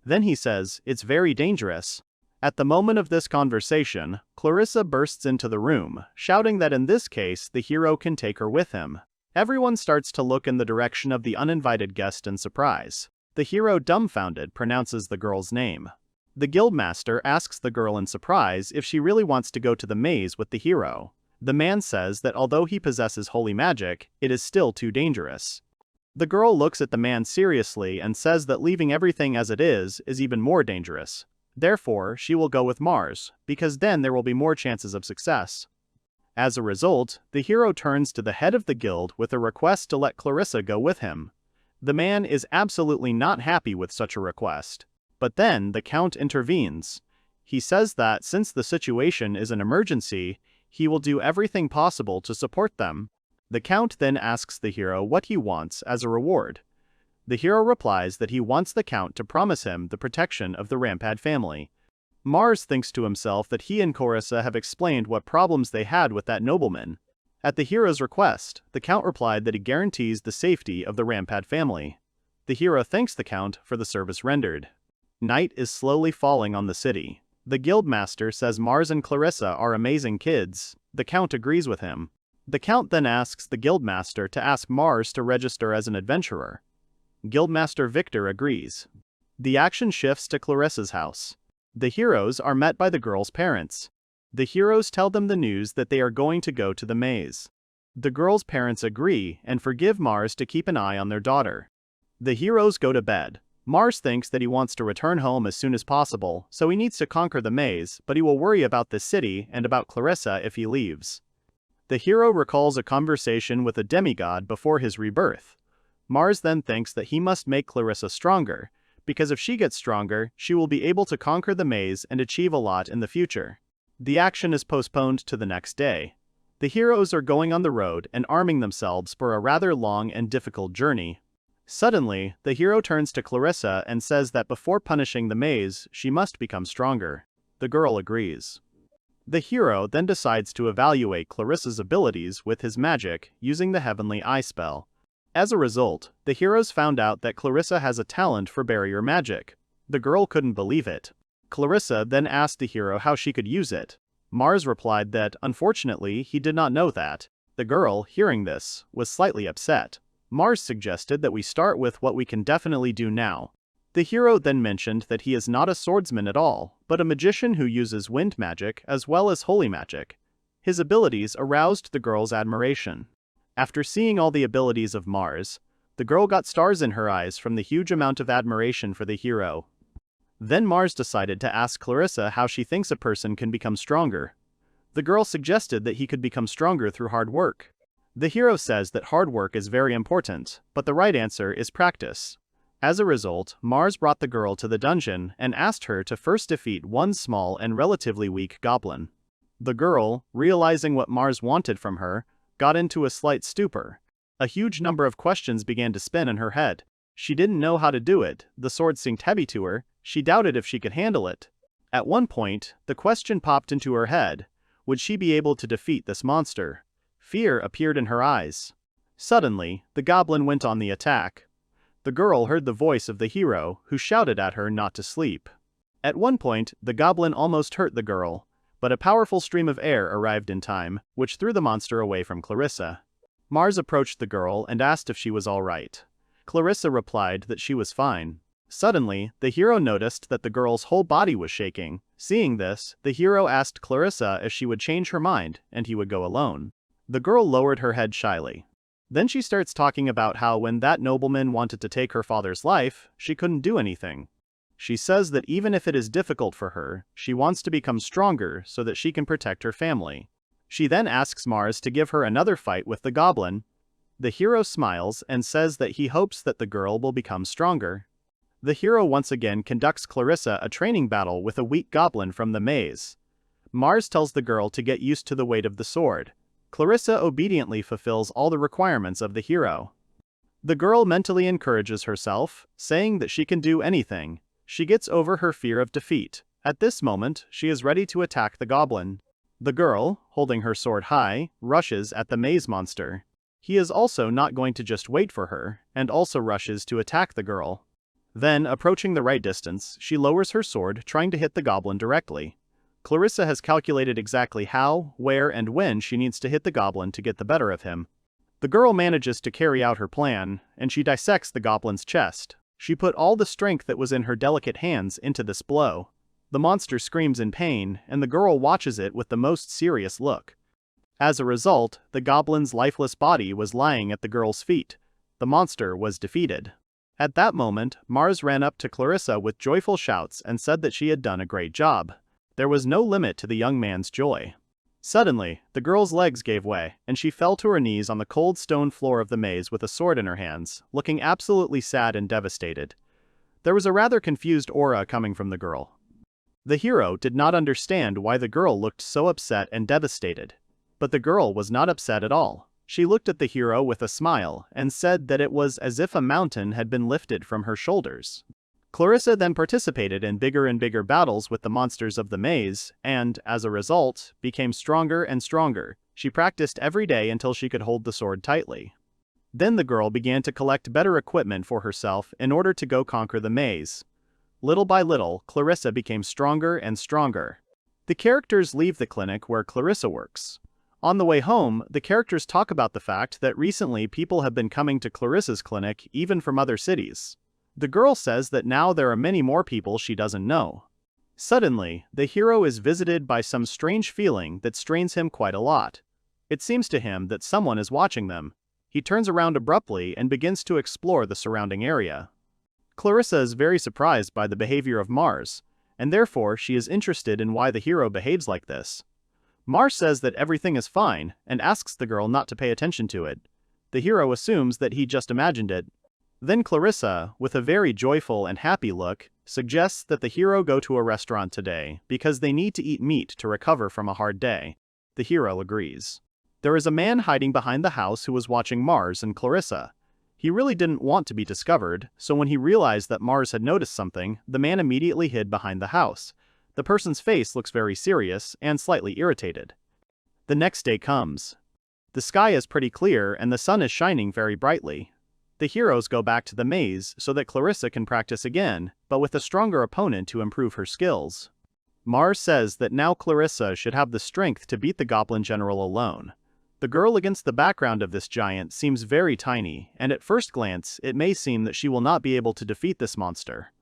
Then he says, "It's very dangerous." At the moment of this conversation, Clarissa bursts into the room, shouting that in this case the hero can take her with him. Everyone starts to look in the direction of the uninvited guest in surprise. The hero, dumbfounded, pronounces the girl's name. The Guildmaster asks the girl in surprise if she really wants to go to the maze with the hero. The man says that although he possesses holy magic, it is still too dangerous. The girl looks at the man seriously and says that leaving everything as it is even more dangerous. Therefore, she will go with Mars, because then there will be more chances of success. As a result, the hero turns to the head of the guild with a request to let Clarissa go with him. The man is absolutely not happy with such a request. But then the Count intervenes. He says that since the situation is an emergency, he will do everything possible to support them. The Count then asks the hero what he wants as a reward. The hero replies that he wants the Count to promise him the protection of the Rampad family. Mars thinks to himself that he and Clarissa have explained what problems they had with that nobleman. At the hero's request, the Count replied that he guarantees the safety of the Rampad family. The hero thanks the Count for the service rendered. Night is slowly falling on the city. The Guildmaster says Mars and Clarissa are amazing kids. The Count agrees with him. The Count then asks the Guildmaster to ask Mars to register as an adventurer. Guildmaster Victor agrees. The action shifts to Clarissa's house. The heroes are met by the girl's parents. The heroes tell them the news that they are going to go to the maze. The girl's parents agree and forgive Mars to keep an eye on their daughter. The heroes go to bed. Mars thinks that he wants to return home as soon as possible, so he needs to conquer the maze, but he will worry about the city and about Clarissa if he leaves. The hero recalls a conversation with a demigod before his rebirth. Mars then thinks that he must make Clarissa stronger, because if she gets stronger, she will be able to conquer the maze and achieve a lot in the future. The action is postponed to the next day. The heroes are going on the road and arming themselves for a rather long and difficult journey. Suddenly, the hero turns to Clarissa and says that before punishing the maze, she must become stronger. The girl agrees. The hero then decides to evaluate Clarissa's abilities with his magic using the Heavenly Eye spell. As a result, the heroes found out that Clarissa has a talent for barrier magic. The girl couldn't believe it. Clarissa then asked the hero how she could use it. Mars replied that, unfortunately, he did not know that. The girl, hearing this, was slightly upset. Mars suggested that we start with what we can definitely do now. The hero then mentioned that he is not a swordsman at all, but a magician who uses wind magic as well as holy magic. His abilities aroused the girl's admiration. After seeing all the abilities of Mars, the girl got stars in her eyes from the huge amount of admiration for the hero. Then Mars decided to ask Clarissa how she thinks a person can become stronger. The girl suggested that he could become stronger through hard work. The hero says that hard work is very important, but the right answer is practice. As a result, Mars brought the girl to the dungeon and asked her to first defeat one small and relatively weak goblin. The girl, realizing what Mars wanted from her, got into a slight stupor. A huge number of questions began to spin in her head. She didn't know how to do it, the sword seemed heavy to her, she doubted if she could handle it. At one point, the question popped into her head, would she be able to defeat this monster? Fear appeared in her eyes. Suddenly, the goblin went on the attack. The girl heard the voice of the hero, who shouted at her not to sleep. At one point, the goblin almost hurt the girl, but a powerful stream of air arrived in time, which threw the monster away from Clarissa. Mars approached the girl and asked if she was all right. Clarissa replied that she was fine. Suddenly, the hero noticed that the girl's whole body was shaking. Seeing this, the hero asked Clarissa if she would change her mind, and he would go alone. The girl lowered her head shyly. Then she starts talking about how when that nobleman wanted to take her father's life, she couldn't do anything. She says that even if it is difficult for her, she wants to become stronger so that she can protect her family. She then asks Mars to give her another fight with the goblin. The hero smiles and says that he hopes that the girl will become stronger. The hero once again conducts Clarissa a training battle with a weak goblin from the maze. Mars tells the girl to get used to the weight of the sword. Clarissa obediently fulfills all the requirements of the hero. The girl mentally encourages herself, saying that she can do anything. She gets over her fear of defeat. At this moment, she is ready to attack the goblin. The girl, holding her sword high, rushes at the maze monster. He is also not going to just wait for her, and also rushes to attack the girl. Then, approaching the right distance, she lowers her sword, trying to hit the goblin directly. Clarissa has calculated exactly how, where, and when she needs to hit the goblin to get the better of him. The girl manages to carry out her plan, and she dissects the goblin's chest. She put all the strength that was in her delicate hands into this blow. The monster screams in pain, and the girl watches it with the most serious look. As a result, the goblin's lifeless body was lying at the girl's feet. The monster was defeated. At that moment, Mars ran up to Clarissa with joyful shouts and said that she had done a great job. There was no limit to the young man's joy. Suddenly, the girl's legs gave way, and she fell to her knees on the cold stone floor of the maze with a sword in her hands, looking absolutely sad and devastated. There was a rather confused aura coming from the girl. The hero did not understand why the girl looked so upset and devastated. But the girl was not upset at all. She looked at the hero with a smile and said that it was as if a mountain had been lifted from her shoulders. Clarissa then participated in bigger and bigger battles with the monsters of the maze, and, as a result, became stronger and stronger. She practiced every day until she could hold the sword tightly. Then the girl began to collect better equipment for herself in order to go conquer the maze. Little by little, Clarissa became stronger and stronger. The characters leave the clinic where Clarissa works. On the way home, the characters talk about the fact that recently people have been coming to Clarissa's clinic even from other cities. The girl says that now there are many more people she doesn't know. Suddenly, the hero is visited by some strange feeling that strains him quite a lot. It seems to him that someone is watching them. He turns around abruptly and begins to explore the surrounding area. Clarissa is very surprised by the behavior of Mars, and therefore she is interested in why the hero behaves like this. Mars says that everything is fine, and asks the girl not to pay attention to it. The hero assumes that he just imagined it. Then Clarissa, with a very joyful and happy look, suggests that the hero go to a restaurant today because they need to eat meat to recover from a hard day. The hero agrees. There is a man hiding behind the house who was watching Mars and Clarissa. He really didn't want to be discovered, so when he realized that Mars had noticed something, the man immediately hid behind the house. The person's face looks very serious and slightly irritated. The next day comes. The sky is pretty clear and the sun is shining very brightly. The heroes go back to the maze so that Clarissa can practice again, but with a stronger opponent to improve her skills. Mars says that now Clarissa should have the strength to beat the Goblin General alone. The girl against the background of this giant seems very tiny, and at first glance it may seem that she will not be able to defeat this monster.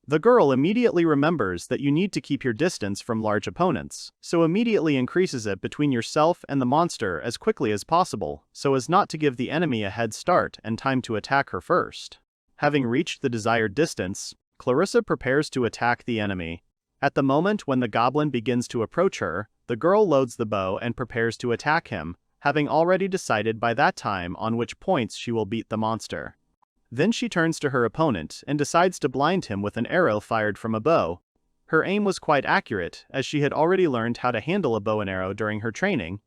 The girl immediately remembers that you need to keep your distance from large opponents, so immediately increases it between yourself and the monster as quickly as possible, so as not to give the enemy a head start and time to attack her first. Having reached the desired distance, Clarissa prepares to attack the enemy. At the moment when the goblin begins to approach her, the girl loads the bow and prepares to attack him, having already decided by that time on which points she will beat the monster. Then she turns to her opponent and decides to blind him with an arrow fired from a bow. Her aim was quite accurate, as she had already learned how to handle a bow and arrow during her training.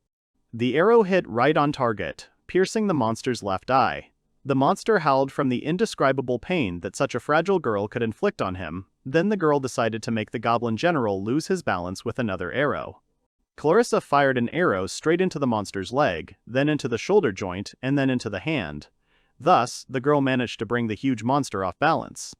The arrow hit right on target, piercing the monster's left eye. The monster howled from the indescribable pain that such a fragile girl could inflict on him. Then the girl decided to make the Goblin General lose his balance with another arrow. Clarissa fired an arrow straight into the monster's leg, then into the shoulder joint, and then into the hand. Thus, the girl managed to bring the huge monster off balance.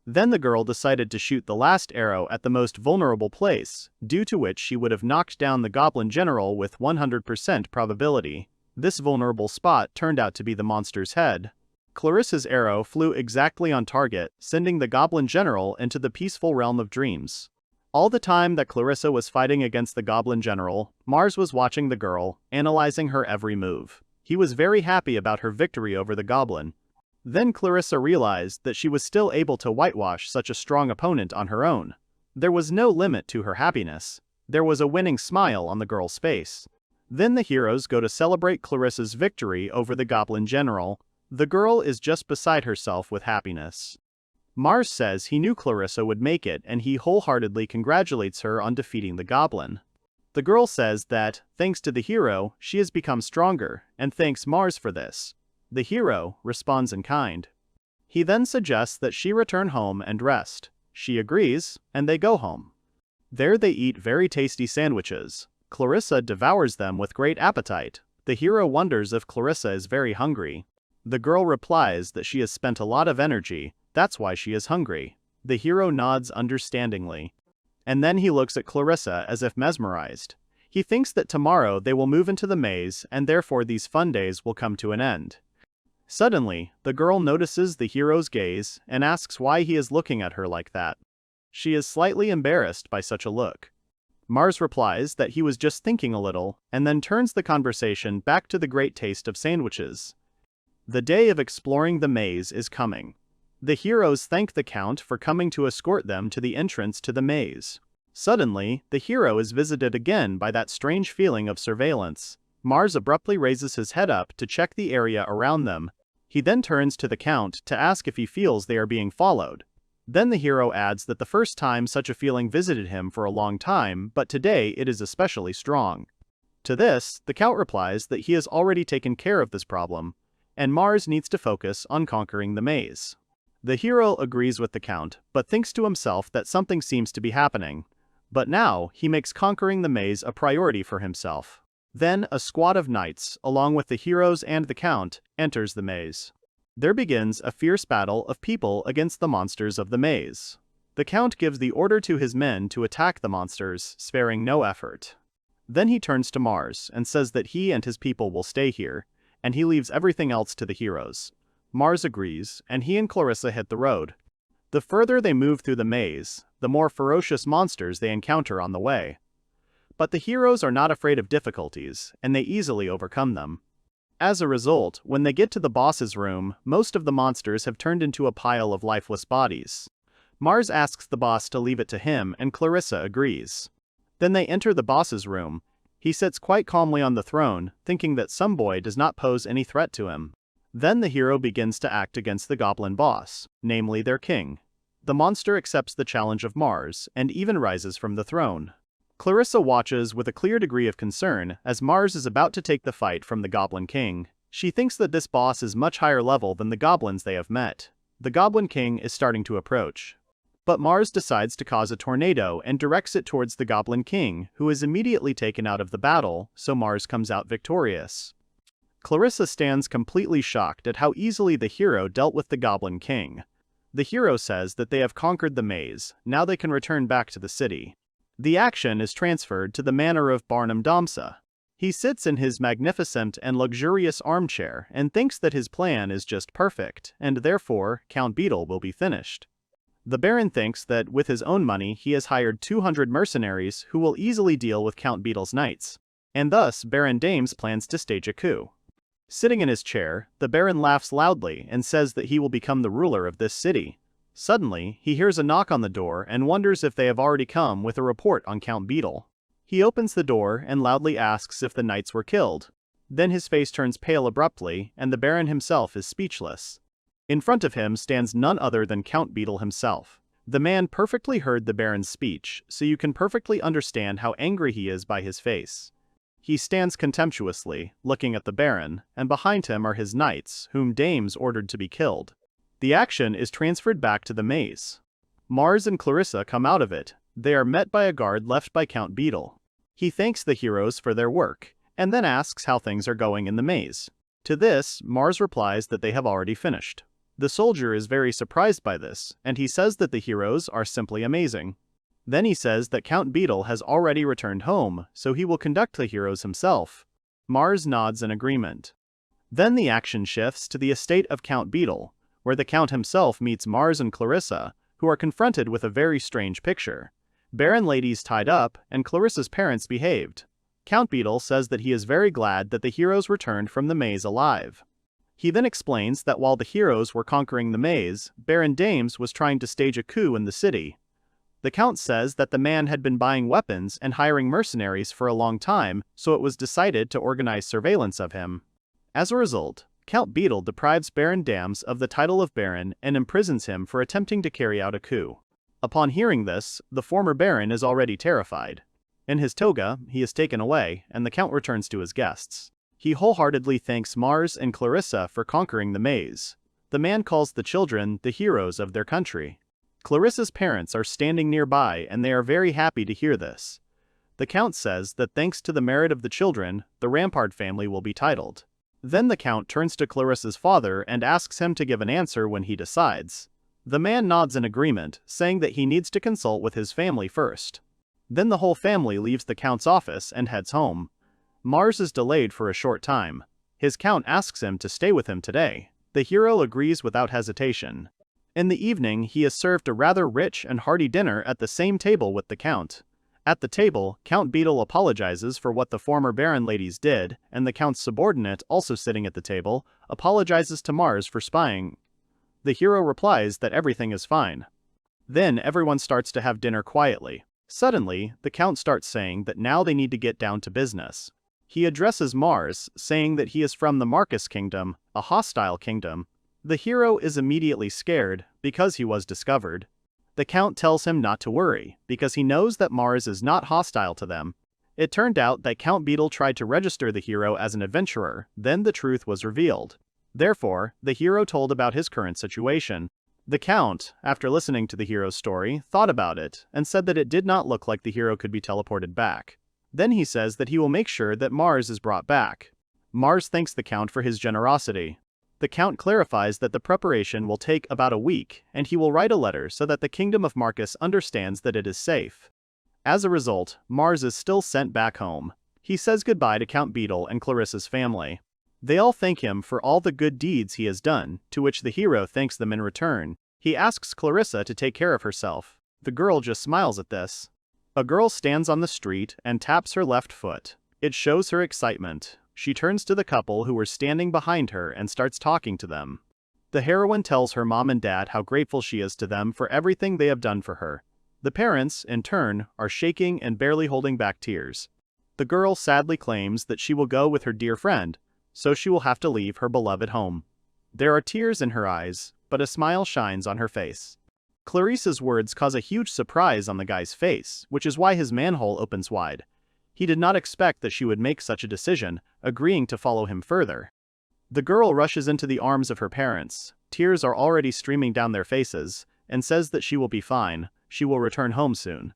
Then the girl decided to shoot the last arrow at the most vulnerable place, due to which she would have knocked down the Goblin General with 100% probability. This vulnerable spot turned out to be the monster's head. Clarissa's arrow flew exactly on target, sending the Goblin General into the peaceful realm of dreams. All the time that Clarissa was fighting against the Goblin General, Mars was watching the girl, analyzing her every move. He was very happy about her victory over the goblin. Then Clarissa realized that she was still able to whitewash such a strong opponent on her own. There was no limit to her happiness. There was a winning smile on the girl's face. Then the heroes go to celebrate Clarissa's victory over the Goblin General. The girl is just beside herself with happiness. Mars says he knew Clarissa would make it and he wholeheartedly congratulates her on defeating the goblin. The girl says that, thanks to the hero, she has become stronger, and thanks Mars for this. The hero responds in kind. He then suggests that she return home and rest. She agrees, and they go home. There they eat very tasty sandwiches. Clarissa devours them with great appetite. The hero wonders if Clarissa is very hungry. The girl replies that she has spent a lot of energy, that's why she is hungry. The hero nods understandingly. And then he looks at Clarissa as if mesmerized. He thinks that tomorrow they will move into the maze and therefore these fun days will come to an end. Suddenly, the girl notices the hero's gaze and asks why he is looking at her like that. She is slightly embarrassed by such a look. Mars replies that he was just thinking a little, and then turns the conversation back to the great taste of sandwiches. The day of exploring the maze is coming. The heroes thank the Count for coming to escort them to the entrance to the maze. Suddenly, the hero is visited again by that strange feeling of surveillance. Mars abruptly raises his head up to check the area around them. He then turns to the Count to ask if he feels they are being followed. Then the hero adds that the first time such a feeling visited him for a long time, but today it is especially strong. To this, the Count replies that he has already taken care of this problem, and Mars needs to focus on conquering the maze. The hero agrees with the Count, but thinks to himself that something seems to be happening. But now, he makes conquering the maze a priority for himself. Then, a squad of knights, along with the heroes and the Count, enters the maze. There begins a fierce battle of people against the monsters of the maze. The Count gives the order to his men to attack the monsters, sparing no effort. Then he turns to Mars and says that he and his people will stay here, and he leaves everything else to the heroes. Mars agrees, and he and Clarissa hit the road. The further they move through the maze, the more ferocious monsters they encounter on the way. But the heroes are not afraid of difficulties, and they easily overcome them. As a result, when they get to the boss's room, most of the monsters have turned into a pile of lifeless bodies. Mars asks the boss to leave it to him, and Clarissa agrees. Then they enter the boss's room. He sits quite calmly on the throne, thinking that some boy does not pose any threat to him. Then the hero begins to act against the goblin boss, namely their king. The monster accepts the challenge of Mars, and even rises from the throne. Clarissa watches with a clear degree of concern as Mars is about to take the fight from the Goblin King. She thinks that this boss is much higher level than the goblins they have met. The Goblin King is starting to approach. But Mars decides to cause a tornado and directs it towards the Goblin King, who is immediately taken out of the battle, so Mars comes out victorious. Clarissa stands completely shocked at how easily the hero dealt with the Goblin King. The hero says that they have conquered the maze, now they can return back to the city. The action is transferred to the manor of Barnum Domsa. He sits in his magnificent and luxurious armchair and thinks that his plan is just perfect, and therefore, Count Beetle will be finished. The Baron thinks that with his own money he has hired 200 mercenaries who will easily deal with Count Beetle's knights, and thus Baron Dames plans to stage a coup. Sitting in his chair, the Baron laughs loudly and says that he will become the ruler of this city. Suddenly, he hears a knock on the door and wonders if they have already come with a report on Count Beetle. He opens the door and loudly asks if the knights were killed. Then his face turns pale abruptly, and the Baron himself is speechless. In front of him stands none other than Count Beetle himself. The man perfectly heard the Baron's speech, so you can perfectly understand how angry he is by his face. He stands contemptuously, looking at the Baron, and behind him are his knights, whom Dames ordered to be killed. The action is transferred back to the maze. Mars and Clarissa come out of it. They are met by a guard left by Count Beetle. He thanks the heroes for their work, and then asks how things are going in the maze. To this, Mars replies that they have already finished. The soldier is very surprised by this, and he says that the heroes are simply amazing. Then he says that Count Beetle has already returned home, so he will conduct the heroes himself. Mars nods in agreement. Then the action shifts to the estate of Count Beetle, where the Count himself meets Mars and Clarissa, who are confronted with a very strange picture. Baron ladies tied up, and Clarissa's parents behaved. Count Beetle says that he is very glad that the heroes returned from the maze alive. He then explains that while the heroes were conquering the maze, Baron Dames was trying to stage a coup in the city. The Count says that the man had been buying weapons and hiring mercenaries for a long time, so it was decided to organize surveillance of him. As a result, Count Beetle deprives Baron Dames of the title of Baron and imprisons him for attempting to carry out a coup. Upon hearing this, the former Baron is already terrified. In his toga, he is taken away, and the Count returns to his guests. He wholeheartedly thanks Mars and Clarice for conquering the maze. The man calls the children the heroes of their country. Clarissa's parents are standing nearby and they are very happy to hear this. The Count says that thanks to the merit of the children, the Rampart family will be titled. Then the Count turns to Clarissa's father and asks him to give an answer when he decides. The man nods in agreement, saying that he needs to consult with his family first. Then the whole family leaves the Count's office and heads home. Mars is delayed for a short time. His Count asks him to stay with him today. The hero agrees without hesitation. In the evening, he is served a rather rich and hearty dinner at the same table with the Count. At the table, Count Beetle apologizes for what the former Baron ladies did, and the Count's subordinate, also sitting at the table, apologizes to Mars for spying. The hero replies that everything is fine. Then everyone starts to have dinner quietly. Suddenly, the Count starts saying that now they need to get down to business. He addresses Mars, saying that he is from the Marcus Kingdom, a hostile kingdom. The hero is immediately scared, because he was discovered. The Count tells him not to worry, because he knows that Mars is not hostile to them. It turned out that Count Beetle tried to register the hero as an adventurer, then the truth was revealed. Therefore, the hero told about his current situation. The Count, after listening to the hero's story, thought about it, and said that it did not look like the hero could be teleported back. Then he says that he will make sure that Mars is brought back. Mars thanks the Count for his generosity. The Count clarifies that the preparation will take about a week, and he will write a letter so that the Kingdom of Marcus understands that it is safe. As a result, Mars is still sent back home. He says goodbye to Count Beetle and Clarissa's family. They all thank him for all the good deeds he has done, to which the hero thanks them in return. He asks Clarissa to take care of herself. The girl just smiles at this. A girl stands on the street and taps her left foot. It shows her excitement. She turns to the couple who were standing behind her and starts talking to them. The heroine tells her mom and dad how grateful she is to them for everything they have done for her. The parents, in turn, are shaking and barely holding back tears. The girl sadly claims that she will go with her dear friend, so she will have to leave her beloved home. There are tears in her eyes, but a smile shines on her face. Clarice's words cause a huge surprise on the guy's face, which is why his manhole opens wide. He did not expect that she would make such a decision, agreeing to follow him further. The girl rushes into the arms of her parents. Tears are already streaming down their faces, and says that she will be fine, she will return home soon.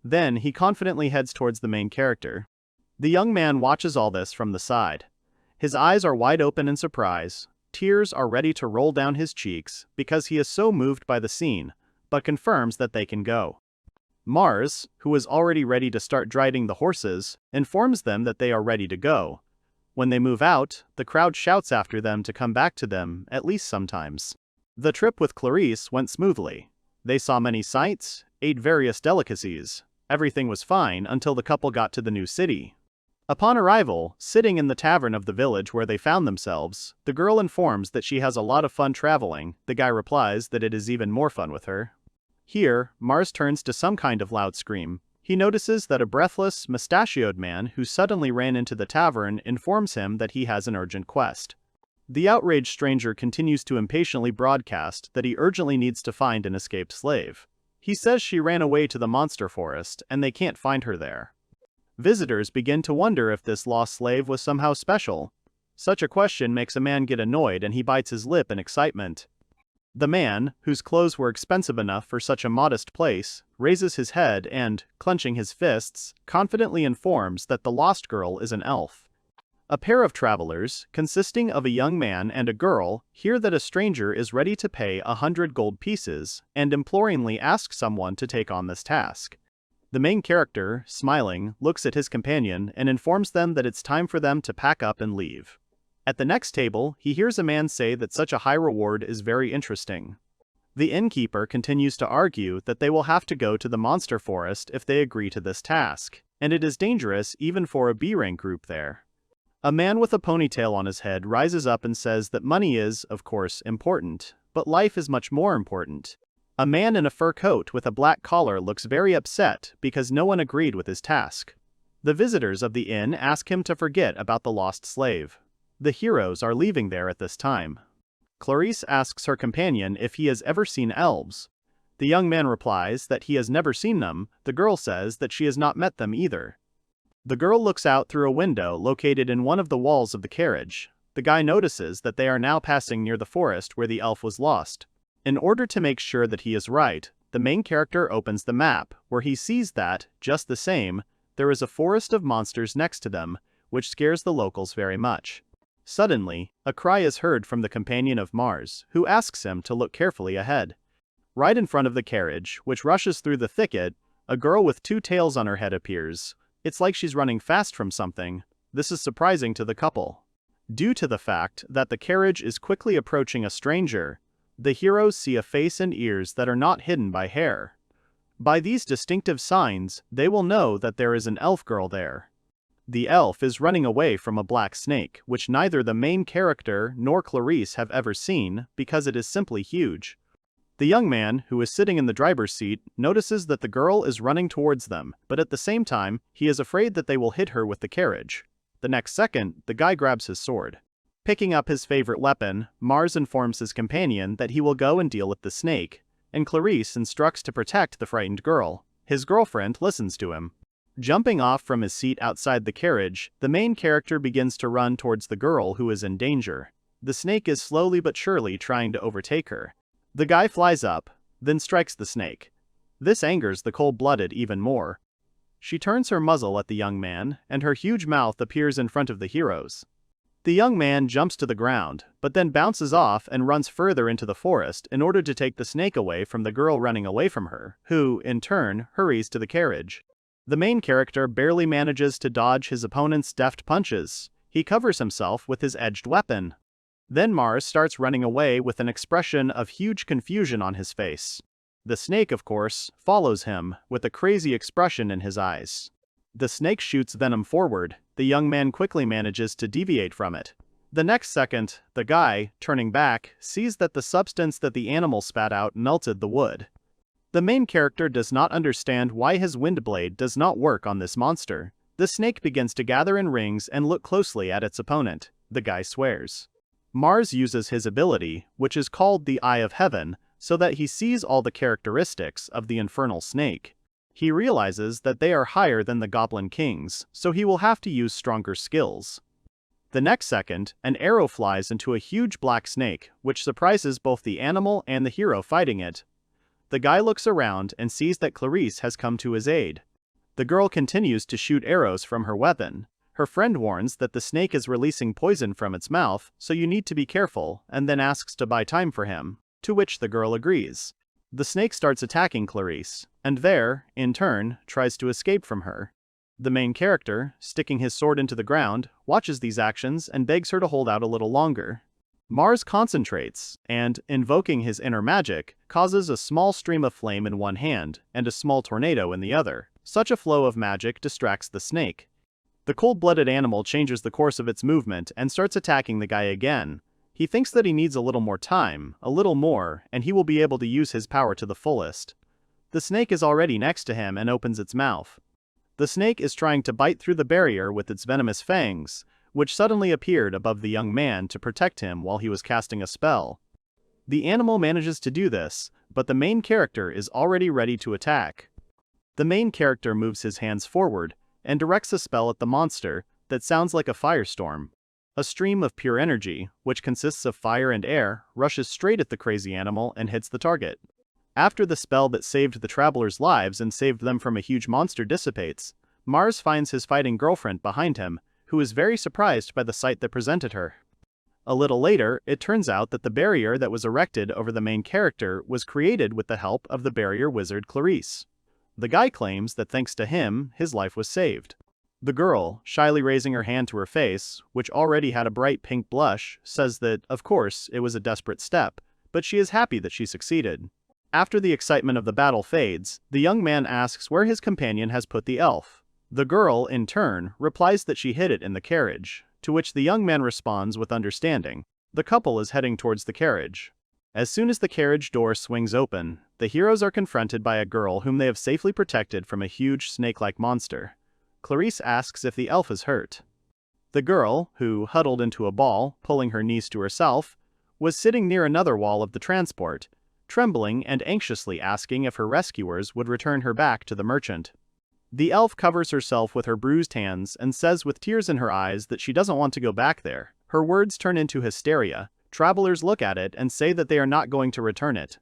Then he confidently heads towards the main character. The young man watches all this from the side. His eyes are wide open in surprise. Tears are ready to roll down his cheeks because he is so moved by the scene, but confirms that they can go. Mars, who is already ready to start driving the horses, informs them that they are ready to go. When they move out, the crowd shouts after them to come back to them, at least sometimes. The trip with Clarice went smoothly. They saw many sights, ate various delicacies. Everything was fine until the couple got to the new city. Upon arrival, sitting in the tavern of the village where they found themselves, the girl informs that she has a lot of fun traveling. The guy replies that it is even more fun with her. Here, Mars turns to some kind of loud scream. He notices that a breathless, mustachioed man who suddenly ran into the tavern informs him that he has an urgent quest. The outraged stranger continues to impatiently broadcast that he urgently needs to find an escaped slave. He says she ran away to the monster forest and they can't find her there. Visitors begin to wonder if this lost slave was somehow special. Such a question makes a man get annoyed and he bites his lip in excitement. The man, whose clothes were expensive enough for such a modest place, raises his head and, clenching his fists, confidently informs that the lost girl is an elf. A pair of travelers, consisting of a young man and a girl, hear that a stranger is ready to pay 100 gold pieces, and imploringly ask someone to take on this task. The main character, smiling, looks at his companion and informs them that it's time for them to pack up and leave. At the next table, he hears a man say that such a high reward is very interesting. The innkeeper continues to argue that they will have to go to the monster forest if they agree to this task, and it is dangerous even for a B-rank group there. A man with a ponytail on his head rises up and says that money is, of course, important, but life is much more important. A man in a fur coat with a black collar looks very upset because no one agreed with his task. The visitors of the inn ask him to forget about the lost slave. The heroes are leaving there at this time. Clarice asks her companion if he has ever seen elves. The young man replies that he has never seen them. The girl says that she has not met them either. The girl looks out through a window located in one of the walls of the carriage. The guy notices that they are now passing near the forest where the elf was lost. In order to make sure that he is right, the main character opens the map, where he sees that, just the same, there is a forest of monsters next to them, which scares the locals very much. Suddenly, a cry is heard from the companion of Mars, who asks him to look carefully ahead. Right in front of the carriage, which rushes through the thicket, a girl with two tails on her head appears. It's like she's running fast from something. This is surprising to the couple. Due to the fact that the carriage is quickly approaching a stranger, the heroes see a face and ears that are not hidden by hair. By these distinctive signs, they will know that there is an elf girl there. The elf is running away from a black snake, which neither the main character nor Clarice have ever seen because it is simply huge. The young man, who is sitting in the driver's seat, notices that the girl is running towards them, but at the same time, he is afraid that they will hit her with the carriage. The next second, the guy grabs his sword. Picking up his favorite weapon, Mars informs his companion that he will go and deal with the snake, and Clarice instructs to protect the frightened girl. His girlfriend listens to him. Jumping off from his seat outside the carriage, the main character begins to run towards the girl who is in danger. The snake is slowly but surely trying to overtake her. The guy flies up, then strikes the snake. This angers the cold-blooded even more. She turns her muzzle at the young man, and her huge mouth appears in front of the heroes. The young man jumps to the ground, but then bounces off and runs further into the forest in order to take the snake away from the girl running away from her, who, in turn, hurries to the carriage. The main character barely manages to dodge his opponent's deft punches. He covers himself with his edged weapon. Then Mars starts running away with an expression of huge confusion on his face. The snake, of course, follows him, with a crazy expression in his eyes. The snake shoots venom forward. The young man quickly manages to deviate from it. The next second, the guy, turning back, sees that the substance that the animal spat out melted the wood. The main character does not understand why his wind blade does not work on this monster. The snake begins to gather in rings and look closely at its opponent. The guy swears. Mars uses his ability, which is called the Eye of Heaven, so that he sees all the characteristics of the infernal snake. He realizes that they are higher than the Goblin Kings, so he will have to use stronger skills. The next second, an arrow flies into a huge black snake, which surprises both the animal and the hero fighting it. The guy looks around and sees that Clarice has come to his aid. The girl continues to shoot arrows from her weapon. Her friend warns that the snake is releasing poison from its mouth, so you need to be careful, and then asks to buy time for him, to which the girl agrees. The snake starts attacking Clarice, and there, in turn, tries to escape from her. The main character, sticking his sword into the ground, watches these actions and begs her to hold out a little longer. Mars concentrates, and, invoking his inner magic, causes a small stream of flame in one hand, and a small tornado in the other. Such a flow of magic distracts the snake. The cold-blooded animal changes the course of its movement and starts attacking the guy again. He thinks that he needs a little more time, a little more, and he will be able to use his power to the fullest. The snake is already next to him and opens its mouth. The snake is trying to bite through the barrier with its venomous fangs, which suddenly appeared above the young man to protect him while he was casting a spell. The animal manages to do this, but the main character is already ready to attack. The main character moves his hands forward and directs a spell at the monster that sounds like a firestorm. A stream of pure energy, which consists of fire and air, rushes straight at the crazy animal and hits the target. After the spell that saved the travelers' lives and saved them from a huge monster dissipates, Mars finds his fighting girlfriend behind him, who is very surprised by the sight that presented her. A little later, it turns out that the barrier that was erected over the main character was created with the help of the barrier wizard Clarice. The guy claims that thanks to him, his life was saved. The girl, shyly raising her hand to her face, which already had a bright pink blush, says that, of course, it was a desperate step, but she is happy that she succeeded. After the excitement of the battle fades, the young man asks where his companion has put the elf. The girl, in turn, replies that she hid it in the carriage. to which the young man responds with understanding. The couple is heading towards the carriage. As soon as the carriage door swings open, the heroes are confronted by a girl whom they have safely protected from a huge snake-like monster. Clarice asks if the elf is hurt. The girl, who huddled into a ball, pulling her niece to herself, was sitting near another wall of the transport, trembling and anxiously asking if her rescuers would return her back to the merchant. The elf covers herself with her bruised hands and says with tears in her eyes that she doesn't want to go back there. Her words turn into hysteria. Travelers look at it and say that they are not going to return it.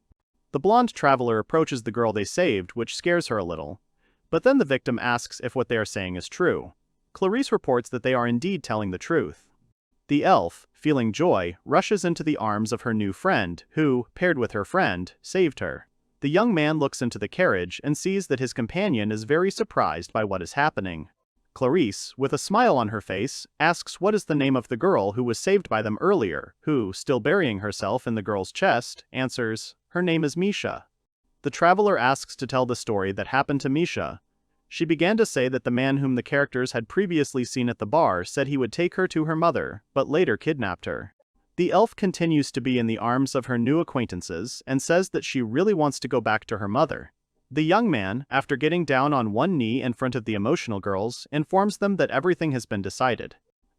The blonde traveler approaches the girl they saved, which scares her a little. But then the victim asks if what they are saying is true. Clarice reports that they are indeed telling the truth. The elf, feeling joy, rushes into the arms of her new friend, who, paired with her friend, saved her. The young man looks into the carriage and sees that his companion is very surprised by what is happening. Clarice, with a smile on her face, asks what is the name of the girl who was saved by them earlier, who, still burying herself in the girl's chest, answers, "Her name is Misha." The traveler asks to tell the story that happened to Misha. She began to say that the man whom the characters had previously seen at the bar said he would take her to her mother, but later kidnapped her. The elf continues to be in the arms of her new acquaintances and says that she really wants to go back to her mother. The young man, after getting down on one knee in front of the emotional girls, informs them that everything has been decided.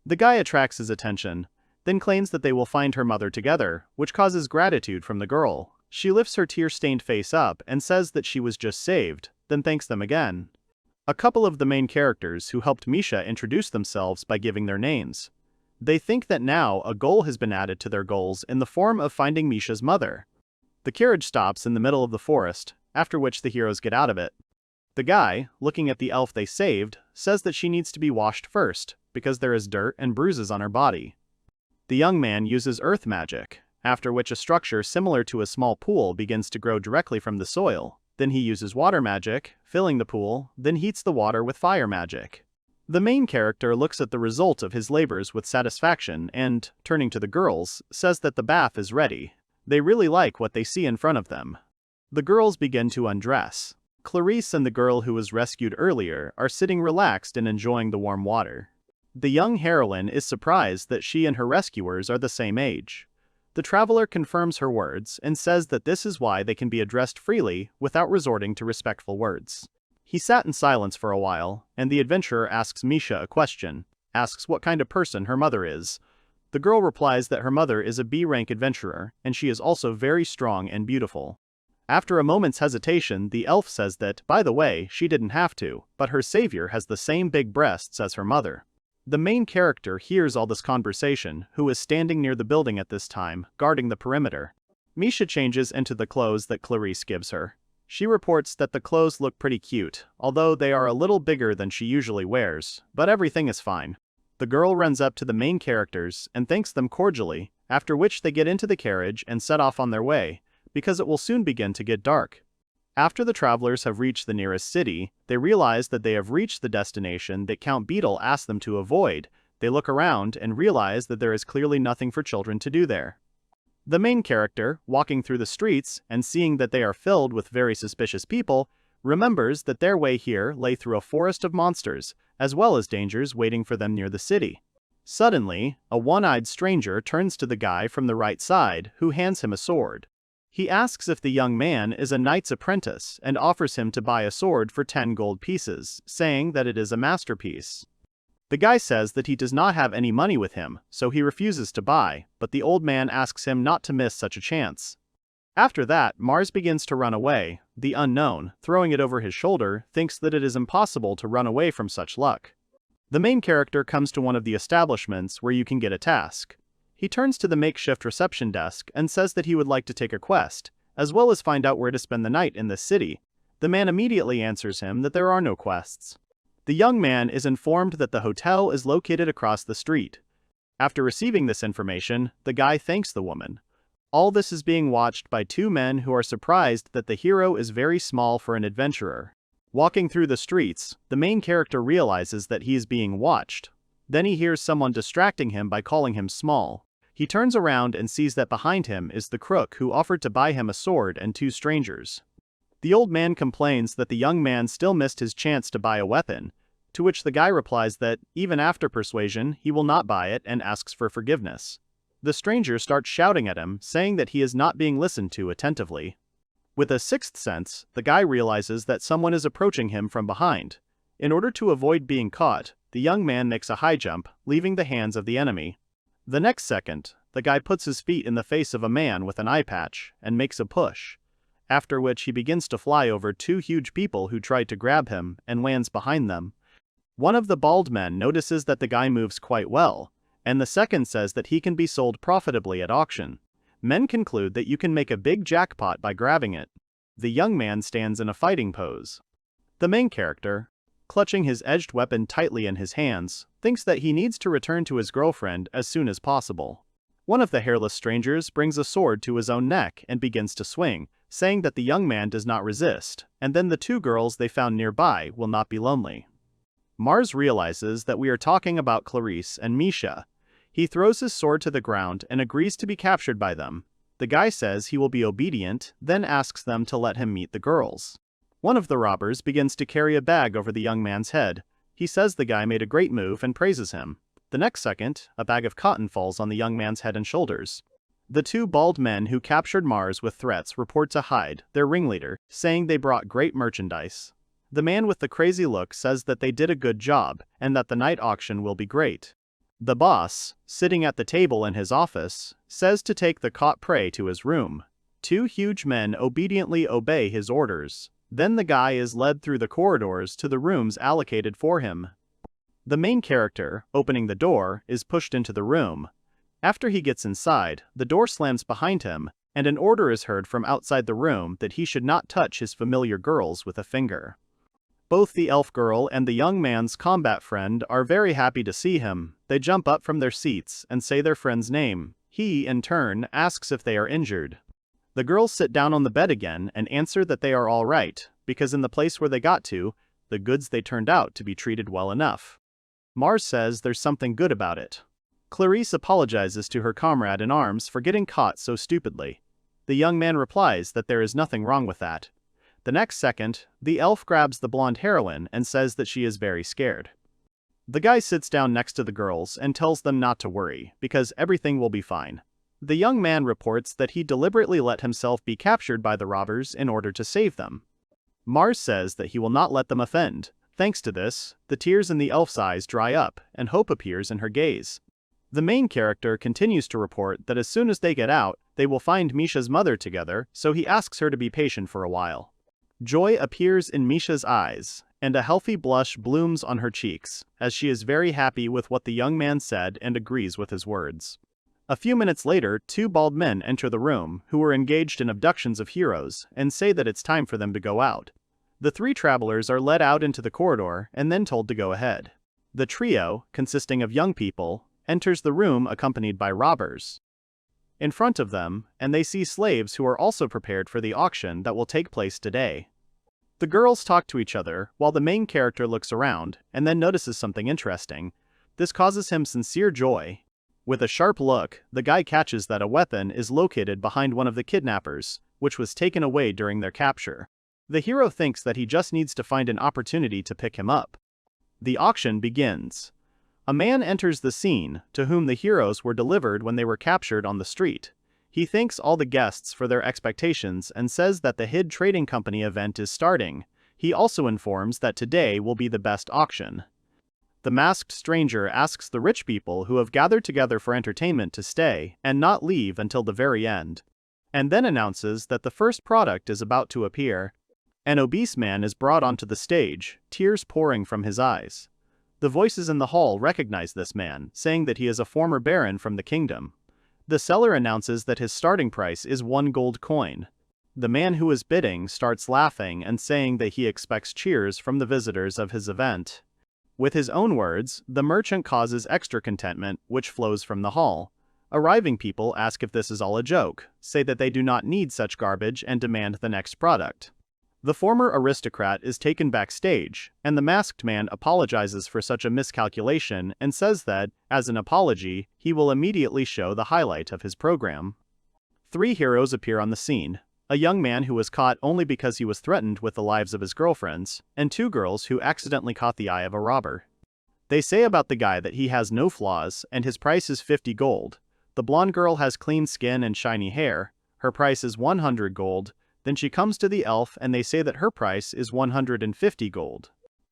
The guy attracts his attention, then claims that they will find her mother together, which causes gratitude from the girl. She lifts her tear-stained face up and says that she was just saved, then thanks them again. A couple of the main characters who helped Misha introduce themselves by giving their names. They think that now a goal has been added to their goals in the form of finding Misha's mother. The carriage stops in the middle of the forest, after which the heroes get out of it. The guy, looking at the elf they saved, says that she needs to be washed first, because there is dirt and bruises on her body. The young man uses earth magic, after which a structure similar to a small pool begins to grow directly from the soil. Then he uses water magic, filling the pool, then heats the water with fire magic. The main character looks at the result of his labors with satisfaction and, turning to the girls, says that the bath is ready. They really like what they see in front of them. The girls begin to undress. Clarice and the girl who was rescued earlier are sitting relaxed and enjoying the warm water. The young heroine is surprised that she and her rescuers are the same age. The traveler confirms her words and says that this is why they can be addressed freely without resorting to respectful words. He sat in silence for a while, and the adventurer asks Misha a question, asks what kind of person her mother is. The girl replies that her mother is a B-rank adventurer, and she is also very strong and beautiful. After a moment's hesitation, the elf says that, by the way, she didn't have to, but her savior has the same big breasts as her mother. The main character hears all this conversation, who is standing near the building at this time, guarding the perimeter. Misha changes into the clothes that Clarice gives her. She reports that the clothes look pretty cute, although they are a little bigger than she usually wears, but everything is fine. The girl runs up to the main characters and thanks them cordially, after which they get into the carriage and set off on their way, because it will soon begin to get dark. After the travelers have reached the nearest city, they realize that they have reached the destination that Count Beetle asked them to avoid. They look around and realize that there is clearly nothing for children to do there. The main character, walking through the streets and seeing that they are filled with very suspicious people, remembers that their way here lay through a forest of monsters, as well as dangers waiting for them near the city. Suddenly, a one-eyed stranger turns to the guy from the right side, who hands him a sword. He asks if the young man is a knight's apprentice and offers him to buy a sword for 10 gold pieces, saying that it is a masterpiece. The guy says that he does not have any money with him, so he refuses to buy, but the old man asks him not to miss such a chance. After that, Mars begins to run away. The unknown, throwing it over his shoulder, thinks that it is impossible to run away from such luck. The main character comes to one of the establishments where you can get a task. He turns to the makeshift reception desk and says that he would like to take a quest, as well as find out where to spend the night in this city. The man immediately answers him that there are no quests. The young man is informed that the hotel is located across the street. After receiving this information, the guy thanks the woman. All this is being watched by two men who are surprised that the hero is very small for an adventurer. Walking through the streets, the main character realizes that he is being watched. Then he hears someone distracting him by calling him small. He turns around and sees that behind him is the crook who offered to buy him a sword and 2 strangers. The old man complains that the young man still missed his chance to buy a weapon. To which the guy replies that, even after persuasion, he will not buy it and asks for forgiveness. The stranger starts shouting at him, saying that he is not being listened to attentively. With a sixth sense, the guy realizes that someone is approaching him from behind. In order to avoid being caught, the young man makes a high jump, leaving the hands of the enemy. The next second, the guy puts his feet in the face of a man with an eye patch and makes a push, after which he begins to fly over two huge people who tried to grab him and lands behind them. One of the bald men notices that the guy moves quite well, and the second says that he can be sold profitably at auction. Men conclude that you can make a big jackpot by grabbing it. The young man stands in a fighting pose. The main character, clutching his edged weapon tightly in his hands, thinks that he needs to return to his girlfriend as soon as possible. One of the hairless strangers brings a sword to his own neck and begins to swing, saying that the young man does not resist, and then the two girls they found nearby will not be lonely. Mars realizes that we are talking about Clarice and Misha. He throws his sword to the ground and agrees to be captured by them. The guy says he will be obedient, then asks them to let him meet the girls. One of the robbers begins to carry a bag over the young man's head. He says the guy made a great move and praises him. The next second, a bag of cotton falls on the young man's head and shoulders. The two bald men who captured Mars with threats report to Hyde, their ringleader, saying they brought great merchandise. The man with the crazy look says that they did a good job and that the night auction will be great. The boss, sitting at the table in his office, says to take the caught prey to his room. Two huge men obediently obey his orders. Then the guy is led through the corridors to the rooms allocated for him. The main character, opening the door, is pushed into the room. After he gets inside, the door slams behind him, and an order is heard from outside the room that he should not touch his familiar girls with a finger. Both the elf girl and the young man's combat friend are very happy to see him. They jump up from their seats and say their friend's name. He, in turn, asks if they are injured. The girls sit down on the bed again and answer that they are all right, because in the place where they got to, the goods they turned out to be treated well enough. Mars says there's something good about it. Clarice apologizes to her comrade in arms for getting caught so stupidly. The young man replies that there is nothing wrong with that. The next second, the elf grabs the blonde heroine and says that she is very scared. The guy sits down next to the girls and tells them not to worry, because everything will be fine. The young man reports that he deliberately let himself be captured by the robbers in order to save them. Mars says that he will not let them offend. Thanks to this, the tears in the elf's eyes dry up, and hope appears in her gaze. The main character continues to report that as soon as they get out, they will find Misha's mother together, so he asks her to be patient for a while. Joy appears in Misha's eyes, and a healthy blush blooms on her cheeks, as she is very happy with what the young man said and agrees with his words. A few minutes later, two bald men enter the room, who are engaged in abductions of heroes, and say that it's time for them to go out. The three travelers are led out into the corridor and then told to go ahead. The trio, consisting of young people, enters the room accompanied by robbers. In front of them, and they see slaves who are also prepared for the auction that will take place today. The girls talk to each other while the main character looks around and then notices something interesting. This causes him sincere joy. With a sharp look, the guy catches that a weapon is located behind one of the kidnappers, which was taken away during their capture. The hero thinks that he just needs to find an opportunity to pick him up. The auction begins. A man enters the scene, to whom the heroes were delivered when they were captured on the street. He thanks all the guests for their expectations and says that the HID Trading Company event is starting. He also informs that today will be the best auction. The masked stranger asks the rich people who have gathered together for entertainment to stay and not leave until the very end, and then announces that the first product is about to appear. An obese man is brought onto the stage, tears pouring from his eyes. The voices in the hall recognize this man, saying that he is a former baron from the kingdom. The seller announces that his starting price is 1 gold coin. The man who is bidding starts laughing and saying that he expects cheers from the visitors of his event. With his own words, the merchant causes extra contentment, which flows from the hall. Arriving people ask if this is all a joke, say that they do not need such garbage and demand the next product. The former aristocrat is taken backstage, and the masked man apologizes for such a miscalculation and says that, as an apology, he will immediately show the highlight of his program. Three heroes appear on the scene. a young man who was caught only because he was threatened with the lives of his girlfriends, and 2 girls who accidentally caught the eye of a robber. They say about the guy that he has no flaws and his price is 50 gold. The blonde girl has clean skin and shiny hair, her price is 100 gold, then she comes to the elf and they say that her price is 150 gold.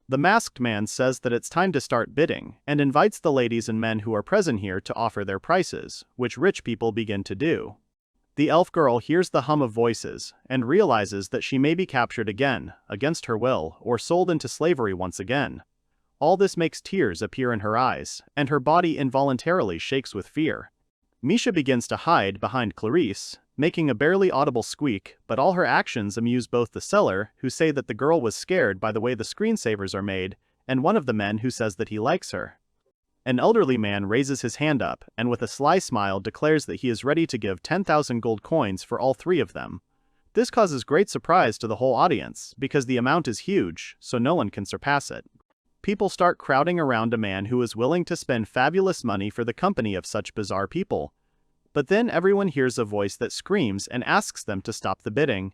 The masked man says that it's time to start bidding, and invites the ladies and men who are present here to offer their prices, which rich people begin to do. The elf girl hears the hum of voices, and realizes that she may be captured again, against her will, or sold into slavery once again. All this makes tears appear in her eyes, and her body involuntarily shakes with fear. Misha begins to hide behind Clarice, making a barely audible squeak, but all her actions amuse both the seller, who say that the girl was scared by the way the screensavers are made, and one of the men who says that he likes her. An elderly man raises his hand up, and with a sly smile declares that he is ready to give 10,000 gold coins for all 3 of them. This causes great surprise to the whole audience, because the amount is huge, so no one can surpass it. People start crowding around a man who is willing to spend fabulous money for the company of such bizarre people. But then everyone hears a voice that screams and asks them to stop the bidding.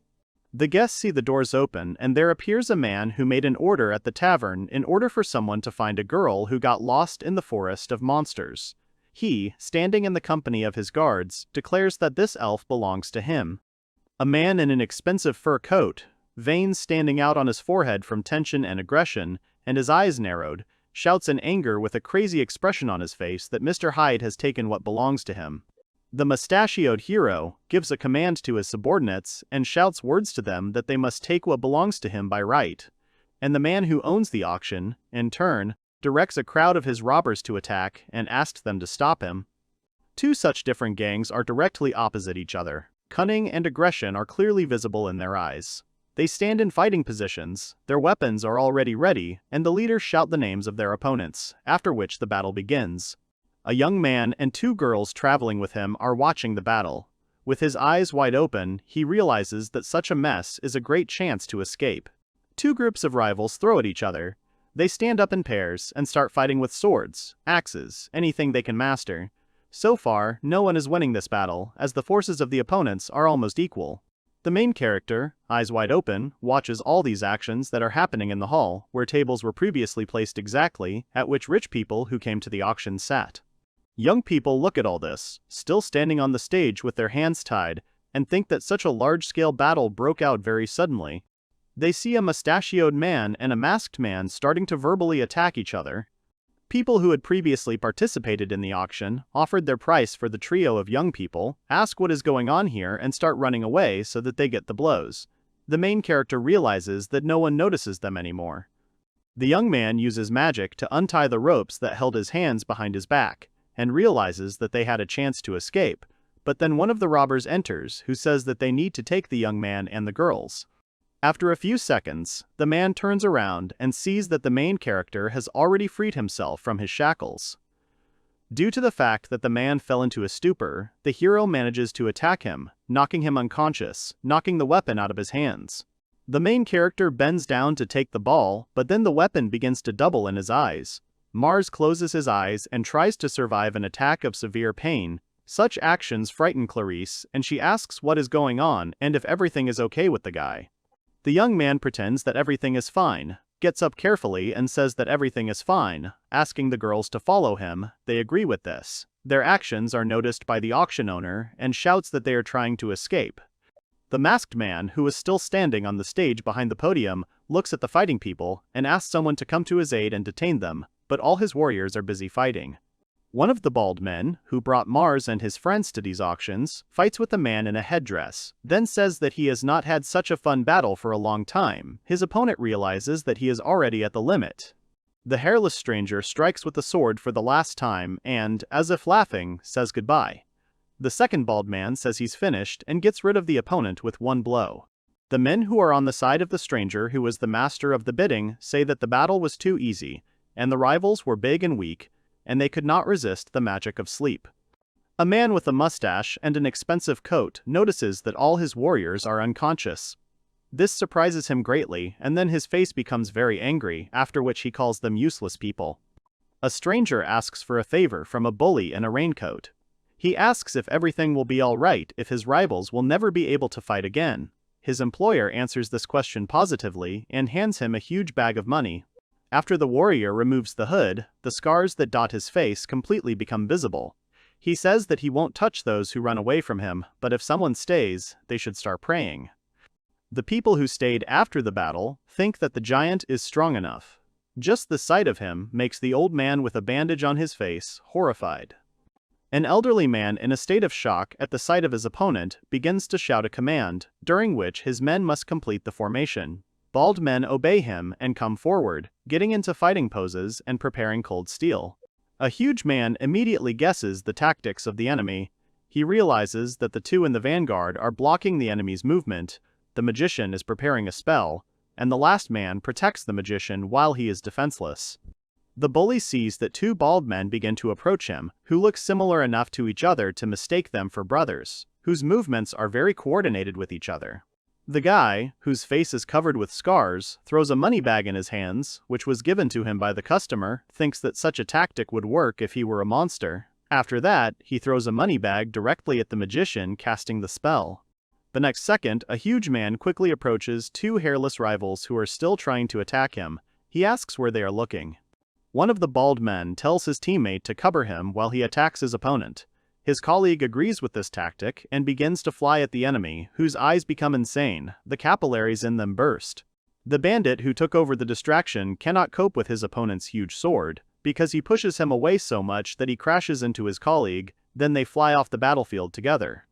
The guests see the doors open and there appears a man who made an order at the tavern in order for someone to find a girl who got lost in the forest of monsters. He, standing in the company of his guards, declares that this elf belongs to him. A man in an expensive fur coat, veins standing out on his forehead from tension and aggression, and his eyes narrowed, shouts in anger with a crazy expression on his face that Mr. Hyde has taken what belongs to him. The mustachioed hero gives a command to his subordinates and shouts words to them that they must take what belongs to him by right. And the man who owns the auction, in turn, directs a crowd of his robbers to attack and asks them to stop him. 2 such different gangs are directly opposite each other. Cunning and aggression are clearly visible in their eyes. They stand in fighting positions, their weapons are already ready, and the leaders shout the names of their opponents, after which the battle begins. A young man and 2 girls traveling with him are watching the battle. With his eyes wide open, he realizes that such a mess is a great chance to escape. 2 groups of rivals throw at each other. They stand up in pairs and start fighting with swords, axes, anything they can master. So far, no one is winning this battle, as the forces of the opponents are almost equal. The main character, eyes wide open, watches all these actions that are happening in the hall, where tables were previously placed exactly at which rich people who came to the auction sat. Young people look at all this, still standing on the stage with their hands tied, and think that such a large-scale battle broke out very suddenly. They see a mustachioed man and a masked man starting to verbally attack each other. People who had previously participated in the auction, offered their price for the trio of young people, ask what is going on here and start running away so that they get the blows. The main character realizes that no one notices them anymore. The young man uses magic to untie the ropes that held his hands behind his back, and realizes that they had a chance to escape, but then one of the robbers enters who says that they need to take the young man and the girls. After a few seconds, the man turns around and sees that the main character has already freed himself from his shackles. Due to the fact that the man fell into a stupor, the hero manages to attack him, knocking him unconscious, knocking the weapon out of his hands. The main character bends down to take the ball, but then the weapon begins to double in his eyes. Mars closes his eyes and tries to survive an attack of severe pain. Such actions frighten Clarice, and she asks what is going on and if everything is okay with the guy. The young man pretends that everything is fine, gets up carefully and says that everything is fine, asking the girls to follow him. They agree with this. Their actions are noticed by the auction owner and shouts that they are trying to escape. The masked man, who is still standing on the stage behind the podium, looks at the fighting people and asks someone to come to his aid and detain them, but all his warriors are busy fighting. One of the bald men, who brought Mars and his friends to these auctions, fights with a man in a headdress, then says that he has not had such a fun battle for a long time. His opponent realizes that he is already at the limit. The hairless stranger strikes with the sword for the last time and, as if laughing, says goodbye. The second bald man says he's finished and gets rid of the opponent with one blow. The men who are on the side of the stranger who was the master of the bidding say that the battle was too easy, and the rivals were big and weak, and they could not resist the magic of sleep. A man with a mustache and an expensive coat notices that all his warriors are unconscious. This surprises him greatly, and then his face becomes very angry, after which he calls them useless people. A stranger asks for a favor from a bully in a raincoat. He asks if everything will be alright if his rivals will never be able to fight again. His employer answers this question positively and hands him a huge bag of money. After the warrior removes the hood, the scars that dot his face completely become visible. He says that he won't touch those who run away from him, but if someone stays, they should start praying. The people who stayed after the battle think that the giant is strong enough. Just the sight of him makes the old man with a bandage on his face horrified. An elderly man in a state of shock at the sight of his opponent begins to shout a command, during which his men must complete the formation. Bald men obey him and come forward, getting into fighting poses and preparing cold steel. A huge man immediately guesses the tactics of the enemy. He realizes that the two in the vanguard are blocking the enemy's movement, the magician is preparing a spell, and the last man protects the magician while he is defenseless. The bully sees that two bald men begin to approach him, who look similar enough to each other to mistake them for brothers, whose movements are very coordinated with each other. The guy, whose face is covered with scars, throws a money bag in his hands, which was given to him by the customer, thinks that such a tactic would work if he were a monster. After that, he throws a money bag directly at the magician casting the spell. The next second, a huge man quickly approaches two hairless rivals who are still trying to attack him. He asks where they are looking. One of the bald men tells his teammate to cover him while he attacks his opponent. His colleague agrees with this tactic and begins to fly at the enemy, whose eyes become insane, the capillaries in them burst. The bandit who took over the distraction cannot cope with his opponent's huge sword, because he pushes him away so much that he crashes into his colleague, then they fly off the battlefield together.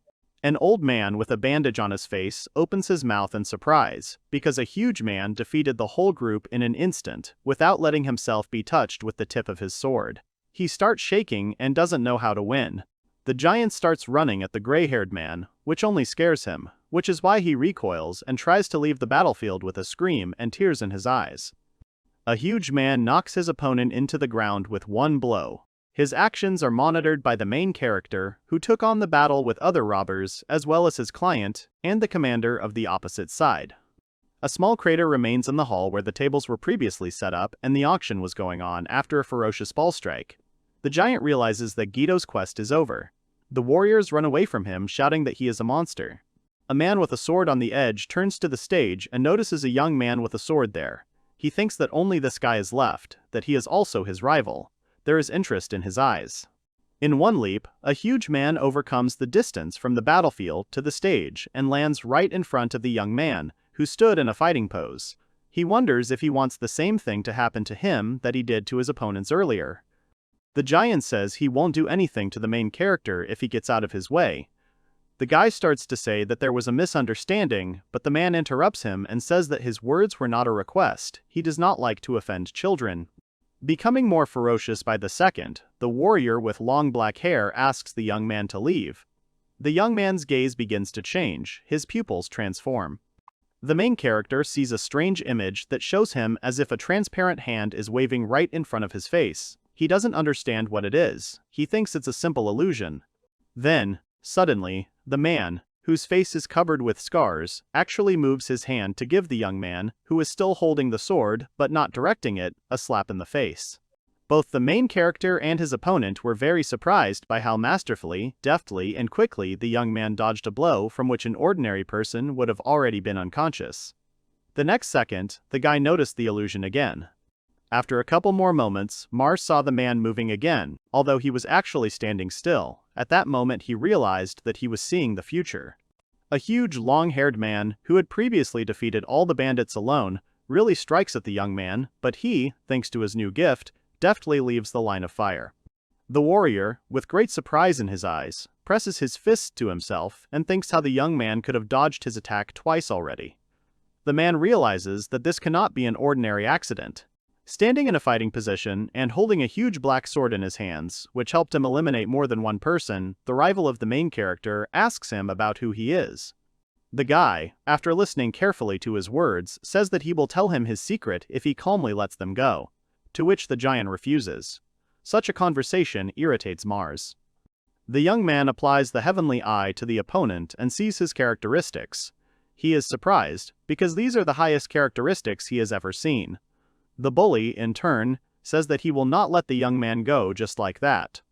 An old man with a bandage on his face opens his mouth in surprise, because a huge man defeated the whole group in an instant, without letting himself be touched with the tip of his sword. He starts shaking and doesn't know how to win. The giant starts running at the gray-haired man, which only scares him, which is why he recoils and tries to leave the battlefield with a scream and tears in his eyes. A huge man knocks his opponent into the ground with one blow. His actions are monitored by the main character, who took on the battle with other robbers, as well as his client, and the commander of the opposite side. A small crater remains in the hall where the tables were previously set up and the auction was going on after a ferocious ball strike. The giant realizes that Guido's quest is over. The warriors run away from him, shouting that he is a monster. A man with a sword on the edge turns to the stage and notices a young man with a sword there. He thinks that only this guy is left, that he is also his rival. There is interest in his eyes. In one leap, a huge man overcomes the distance from the battlefield to the stage and lands right in front of the young man, who stood in a fighting pose. He wonders if he wants the same thing to happen to him that he did to his opponents earlier. The giant says he won't do anything to the main character if he gets out of his way. The guy starts to say that there was a misunderstanding, but the man interrupts him and says that his words were not a request. He does not like to offend children. Becoming more ferocious by the second, the warrior with long black hair asks the young man to leave. The young man's gaze begins to change, his pupils transform. The main character sees a strange image that shows him as if a transparent hand is waving right in front of his face. He doesn't understand what it is. He thinks it's a simple illusion. Then, suddenly, the man, whose face is covered with scars, actually moves his hand to give the young man, who is still holding the sword but not directing it, a slap in the face. Both the main character and his opponent were very surprised by how masterfully, deftly, and quickly the young man dodged a blow from which an ordinary person would have already been unconscious. The next second, the guy noticed the illusion again. After a couple more moments, Mars saw the man moving again, although he was actually standing still. At that moment he realized that he was seeing the future. A huge long-haired man, who had previously defeated all the bandits alone, really strikes at the young man, but he, thanks to his new gift, deftly leaves the line of fire. The warrior, with great surprise in his eyes, presses his fist to himself and thinks how the young man could have dodged his attack twice already. The man realizes that this cannot be an ordinary accident. Standing in a fighting position and holding a huge black sword in his hands, which helped him eliminate more than one person, the rival of the main character asks him about who he is. The guy, after listening carefully to his words, says that he will tell him his secret if he calmly lets them go, to which the giant refuses. Such a conversation irritates Mars. The young man applies the heavenly eye to the opponent and sees his characteristics. He is surprised, because these are the highest characteristics he has ever seen. The bully, in turn, says that he will not let the young man go just like that.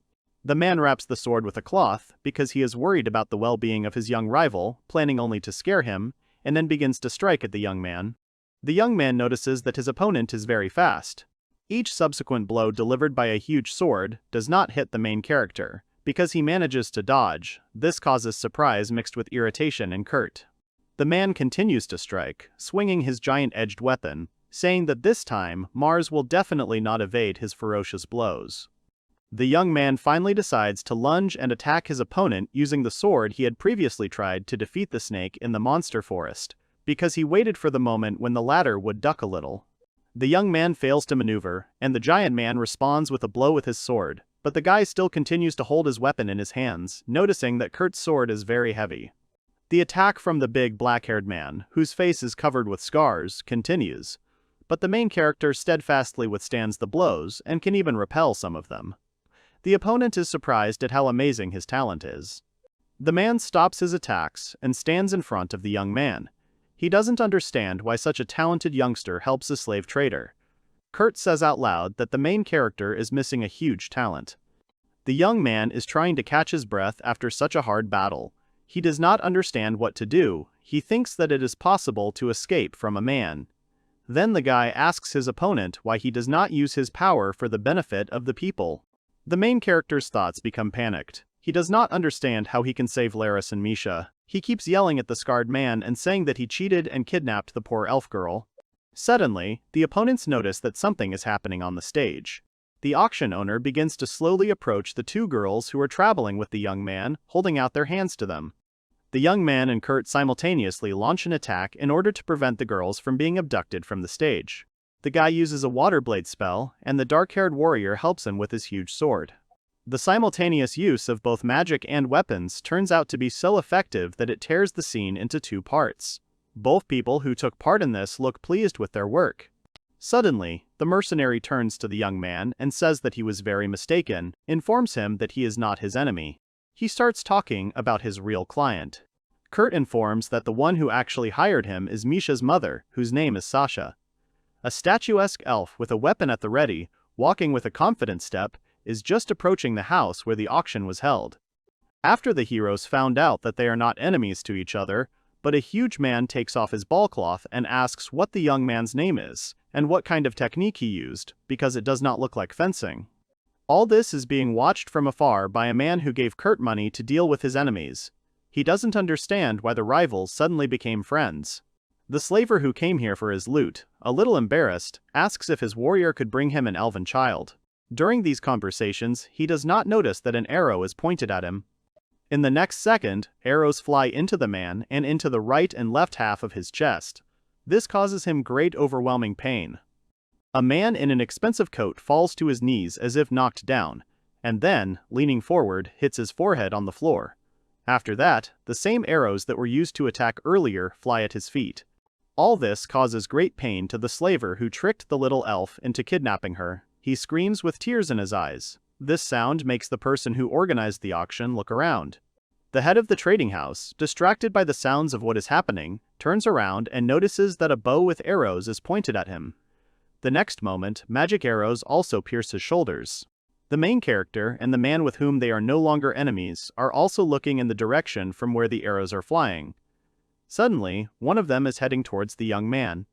The man wraps the sword with a cloth because he is worried about the well-being of his young rival, planning only to scare him, and then begins to strike at the young man. The young man notices that his opponent is very fast. Each subsequent blow delivered by a huge sword does not hit the main character. Because he manages to dodge, this causes surprise mixed with irritation in Kurt. The man continues to strike, swinging his giant-edged weapon, saying that this time Mars will definitely not evade his ferocious blows. The young man finally decides to lunge and attack his opponent using the sword he had previously tried to defeat the snake in the monster forest, because he waited for the moment when the latter would duck a little. The young man fails to maneuver, and the giant man responds with a blow with his sword, but the guy still continues to hold his weapon in his hands, noticing that Kurt's sword is very heavy. The attack from the big black-haired man, whose face is covered with scars, continues, but the main character steadfastly withstands the blows and can even repel some of them. The opponent is surprised at how amazing his talent is. The man stops his attacks and stands in front of the young man. He doesn't understand why such a talented youngster helps a slave trader. Kurt says out loud that the main character is missing a huge talent. The young man is trying to catch his breath after such a hard battle. He does not understand what to do. He thinks that it is possible to escape from a man. Then the guy asks his opponent why he does not use his power for the benefit of the people. The main character's thoughts become panicked. He does not understand how he can save Laris and Misha. He keeps yelling at the scarred man and saying that he cheated and kidnapped the poor elf girl. Suddenly, the opponents notice that something is happening on the stage. The auction owner begins to slowly approach the two girls who are traveling with the young man, holding out their hands to them. The young man and Kurt simultaneously launch an attack in order to prevent the girls from being abducted from the stage. The guy uses a water blade spell, and the dark-haired warrior helps him with his huge sword. The simultaneous use of both magic and weapons turns out to be so effective that it tears the scene into two parts. Both people who took part in this look pleased with their work. Suddenly, the mercenary turns to the young man and says that he was very mistaken, informs him that he is not his enemy. He starts talking about his real client. Kurt informs that the one who actually hired him is Misha's mother, whose name is Sasha. A statuesque elf with a weapon at the ready, walking with a confident step, is just approaching the house where the auction was held. After the heroes found out that they are not enemies to each other, but a huge man takes off his ballcloth and asks what the young man's name is, and what kind of technique he used, because it does not look like fencing. All this is being watched from afar by a man who gave Kurt money to deal with his enemies. He doesn't understand why the rivals suddenly became friends. The slaver who came here for his loot, a little embarrassed, asks if his warrior could bring him an elven child. During these conversations, he does not notice that an arrow is pointed at him. In the next second, arrows fly into the man and into the right and left half of his chest. This causes him great overwhelming pain. A man in an expensive coat falls to his knees as if knocked down, and then, leaning forward, hits his forehead on the floor. After that, the same arrows that were used to attack earlier fly at his feet. All this causes great pain to the slaver who tricked the little elf into kidnapping her. He screams with tears in his eyes. This sound makes the person who organized the auction look around. The head of the trading house, distracted by the sounds of what is happening, turns around and notices that a bow with arrows is pointed at him. The next moment, magic arrows also pierce his shoulders. The main character and the man with whom they are no longer enemies are also looking in the direction from where the arrows are flying. Suddenly, one of them is heading towards the young man.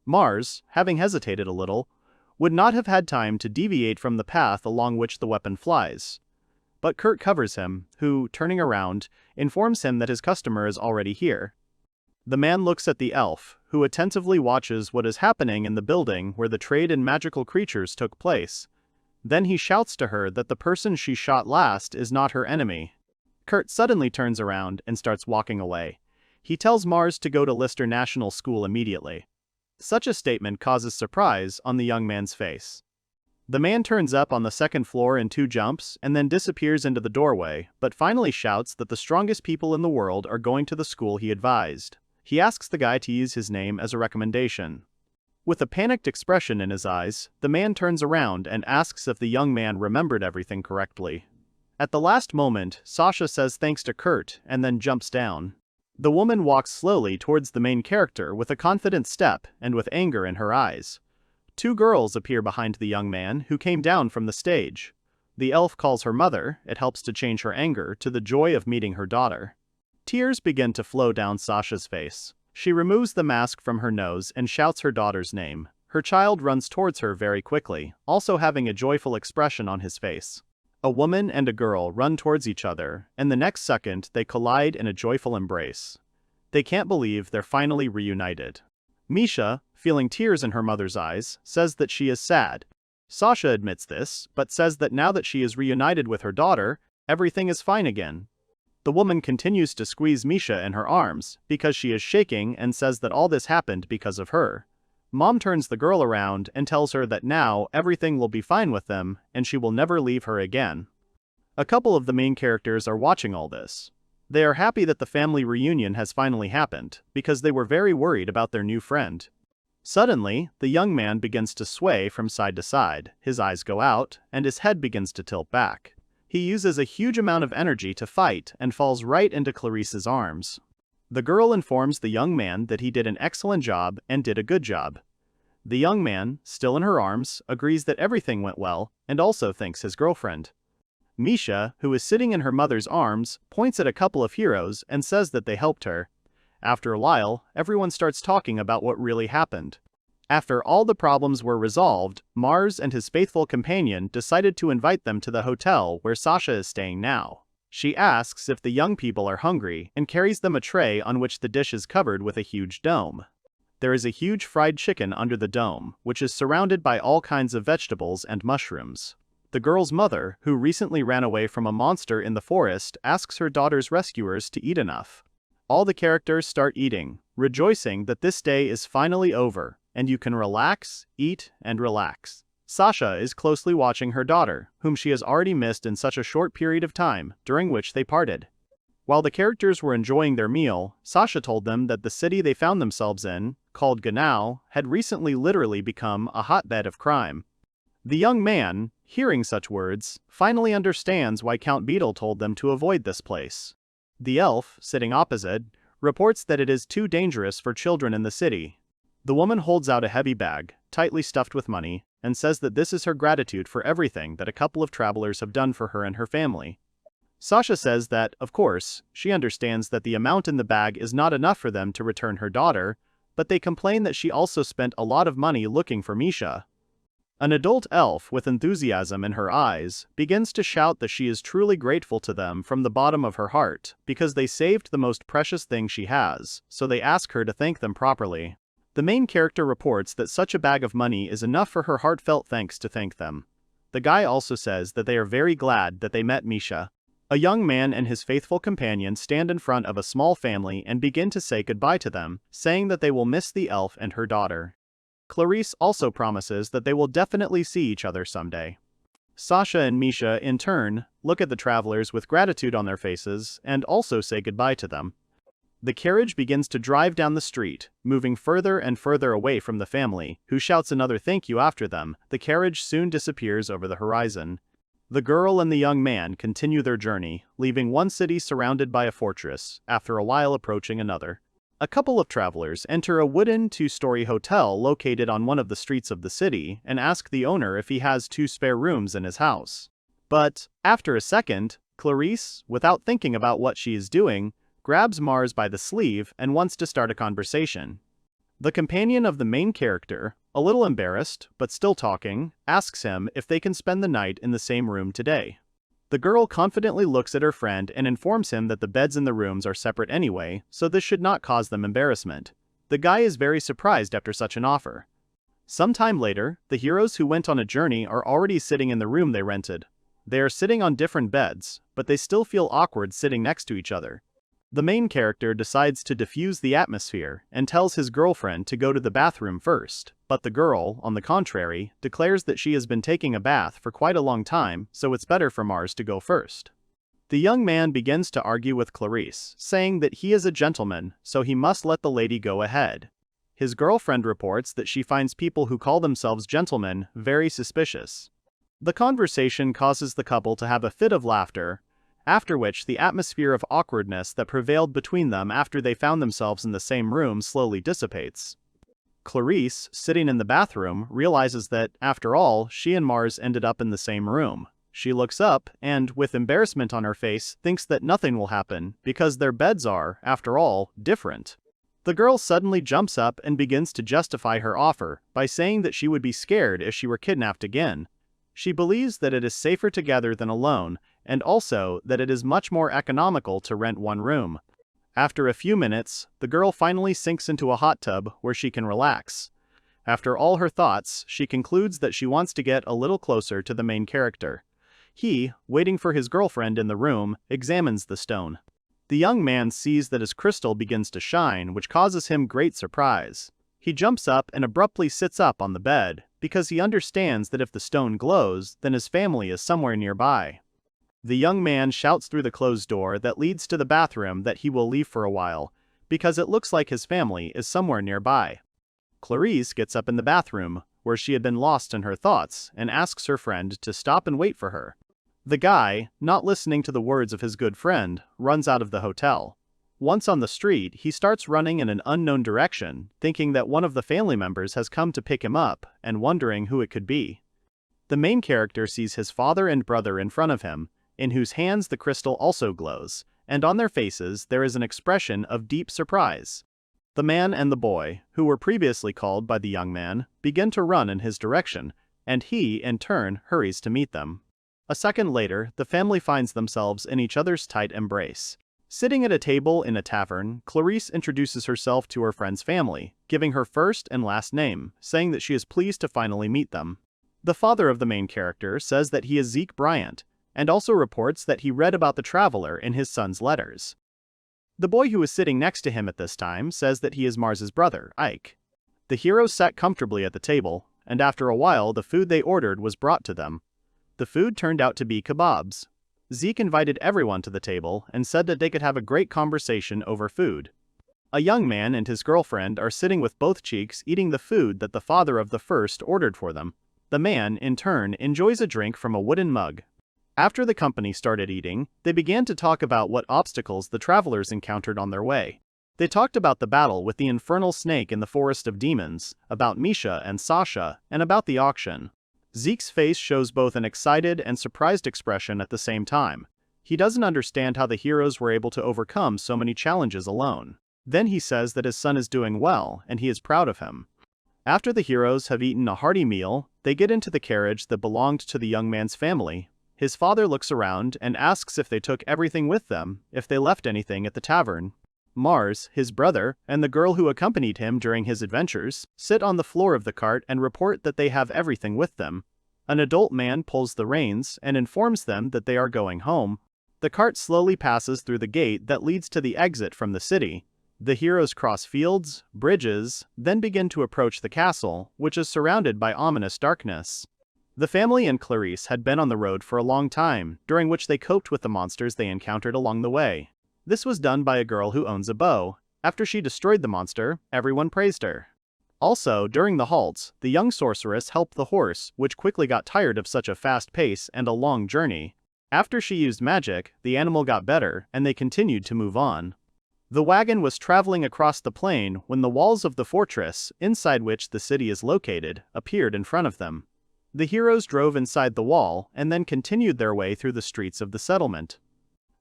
Mars, having hesitated a little, would not have had time to deviate from the path along which the weapon flies. But Kurt covers him, who, turning around, informs him that his customer is already here. The man looks at the elf, who attentively watches what is happening in the building where the trade in magical creatures took place. Then he shouts to her that the person she shot last is not her enemy. Kurt suddenly turns around and starts walking away. He tells Mars to go to Lister National School immediately. Such a statement causes surprise on the young man's face. The man turns up on the second floor in 2 jumps and then disappears into the doorway, but finally shouts that the strongest people in the world are going to the school he advised. He asks the guy to use his name as a recommendation. With a panicked expression in his eyes, the man turns around and asks if the young man remembered everything correctly. At the last moment, Sasha says thanks to Kurt and then jumps down. The woman walks slowly towards the main character with a confident step and with anger in her eyes. 2 girls appear behind the young man who came down from the stage. The elf calls her mother. It helps to change her anger to the joy of meeting her daughter. Tears begin to flow down Sasha's face. She removes the mask from her nose and shouts her daughter's name. Her child runs towards her very quickly, also having a joyful expression on his face. A woman and a girl run towards each other, and the next second they collide in a joyful embrace. They can't believe they're finally reunited. Misha, feeling tears in her mother's eyes, says that she is sad. Sasha admits this, but says that now that she is reunited with her daughter, everything is fine again. The woman continues to squeeze Misha in her arms, because she is shaking and says that all this happened because of her. Mom turns the girl around and tells her that now everything will be fine with them, and she will never leave her again. A couple of the main characters are watching all this. They are happy that the family reunion has finally happened, because they were very worried about their new friend. Suddenly, the young man begins to sway from side to side, his eyes go out, and his head begins to tilt back. He uses a huge amount of energy to fight and falls right into Clarice's arms. The girl informs the young man that he did an excellent job and did a good job. The young man, still in her arms, agrees that everything went well and also thanks his girlfriend. Misha, who is sitting in her mother's arms, points at a couple of heroes and says that they helped her. After a while, everyone starts talking about what really happened. After all the problems were resolved, Mars and his faithful companion decided to invite them to the hotel where Sasha is staying now. She asks if the young people are hungry and carries them a tray on which the dish is covered with a huge dome. There is a huge fried chicken under the dome, which is surrounded by all kinds of vegetables and mushrooms. The girl's mother, who recently ran away from a monster in the forest, asks her daughter's rescuers to eat enough. All the characters start eating, rejoicing that this day is finally over, and you can relax, eat, and relax. Sasha is closely watching her daughter, whom she has already missed in such a short period of time, during which they parted. While the characters were enjoying their meal, Sasha told them that the city they found themselves in, called Ganao, had recently literally become a hotbed of crime. The young man, hearing such words, finally understands why Count Beetle told them to avoid this place. The elf, sitting opposite, reports that it is too dangerous for children in the city. The woman holds out a heavy bag, tightly stuffed with money, and says that this is her gratitude for everything that a couple of travelers have done for her and her family. Sasha says that, of course, she understands that the amount in the bag is not enough for them to return her daughter, but they complain that she also spent a lot of money looking for Misha. An adult elf with enthusiasm in her eyes begins to shout that she is truly grateful to them from the bottom of her heart because they saved the most precious thing she has, so they ask her to thank them properly. The main character reports that such a bag of money is enough for her heartfelt thanks to thank them. The guy also says that they are very glad that they met Misha. A young man and his faithful companion stand in front of a small family and begin to say goodbye to them, saying that they will miss the elf and her daughter. Clarice also promises that they will definitely see each other someday. Sasha and Misha, in turn, look at the travelers with gratitude on their faces and also say goodbye to them. The carriage begins to drive down the street, moving further and further away from the family, who shouts another thank you after them. The carriage soon disappears over the horizon. The girl and the young man continue their journey, leaving one city surrounded by a fortress, after a while approaching another. A couple of travelers enter a wooden two-story hotel located on one of the streets of the city and ask the owner if he has 2 spare rooms in his house. But, after a second, Clarice, without thinking about what she is doing, grabs Mars by the sleeve and wants to start a conversation. The companion of the main character, a little embarrassed, but still talking, asks him if they can spend the night in the same room today. The girl confidently looks at her friend and informs him that the beds in the rooms are separate anyway, so this should not cause them embarrassment. The guy is very surprised after such an offer. Some time later, the heroes who went on a journey are already sitting in the room they rented. They are sitting on different beds, but they still feel awkward sitting next to each other. The main character decides to diffuse the atmosphere and tells his girlfriend to go to the bathroom first, but the girl, on the contrary, declares that she has been taking a bath for quite a long time, so it's better for Mars to go first. The young man begins to argue with Clarice, saying that he is a gentleman, so he must let the lady go ahead. His girlfriend reports that she finds people who call themselves gentlemen very suspicious. The conversation causes the couple to have a fit of laughter, after which the atmosphere of awkwardness that prevailed between them after they found themselves in the same room slowly dissipates. Clarice, sitting in the bathroom, realizes that, after all, she and Mars ended up in the same room. She looks up and, with embarrassment on her face, thinks that nothing will happen because their beds are, after all, different. The girl suddenly jumps up and begins to justify her offer by saying that she would be scared if she were kidnapped again. She believes that it is safer together than alone, and also that it is much more economical to rent one room. After a few minutes, the girl finally sinks into a hot tub where she can relax. After all her thoughts, she concludes that she wants to get a little closer to the main character. He, waiting for his girlfriend in the room, examines the stone. The young man sees that his crystal begins to shine, which causes him great surprise. He jumps up and abruptly sits up on the bed, because he understands that if the stone glows, then his family is somewhere nearby. The young man shouts through the closed door that leads to the bathroom that he will leave for a while, because it looks like his family is somewhere nearby. Clarice gets up in the bathroom, where she had been lost in her thoughts, and asks her friend to stop and wait for her. The guy, not listening to the words of his good friend, runs out of the hotel. Once on the street, he starts running in an unknown direction, thinking that one of the family members has come to pick him up, and wondering who it could be. The main character sees his father and brother in front of him, in whose hands the crystal also glows, and on their faces there is an expression of deep surprise. The man and the boy, who were previously called by the young man, begin to run in his direction, and he, in turn, hurries to meet them. A second later, the family finds themselves in each other's tight embrace. Sitting at a table in a tavern, Clarice introduces herself to her friend's family, giving her first and last name, saying that she is pleased to finally meet them. The father of the main character says that he is Bryant, and also reports that he read about the traveler in his son's letters. The boy who is sitting next to him at this time says that he is Mars's brother, Ike. The heroes sat comfortably at the table, and after a while the food they ordered was brought to them. The food turned out to be kebabs. Zeke invited everyone to the table and said that they could have a great conversation over food. A young man and his girlfriend are sitting with both cheeks eating the food that the father of the first ordered for them. The man, in turn, enjoys a drink from a wooden mug. After the company started eating, they began to talk about what obstacles the travelers encountered on their way. They talked about the battle with the infernal snake in the Forest of Demons, about Misha and Sasha, and about the auction. Zeke's face shows both an excited and surprised expression at the same time. He doesn't understand how the heroes were able to overcome so many challenges alone. Then he says that his son is doing well, and he is proud of him. After the heroes have eaten a hearty meal, they get into the carriage that belonged to the young man's family. His father looks around and asks if they took everything with them, if they left anything at the tavern. Mars, his brother, and the girl who accompanied him during his adventures, sit on the floor of the cart and report that they have everything with them. An adult man pulls the reins and informs them that they are going home. The cart slowly passes through the gate that leads to the exit from the city. The heroes cross fields, bridges, then begin to approach the castle, which is surrounded by ominous darkness. The family and Clarice had been on the road for a long time, during which they coped with the monsters they encountered along the way. This was done by a girl who owns a bow. After she destroyed the monster, everyone praised her. Also, during the halts, the young sorceress helped the horse, which quickly got tired of such a fast pace and a long journey. After she used magic, the animal got better, and they continued to move on. The wagon was traveling across the plain when the walls of the fortress, inside which the city is located, appeared in front of them. The heroes drove inside the wall and then continued their way through the streets of the settlement.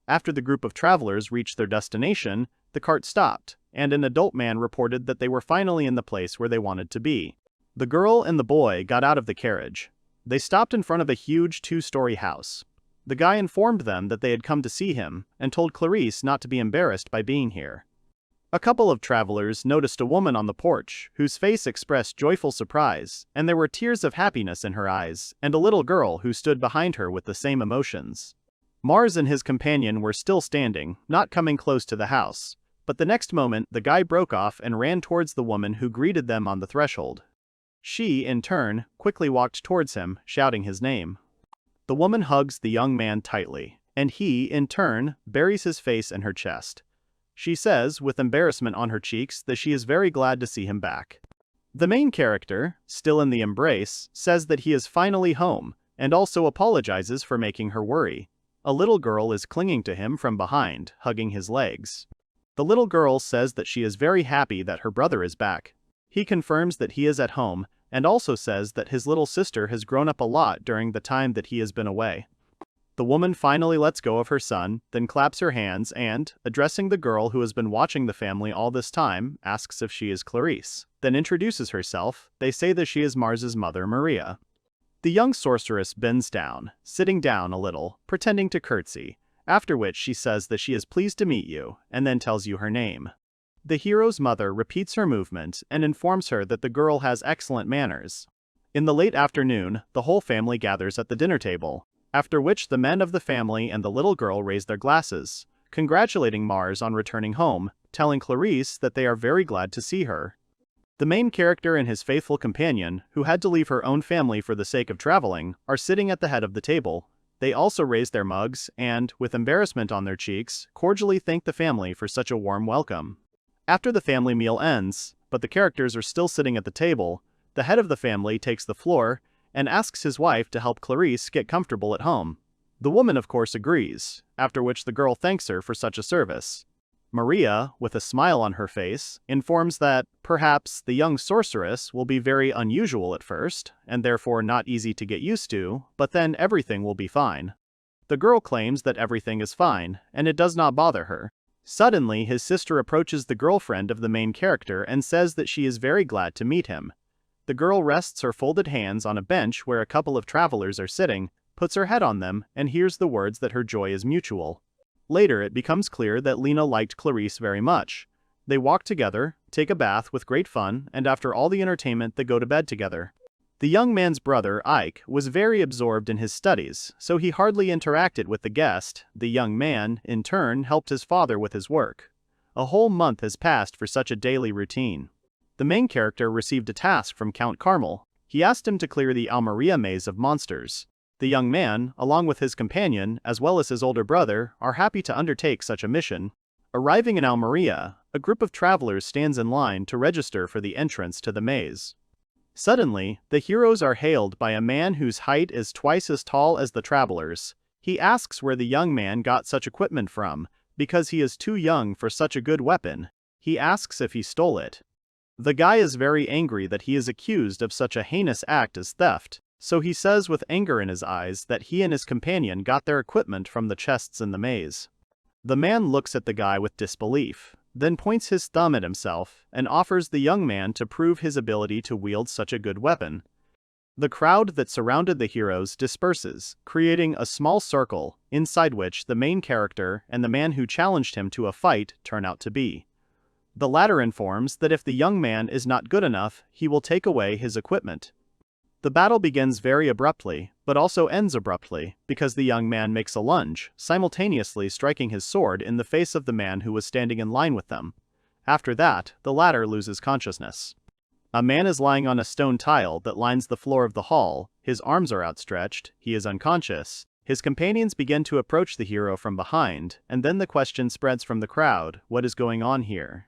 After the group of travelers reached their destination, the cart stopped, and an adult man reported that they were finally in the place where they wanted to be. The girl and the boy got out of the carriage. They stopped in front of a huge 2-story house. The guy informed them that they had come to see him, and told Clarice not to be embarrassed by being here. A couple of travelers noticed a woman on the porch, whose face expressed joyful surprise, and there were tears of happiness in her eyes, and a little girl who stood behind her with the same emotions. Mars and his companion were still standing, not coming close to the house, but the next moment the guy broke off and ran towards the woman who greeted them on the threshold. She, in turn, quickly walked towards him, shouting his name. The woman hugs the young man tightly, and he, in turn, buries his face in her chest. She says, with embarrassment on her cheeks, that she is very glad to see him back. The main character, still in the embrace, says that he is finally home, and also apologizes for making her worry. A little girl is clinging to him from behind, hugging his legs. The little girl says that she is very happy that her brother is back. He confirms that he is at home, and also says that his little sister has grown up a lot during the time that he has been away. The woman finally lets go of her son, then claps her hands and, addressing the girl who has been watching the family all this time, asks if she is Clarice, then introduces herself. They say that she is Mars's mother, Maria. The young sorceress bends down, sitting down a little, pretending to curtsy, after which she says that she is pleased to meet you, and then tells you her name. The hero's mother repeats her movement and informs her that the girl has excellent manners. In the late afternoon, the whole family gathers at the dinner table, after which the men of the family and the little girl raise their glasses, congratulating Mars on returning home, telling Clarice that they are very glad to see her. The main character and his faithful companion, who had to leave her own family for the sake of traveling, are sitting at the head of the table. They also raise their mugs and, with embarrassment on their cheeks, cordially thank the family for such a warm welcome. After the family meal ends, but the characters are still sitting at the table, the head of the family takes the floor and asks his wife to help Clarice get comfortable at home. The woman of course agrees, after which the girl thanks her for such a service. Maria, with a smile on her face, informs that, perhaps, the young sorceress will be very unusual at first, and therefore not easy to get used to, but then everything will be fine. The girl claims that everything is fine, and it does not bother her. Suddenly, his sister approaches the girlfriend of the main character and says that she is very glad to meet him. The girl rests her folded hands on a bench where a couple of travelers are sitting, puts her head on them, and hears the words that her joy is mutual. Later it becomes clear that Lena liked Clarice very much. They walk together, take a bath with great fun, and after all the entertainment they go to bed together. The young man's brother, Ike, was very absorbed in his studies, so he hardly interacted with the guest. The young man, in turn, helped his father with his work. A whole month has passed for such a daily routine. The main character received a task from Count Carmel. He asked him to clear the Almeria maze of monsters. The young man, along with his companion, as well as his older brother, are happy to undertake such a mission. Arriving in Almeria, a group of travelers stands in line to register for the entrance to the maze. Suddenly, the heroes are hailed by a man whose height is twice as tall as the travelers. He asks where the young man got such equipment from, because he is too young for such a good weapon. He asks if he stole it. The guy is very angry that he is accused of such a heinous act as theft, so he says with anger in his eyes that he and his companion got their equipment from the chests in the maze. The man looks at the guy with disbelief, then points his thumb at himself and offers the young man to prove his ability to wield such a good weapon. The crowd that surrounded the heroes disperses, creating a small circle, inside which the main character and the man who challenged him to a fight turn out to be. The latter informs that if the young man is not good enough, he will take away his equipment. The battle begins very abruptly, but also ends abruptly, because the young man makes a lunge, simultaneously striking his sword in the face of the man who was standing in line with them. After that, the latter loses consciousness. A man is lying on a stone tile that lines the floor of the hall, his arms are outstretched, he is unconscious. His companions begin to approach the hero from behind, and then the question spreads from the crowd, what is going on here?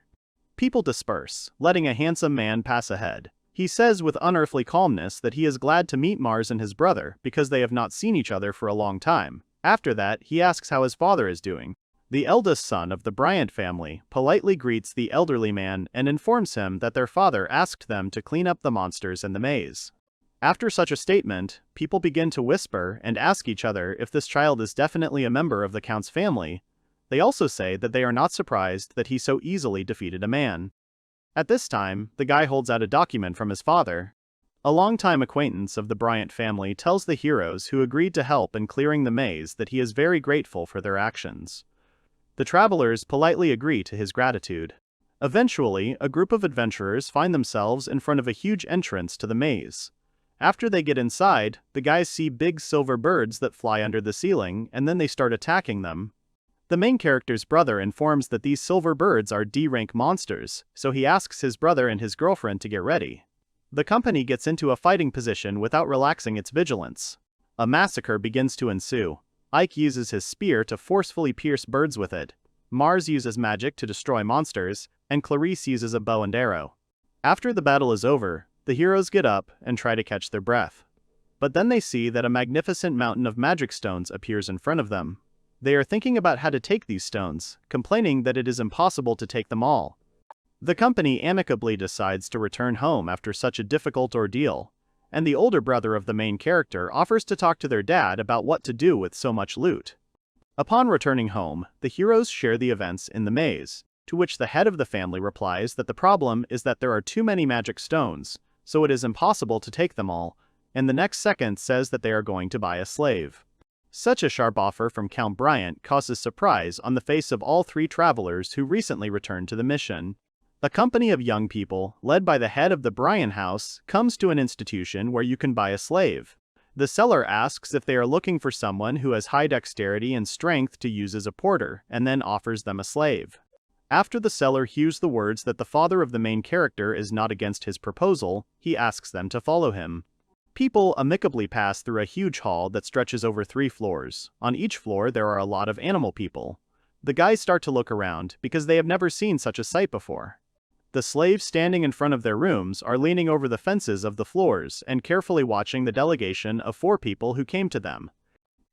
People disperse, letting a handsome man pass ahead. He says with unearthly calmness that he is glad to meet Mars and his brother because they have not seen each other for a long time. After that, he asks how his father is doing. The eldest son of the Bryant family politely greets the elderly man and informs him that their father asked them to clean up the monsters in the maze. After such a statement, people begin to whisper and ask each other if this child is definitely a member of the Count's family. They also say that they are not surprised that he so easily defeated a man. At this time, the guy holds out a document from his father. A longtime acquaintance of the Bryant family tells the heroes who agreed to help in clearing the maze that he is very grateful for their actions. The travelers politely agree to his gratitude. Eventually, a group of adventurers find themselves in front of a huge entrance to the maze. After they get inside, the guys see big silver birds that fly under the ceiling, and then they start attacking them. The main character's brother informs that these silver birds are D-rank monsters, so he asks his brother and his girlfriend to get ready. The company gets into a fighting position without relaxing its vigilance. A massacre begins to ensue. Ike uses his spear to forcefully pierce birds with it. Mars uses magic to destroy monsters, and Clarice uses a bow and arrow. After the battle is over, the heroes get up and try to catch their breath. But then they see that a magnificent mountain of magic stones appears in front of them. They are thinking about how to take these stones, complaining that it is impossible to take them all. The company amicably decides to return home after such a difficult ordeal. and the older brother of the main character offers to talk to their dad about what to do with so much loot. Upon returning home, the heroes share the events in the maze, to which the head of the family replies that the problem is that there are too many magic stones, so it is impossible to take them all, and the next second says that they are going to buy a slave. Such a sharp offer from Count Bryant causes surprise on the face of all three travelers who recently returned to the mission. A company of young people, led by the head of the Bryant house, comes to an institution where you can buy a slave. The seller asks if they are looking for someone who has high dexterity and strength to use as a porter, and then offers them a slave. After the seller hears the words that the father of the main character is not against his proposal, he asks them to follow him. People amicably pass through a huge hall that stretches over 3 floors. On each floor there are a lot of animal people. The guys start to look around because they have never seen such a sight before. The slaves standing in front of their rooms are leaning over the fences of the floors and carefully watching the delegation of 4 people who came to them.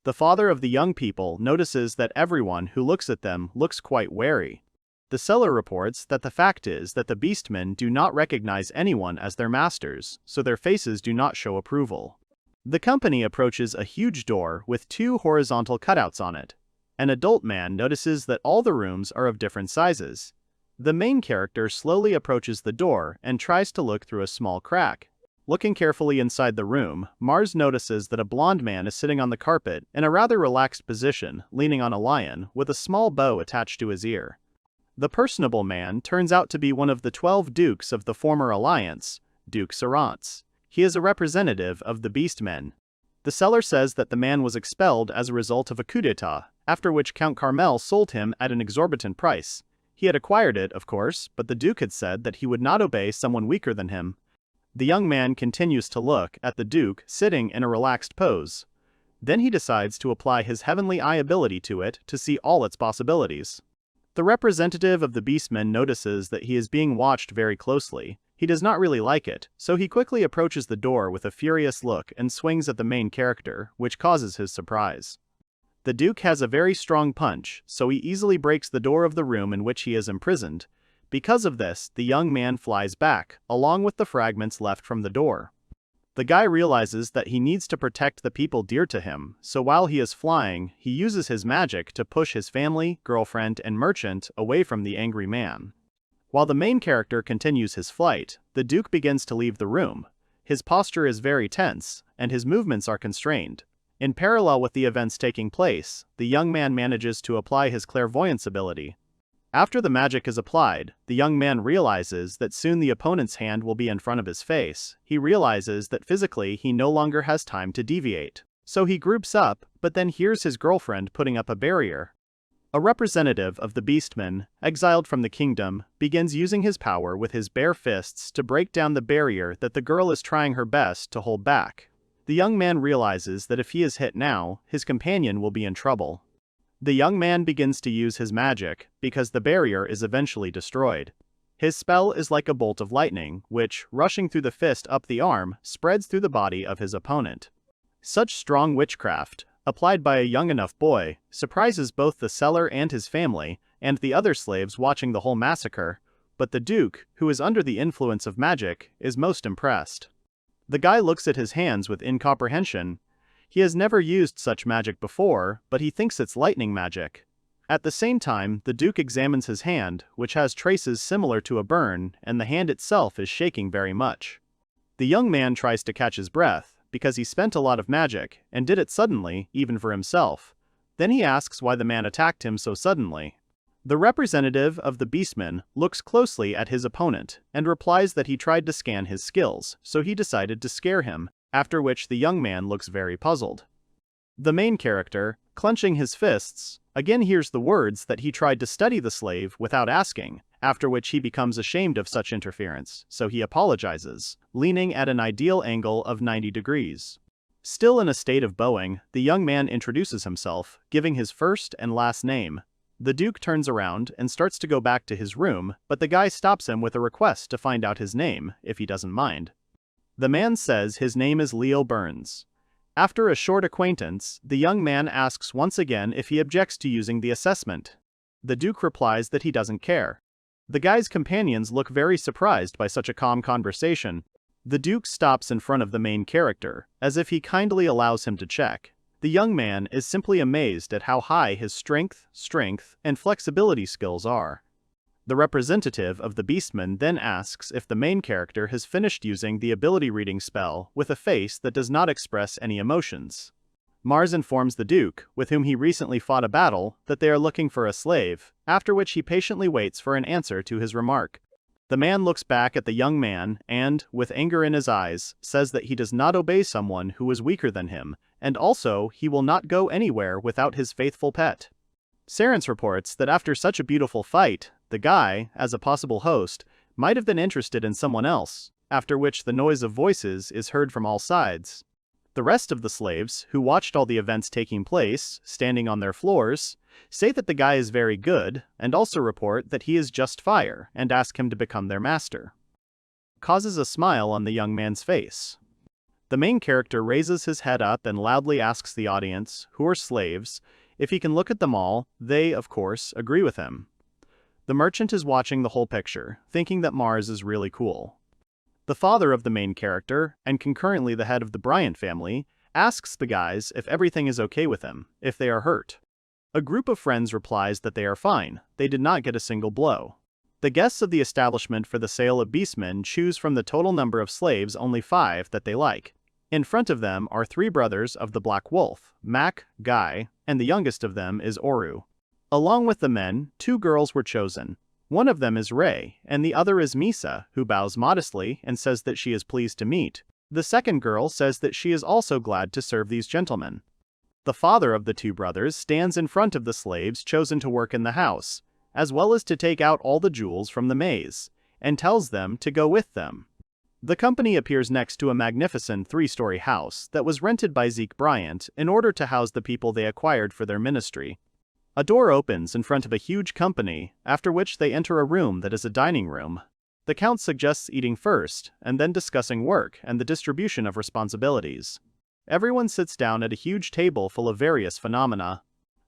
The father of the young people notices that everyone who looks at them looks quite wary. The seller reports that the fact is that the beastmen do not recognize anyone as their masters, so their faces do not show approval. The company approaches a huge door with 2 horizontal cutouts on it. An adult man notices that all the rooms are of different sizes. The main character slowly approaches the door and tries to look through a small crack. Looking carefully inside the room, Mars notices that a blonde man is sitting on the carpet in a rather relaxed position, leaning on a lion, with a small bow attached to his ear. The personable man turns out to be one of the 12 dukes of the former alliance, Duke Sarantz. He is a representative of the Beastmen. The seller says that the man was expelled as a result of a coup d'etat, after which Count Carmel sold him at an exorbitant price. He had acquired it, of course, but the Duke had said that he would not obey someone weaker than him. The young man continues to look at the Duke sitting in a relaxed pose. Then he decides to apply his heavenly eye ability to it to see all its possibilities. The representative of the Beastmen notices that he is being watched very closely. He does not really like it, so he quickly approaches the door with a furious look and swings at the main character, which causes his surprise. The Duke has a very strong punch, so he easily breaks the door of the room in which he is imprisoned. Because of this, the young man flies back, along with the fragments left from the door. The guy realizes that he needs to protect the people dear to him, so while he is flying, he uses his magic to push his family, girlfriend, and merchant away from the angry man. While the main character continues his flight, the Duke begins to leave the room. His posture is very tense, and his movements are constrained. In parallel with the events taking place, the young man manages to apply his clairvoyance ability. After the magic is applied, the young man realizes that soon the opponent's hand will be in front of his face. He realizes that physically he no longer has time to deviate. So he groups up, but then hears his girlfriend putting up a barrier. A representative of the Beastmen, exiled from the kingdom, begins using his power with his bare fists to break down the barrier that the girl is trying her best to hold back. The young man realizes that if he is hit now, his companion will be in trouble. The young man begins to use his magic, because the barrier is eventually destroyed. His spell is like a bolt of lightning, which, rushing through the fist up the arm, spreads through the body of his opponent. Such strong witchcraft, applied by a young enough boy, surprises both the seller and his family, and the other slaves watching the whole massacre, but the Duke, who is under the influence of magic, is most impressed. The guy looks at his hands with incomprehension. He has never used such magic before, but he thinks it's lightning magic. At the same time, the Duke examines his hand, which has traces similar to a burn, and the hand itself is shaking very much. The young man tries to catch his breath, because he spent a lot of magic, and did it suddenly, even for himself. Then he asks why the man attacked him so suddenly. The representative of the Beastmen looks closely at his opponent, and replies that he tried to scan his skills, so he decided to scare him, after which the young man looks very puzzled. The main character, clenching his fists, again hears the words that he tried to study the slave without asking, after which he becomes ashamed of such interference, so he apologizes, leaning at an ideal angle of 90 degrees. Still in a state of bowing, the young man introduces himself, giving his first and last name. The Duke turns around and starts to go back to his room, but the guy stops him with a request to find out his name, if he doesn't mind. The man says his name is Leo Burns. After a short acquaintance, the young man asks once again if he objects to using the assessment. The Duke replies that he doesn't care. The guy's companions look very surprised by such a calm conversation. The Duke stops in front of the main character, as if he kindly allows him to check. The young man is simply amazed at how high his strength, and flexibility skills are. The representative of the Beastman then asks if the main character has finished using the ability reading spell with a face that does not express any emotions. Mars informs the Duke, with whom he recently fought a battle, that they are looking for a slave, after which he patiently waits for an answer to his remark. The man looks back at the young man and, with anger in his eyes, says that he does not obey someone who is weaker than him, and also he will not go anywhere without his faithful pet. Sarence reports that after such a beautiful fight, the guy, as a possible host, might have been interested in someone else, after which the noise of voices is heard from all sides. The rest of the slaves, who watched all the events taking place, standing on their floors, say that the guy is very good, and also report that he is just fire, and ask him to become their master. Causes a smile on the young man's face. The main character raises his head up and loudly asks the audience, who are slaves, if he can look at them all. They, of course, agree with him. The merchant is watching the whole picture, thinking that Mars is really cool. The father of the main character, and concurrently the head of the Bryant family, asks the guys if everything is okay with them, if they are hurt. A group of friends replies that they are fine, they did not get a single blow. The guests of the establishment for the sale of beastmen choose from the total number of slaves only 5 that they like. In front of them are 3 brothers of the Black Wolf, Mac, Guy, and the youngest of them is Oru. Along with the men, 2 girls were chosen. One of them is Rei, and the other is Misa, who bows modestly and says that she is pleased to meet. The second girl says that she is also glad to serve these gentlemen. The father of the 2 brothers stands in front of the slaves chosen to work in the house, as well as to take out all the jewels from the maze, and tells them to go with them. The company appears next to a magnificent 3-story house that was rented by Zeke Bryant in order to house the people they acquired for their ministry. A door opens in front of a huge company, after which they enter a room that is a dining room. The Count suggests eating first, and then discussing work and the distribution of responsibilities. Everyone sits down at a huge table full of various phenomena.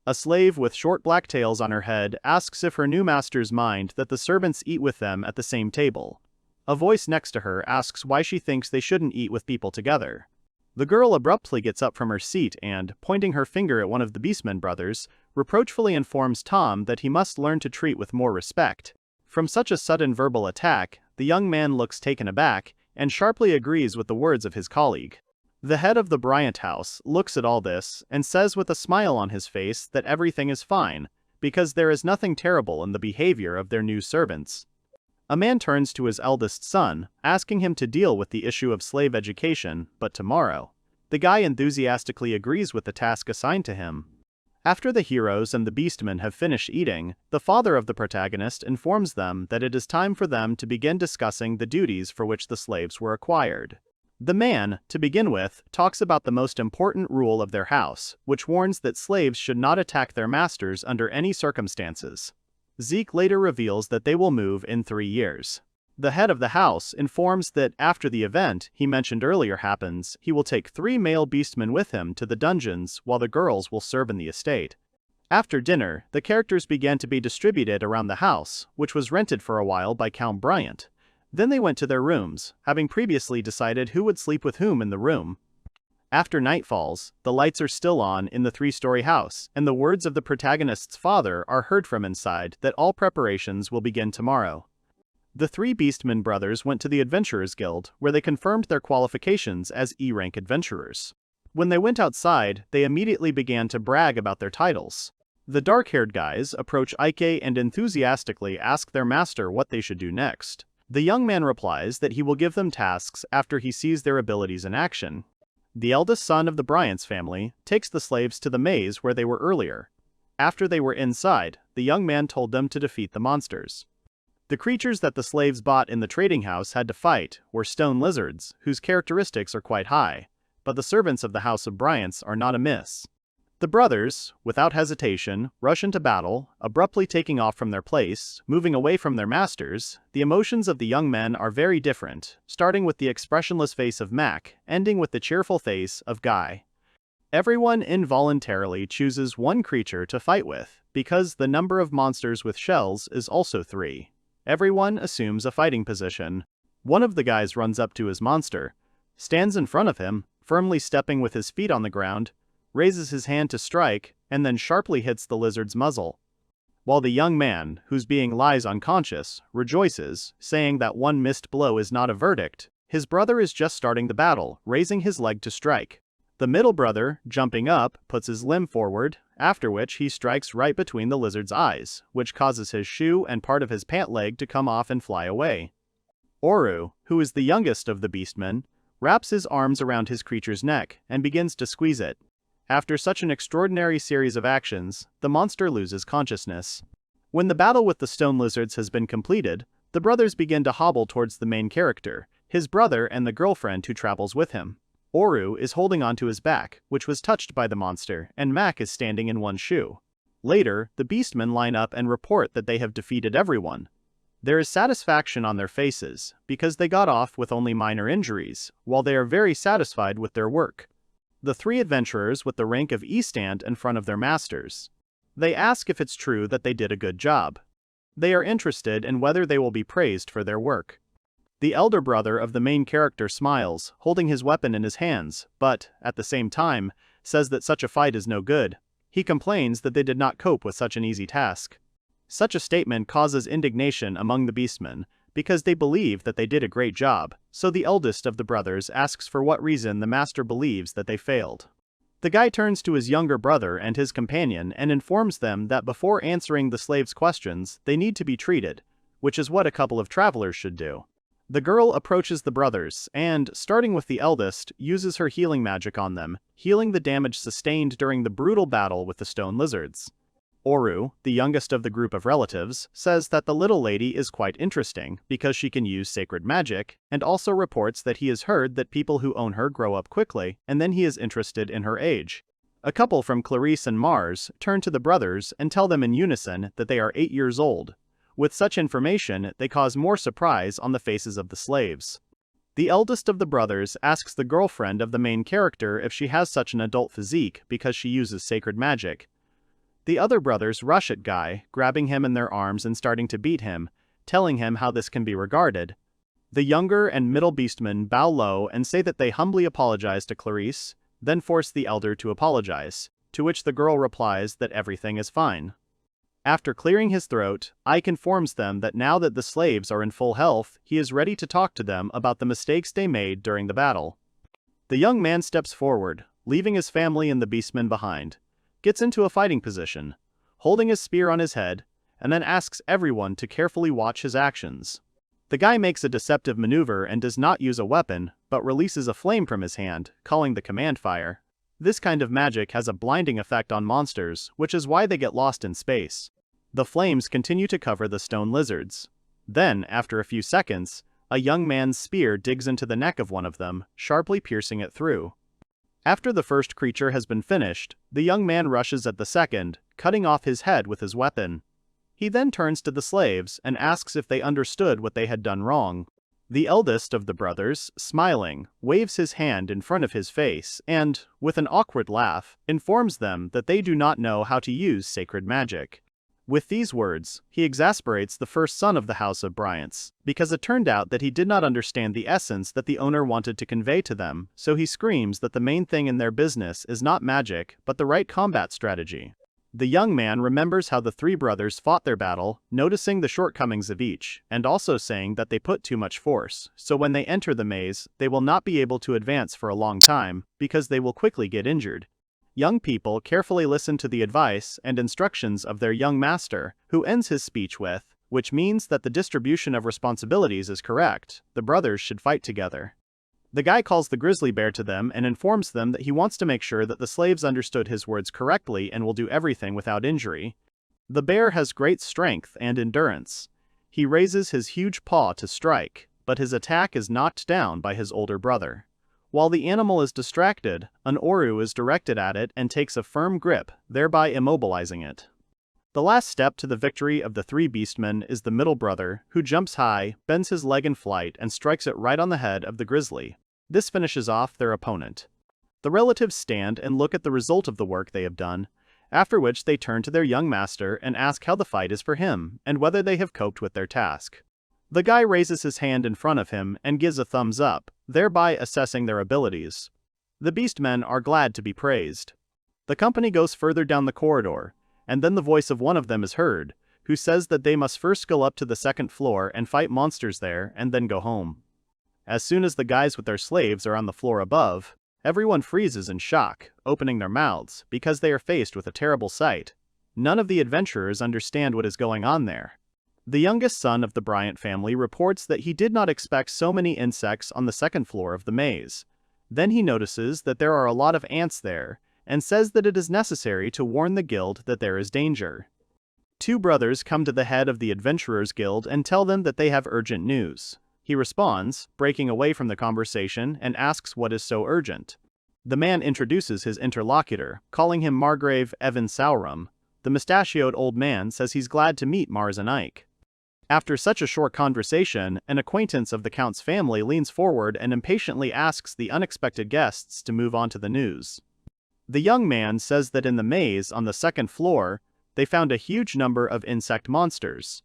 A slave with short black tails on her head asks if her new masters mind that the servants eat with them at the same table. A voice next to her asks why she thinks they shouldn't eat with people together. The girl abruptly gets up from her seat and, pointing her finger at one of the Beastmen brothers, reproachfully informs Tom that he must learn to treat with more respect. From such a sudden verbal attack, the young man looks taken aback and sharply agrees with the words of his colleague. The head of the Bryant house looks at all this and says with a smile on his face that everything is fine, because there is nothing terrible in the behavior of their new servants. A man turns to his eldest son, asking him to deal with the issue of slave education, but tomorrow. The guy enthusiastically agrees with the task assigned to him. After the heroes and the beastmen have finished eating, the father of the protagonist informs them that it is time for them to begin discussing the duties for which the slaves were acquired. The man, to begin with, talks about the most important rule of their house, which warns that slaves should not attack their masters under any circumstances. Zeke later reveals that they will move in 3 years. The head of the house informs that after the event he mentioned earlier happens, he will take 3 male beastmen with him to the dungeons while the girls will serve in the estate. After dinner, the characters began to be distributed around the house, which was rented for a while by Count Bryant. Then they went to their rooms, having previously decided who would sleep with whom in the room. After night falls, the lights are still on in the 3-story house, and the words of the protagonist's father are heard from inside that all preparations will begin tomorrow. The 3 Beastmen brothers went to the Adventurers Guild, where they confirmed their qualifications as E-rank adventurers. When they went outside, they immediately began to brag about their titles. The dark-haired guys approach Ike and enthusiastically ask their master what they should do next. The young man replies that he will give them tasks after he sees their abilities in action. The eldest son of the Bryant's family takes the slaves to the maze where they were earlier. After they were inside, the young man told them to defeat the monsters. The creatures that the slaves bought in the trading house had to fight were stone lizards, whose characteristics are quite high, but the servants of the House of Bryants are not amiss. The brothers, without hesitation, rush into battle, abruptly taking off from their place, moving away from their masters. The emotions of the young men are very different, starting with the expressionless face of Mac, ending with the cheerful face of Guy. Everyone involuntarily chooses one creature to fight with, because the number of monsters with shells is also 3. Everyone assumes a fighting position. One of the guys runs up to his monster, stands in front of him, firmly stepping with his feet on the ground, raises his hand to strike, and then sharply hits the lizard's muzzle. While the young man, whose being lies unconscious, rejoices, saying that one missed blow is not a verdict, his brother is just starting the battle, raising his leg to strike. The middle brother, jumping up, puts his limb forward, after which he strikes right between the lizard's eyes, which causes his shoe and part of his pant leg to come off and fly away. Oru, who is the youngest of the beastmen, wraps his arms around his creature's neck and begins to squeeze it. After such an extraordinary series of actions, the monster loses consciousness. When the battle with the stone lizards has been completed, the brothers begin to hobble towards the main character, his brother and the girlfriend who travels with him. Oru is holding onto his back, which was touched by the monster, and Mac is standing in one shoe. Later, the beastmen line up and report that they have defeated everyone. There is satisfaction on their faces, because they got off with only minor injuries, while they are very satisfied with their work. The three adventurers with the rank of E stand in front of their masters. They ask if it's true that they did a good job. They are interested in whether they will be praised for their work. The elder brother of the main character smiles, holding his weapon in his hands, but, at the same time, says that such a fight is no good. He complains that they did not cope with such an easy task. Such a statement causes indignation among the beastmen, because they believe that they did a great job, so the eldest of the brothers asks for what reason the master believes that they failed. The guy turns to his younger brother and his companion and informs them that before answering the slaves' questions, they need to be treated, which is what a couple of travelers should do. The girl approaches the brothers and, starting with the eldest, uses her healing magic on them, healing the damage sustained during the brutal battle with the stone lizards. Oru, the youngest of the group of relatives, says that the little lady is quite interesting because she can use sacred magic, and also reports that he has heard that people who own her grow up quickly, and then he is interested in her age. A couple from Clarice and Mars turn to the brothers and tell them in unison that they are 8 years old. With such information, they cause more surprise on the faces of the slaves. The eldest of the brothers asks the girlfriend of the main character if she has such an adult physique because she uses sacred magic. The other brothers rush at Guy, grabbing him in their arms and starting to beat him, telling him how this can be regarded. The younger and middle beastmen bow low and say that they humbly apologize to Clarice, then force the elder to apologize, to which the girl replies that everything is fine. After clearing his throat, Ike informs them that now that the slaves are in full health, he is ready to talk to them about the mistakes they made during the battle. The young man steps forward, leaving his family and the beastmen behind, gets into a fighting position, holding his spear on his head, and then asks everyone to carefully watch his actions. The guy makes a deceptive maneuver and does not use a weapon, but releases a flame from his hand, calling the command fire. This kind of magic has a blinding effect on monsters, which is why they get lost in space. The flames continue to cover the stone lizards. Then, after a few seconds, a young man's spear digs into the neck of one of them, sharply piercing it through. After the first creature has been finished, the young man rushes at the second, cutting off his head with his weapon. He then turns to the slaves and asks if they understood what they had done wrong. The eldest of the brothers, smiling, waves his hand in front of his face and, with an awkward laugh, informs them that they do not know how to use sacred magic. With these words, he exasperates the first son of the house of Bryants, because it turned out that he did not understand the essence that the owner wanted to convey to them, so he screams that the main thing in their business is not magic, but the right combat strategy. The young man remembers how the three brothers fought their battle, noticing the shortcomings of each, and also saying that they put too much force, so when they enter the maze, they will not be able to advance for a long time, because they will quickly get injured. Young people carefully listen to the advice and instructions of their young master, who ends his speech with, which means that the distribution of responsibilities is correct, the brothers should fight together. The guy calls the grizzly bear to them and informs them that he wants to make sure that the slaves understood his words correctly and will do everything without injury. The bear has great strength and endurance. He raises his huge paw to strike, but his attack is knocked down by his older brother. While the animal is distracted, an Oru is directed at it and takes a firm grip, thereby immobilizing it. The last step to the victory of the three beastmen is the middle brother, who jumps high, bends his leg in flight and strikes it right on the head of the grizzly. This finishes off their opponent. The relatives stand and look at the result of the work they have done, after which they turn to their young master and ask how the fight is for him, and whether they have coped with their task. The guy raises his hand in front of him and gives a thumbs up, thereby assessing their abilities. The beastmen are glad to be praised. The company goes further down the corridor, and then the voice of one of them is heard, who says that they must first go up to the second floor and fight monsters there and then go home. As soon as the guys with their slaves are on the floor above, everyone freezes in shock, opening their mouths, because they are faced with a terrible sight. None of the adventurers understand what is going on there. The youngest son of the Bryant family reports that he did not expect so many insects on the second floor of the maze. Then he notices that there are a lot of ants there, and says that it is necessary to warn the guild that there is danger. Two brothers come to the head of the Adventurers Guild and tell them that they have urgent news. He responds, breaking away from the conversation, and asks what is so urgent. The man introduces his interlocutor, calling him Margrave Evan Saurum. The mustachioed old man says he's glad to meet Mars and Ike. After such a short conversation, an acquaintance of the Count's family leans forward and impatiently asks the unexpected guests to move on to the news. The young man says that in the maze on the second floor, they found a huge number of insect monsters.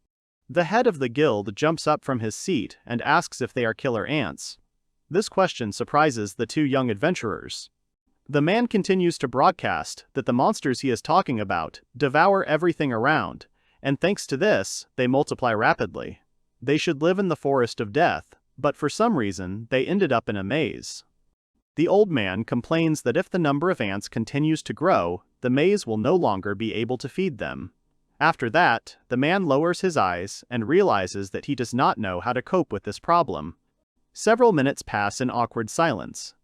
The head of the guild jumps up from his seat and asks if they are killer ants. This question surprises the two young adventurers. The man continues to broadcast that the monsters he is talking about devour everything around, and thanks to this, they multiply rapidly. They should live in the forest of death, but for some reason, they ended up in a maze. The old man complains that if the number of ants continues to grow, the maze will no longer be able to feed them. After that, the man lowers his eyes and realizes that he does not know how to cope with this problem. Several minutes pass in awkward silence.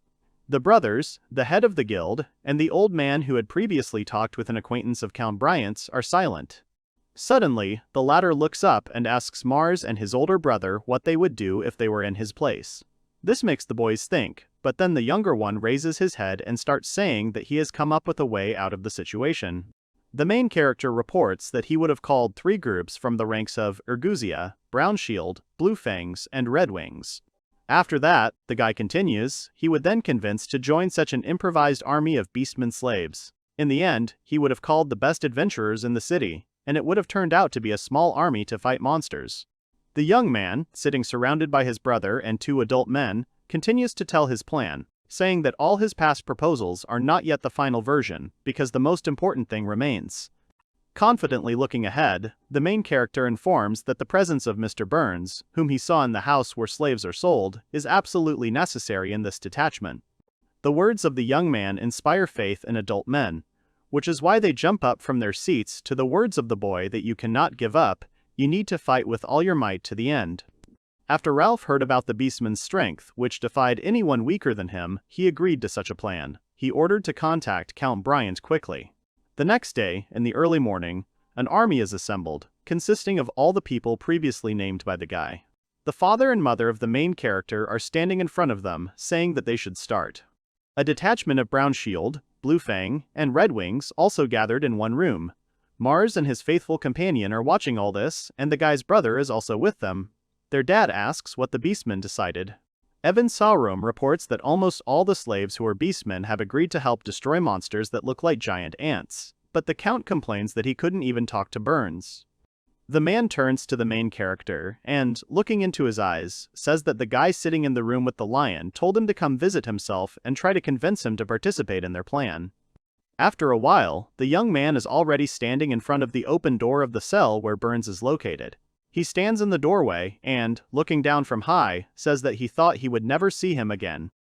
The brothers, the head of the guild, and the old man who had previously talked with an acquaintance of Count Bryant's are silent. Suddenly, the latter looks up and asks Mars and his older brother what they would do if they were in his place. This makes the boys think, but then the younger one raises his head and starts saying that he has come up with a way out of the situation. The main character reports that he would have called 3 groups from the ranks of Erguzia, Brown Shield, Blue Fangs, and Red Wings. After that, the guy continues, he would then convince to join such an improvised army of beastmen slaves. In the end, he would have called the best adventurers in the city, and it would have turned out to be a small army to fight monsters. The young man, sitting surrounded by his brother and 2 adult men, continues to tell his plan, saying that all his past proposals are not yet the final version, because the most important thing remains. Confidently looking ahead, the main character informs that the presence of Mr. Burns, whom he saw in the house where slaves are sold, is absolutely necessary in this detachment. The words of the young man inspire faith in adult men, which is why they jump up from their seats to the words of the boy that you cannot give up, you need to fight with all your might to the end. After Ralph heard about the beastman's strength, which defied anyone weaker than him, he agreed to such a plan. He ordered to contact Count Bryant quickly. The next day, in the early morning, an army is assembled, consisting of all the people previously named by the guy. The father and mother of the main character are standing in front of them, saying that they should start. A detachment of Brown Shield, Blue Fang, and Red Wings also gathered in one room. Mars and his faithful companion are watching all this, and the guy's brother is also with them. Their dad asks what the beastmen decided. Evan Saurum reports that almost all the slaves who are beastmen have agreed to help destroy monsters that look like giant ants, but the Count complains that he couldn't even talk to Burns. The man turns to the main character and, looking into his eyes, says that the guy sitting in the room with the lion told him to come visit himself and try to convince him to participate in their plan. After a while, the young man is already standing in front of the open door of the cell where Burns is located. He stands in the doorway and, looking down from high, says that he thought he would never see him again,